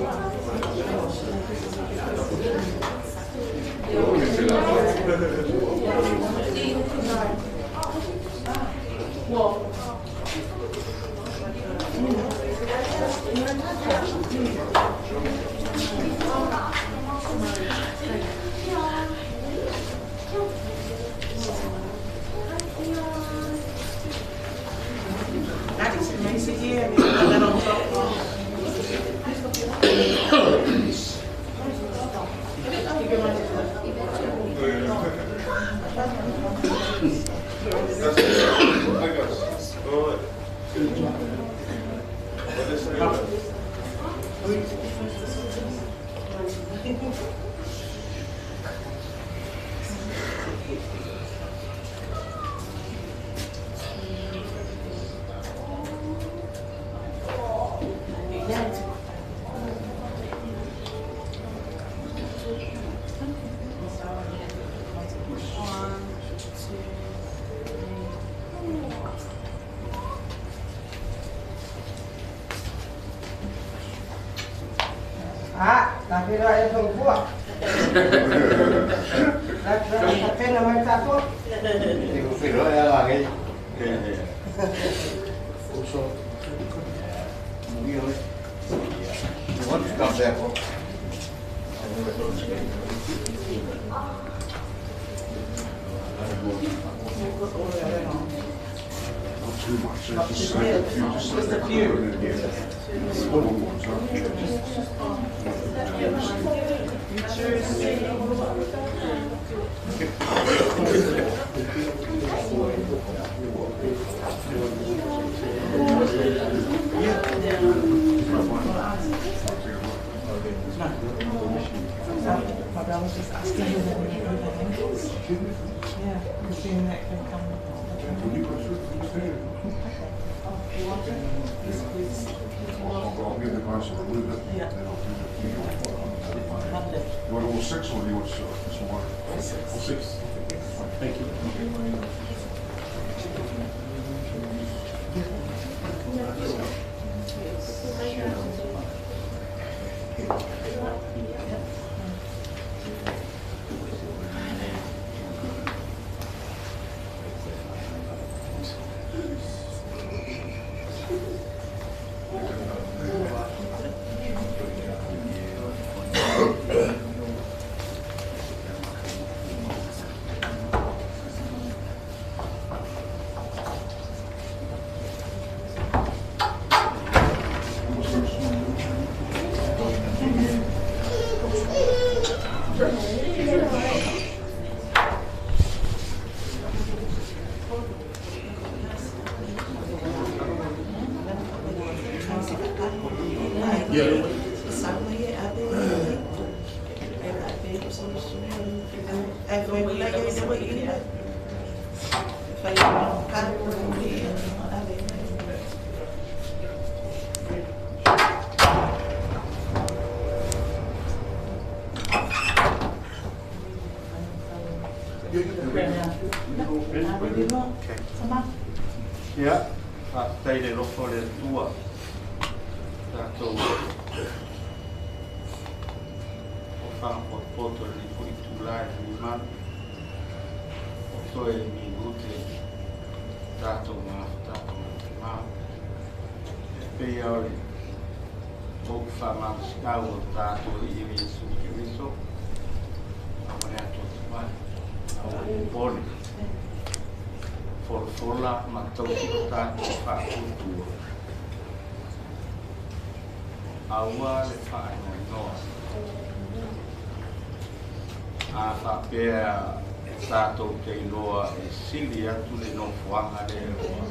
Wow. Tapi dah ada semua. Tapi nama satu. Digo, pero ya lagi. Uso. Muy bien. You want to come there? Not too much, just a few. Small ones, I was just asking him if he heard anything. Yeah, we're seeing that can come. I'll give the guys a little bit. Yeah. You want all 6 or you want just one? All 6. Thank you. Yeah, tai le lofo le tua. Tātou o whakapoto ni pui tūlai ni man. O toe mi rute tātou mā. Pei aore o whamakau o tātou I Jesu Kiriso. Amore ato tua. Au pone. Forfola matauki o tātou whakaputua. Aua le whaenga noa. A whapea tātou te iloa e sili atu le no whanga le roa.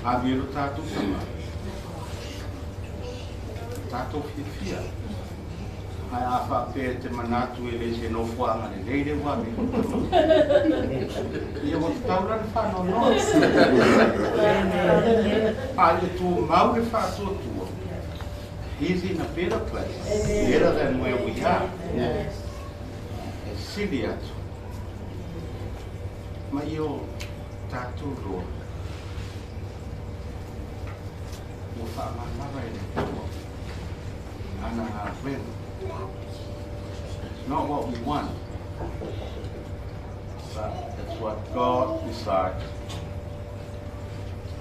A miru tātou sama. Tātou whiwhia. Ai a whapea te manatu e le se no whanga le leire wame. Ia mo te taura le whano noa. A le tū mau le whātua tua. He's in a better place, better than where we are. Sili atu. Mai o tātou roa. Mo whaamamara e le tua. Ana ngā whenga. It's not what we want, but it's what God decides.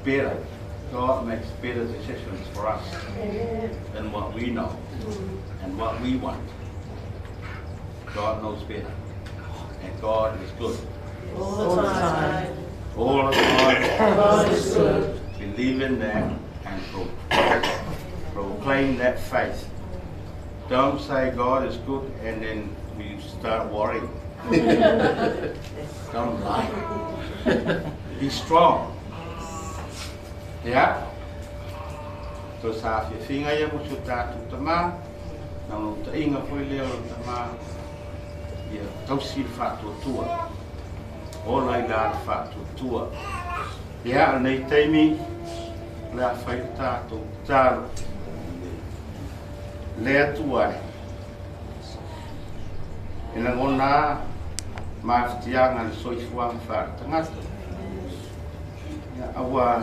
Better God makes better decisions for us than what we know and what we want. God knows better. And God is good. All the time. All the time. God is good. Believe in that and proclaim that faith. Don't say God is good and then we start worrying. Don't lie. Be strong. Yeah. So sa fi finga ya mo chuta tu tama na no ta inga foi leo tama ya tau si fa tu tua. O lai da fa tu tua. Ya nei taimi la fai ta tu ta le tua. Ina ngona ma ftianga le soifuang fa tangata. Ya awa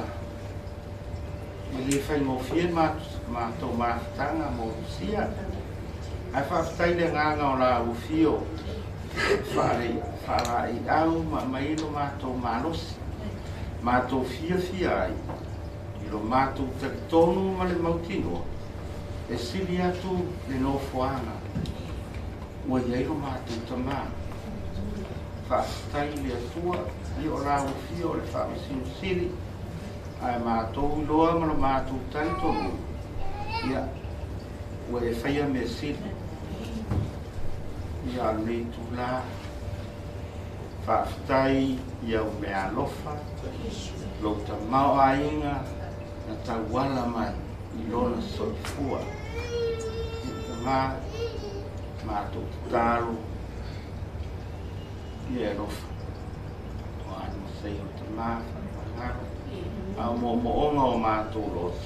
Ili fai mo fie ma to ma tanga mo sia. Ai fa stai le nga la u fio. Fa I au ma mai lo ma to malos. Ma to fia ai. I lo ma to te tonu ma le mautino. E silia tu le no fuanga. Ua iei lo ma to tama. Fa stai le tua I o la u fio le fa sili. Ai mātou loa mana mātou tanitonu. Ia, ua e whaia me sili. Ia nei tūlā. Whaafitai iau me alofa. Lo ta mau ainga na ta wala mai I lona soifua. Ia ta mā, mātou tāro. Ia alofa. O anu sei o ta mā, whangaro. Au mo onga o mātou los.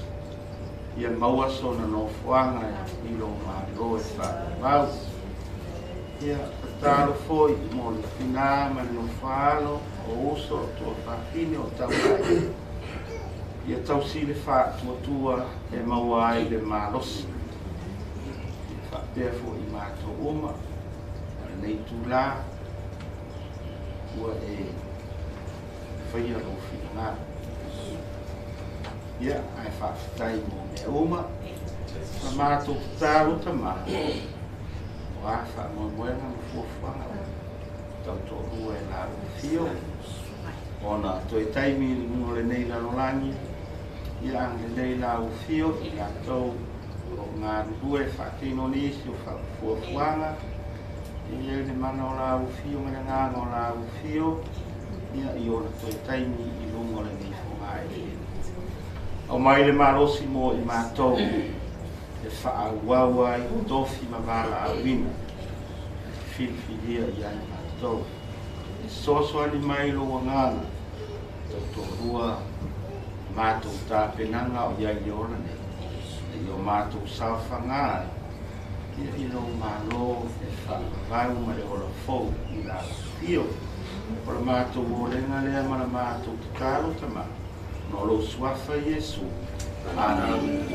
Ia maua so na no fuanga I lo mālo e whāwau. Ia pataro foi mo le whina ma no whālo o uso to whāwhine o tau mai. Ia tau si le whātua e maua ai le mālosi. Ia whāpea fo I mātou oma. Nei tūlā. Ua e whaia lo whina. Ia, ai whaafitai mo me uma. Ma mātou tāru ta mā. O a wha moenga ma fuafuanga. Tau tō rua e nā fio. O nā toi taimi mo le nei lalolangi. Ia ang le nei la fio. Ia tau o ngā rua e whaatino nisi o fuafuanga. Ia le mana o la fio me le ngā o la fio. Ia I o na toi taimi I lungo le nei fuaai. O mai le marosi mo I mātou e whaauau ai tofi ma wala awina. Whiwhiria I ai mātou. E soasoani mai lo wangana. Tau rua mātou tāpenanga o iai ora nei. E o mātou sauwhanga. Ia I lo mālo e whaavau ma le ora fau I la fio. O le mātou o lenga lea ma le mātou tāro tama. No lo suafa Yesu. Amen.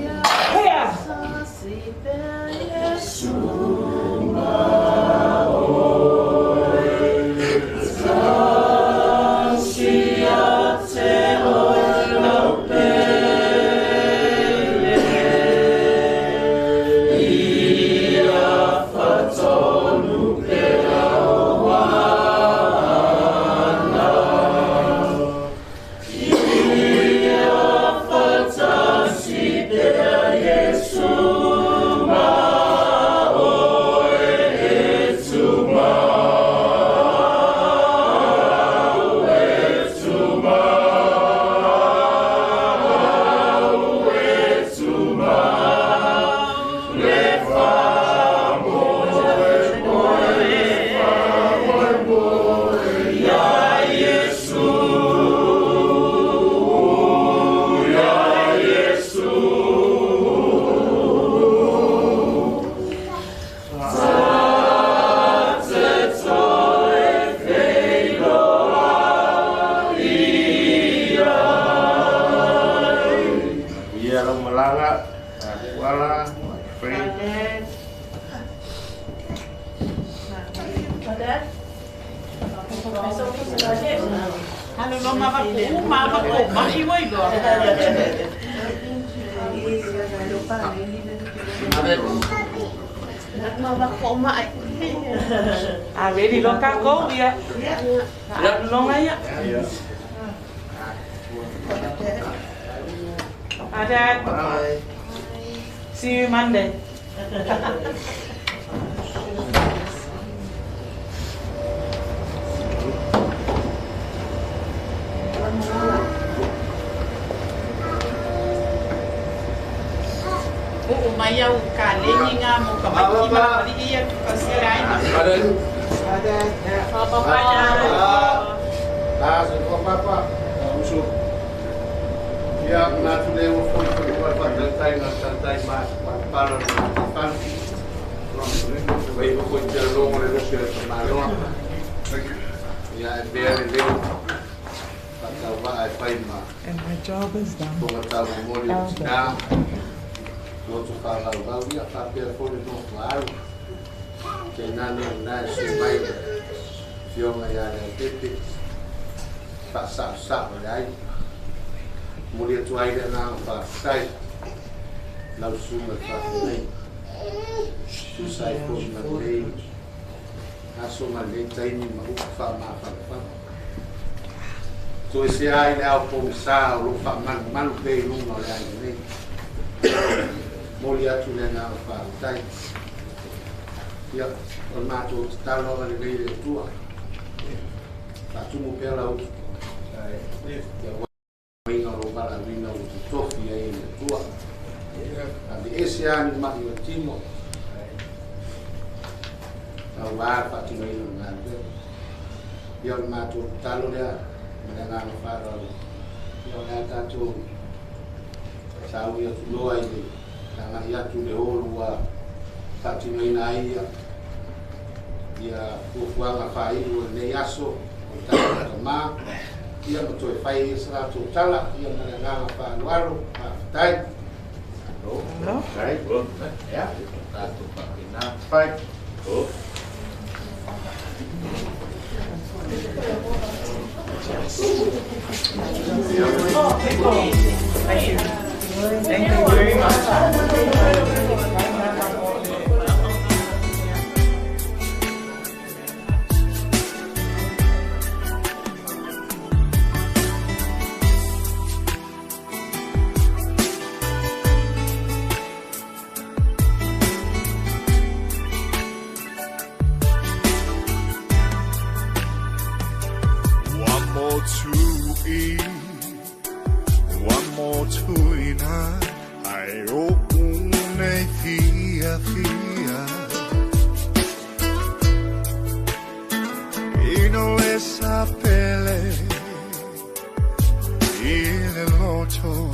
Halo lo mama ko mahi wai go. Ready lo ka ko ya. Lo ngaya. Ada. See you Monday. Maya ka lengi nga mo ka mai ma di iya kasirai na ada papa papa usu ya na tu le wo fo ko pa de tai na tai ma para pan vai ko te lo mo le se ma lo ya bere le pa va ai pai ma and my job is done. ko ta mo le na no tu fala o dia fa per fone no claro que nada na se vai fioma ya le tete fa sa ai mulher tu ai na fa sai la suma fa nei tu sai ko na lei aso ma lei tai ni ma fa ma fa tu esse ai na o pomsa o fa man pe no no ai nei Moli atu le na whaatai. Ia, o mātou te tāloa le leire tua. Tātumu pēla utu. Ia wainga ro bara wina o te tofi ai le tua. Adi ese ani mahi o timo. Au waa pati waina o ngā te. Ia o mātou te tālo lea. Mene ngā whaara o. Ia o ngā tātou. Sau ia tu loa i le. Tanga ia tu le olu wa tati mai na ia kuanga fai o le aso o tala ma ia mo toi fai sra tu tala ia mo nga fa waro tai no tai ya ta tu pa na fai Thank you. Thank you very much. One more to eat, one more to eat. I open a fia. Ino le sapele, il loto,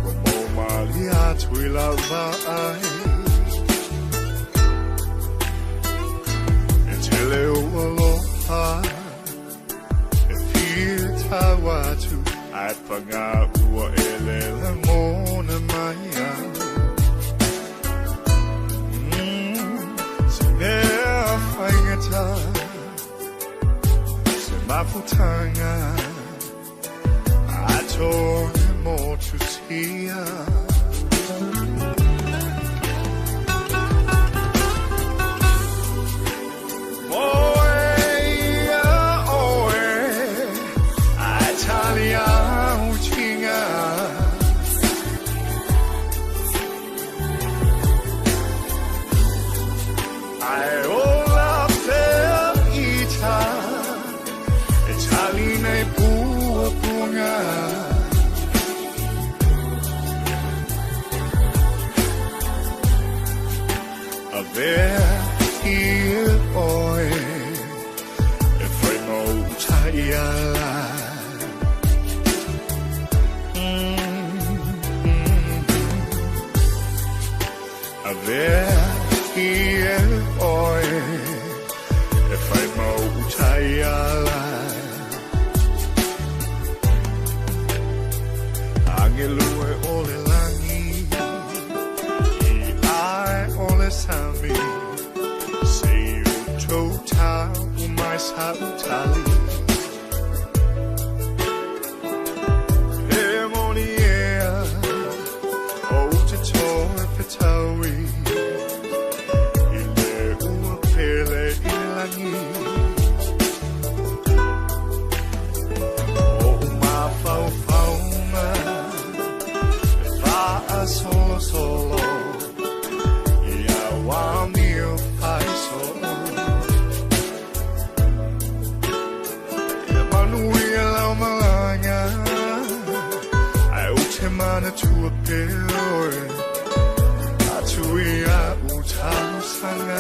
como malia tu la vai. Tele aloha, fia watu. At pangua ele la mona maya. Se mea whaingata, se maputanga, ato mo tusia. whanga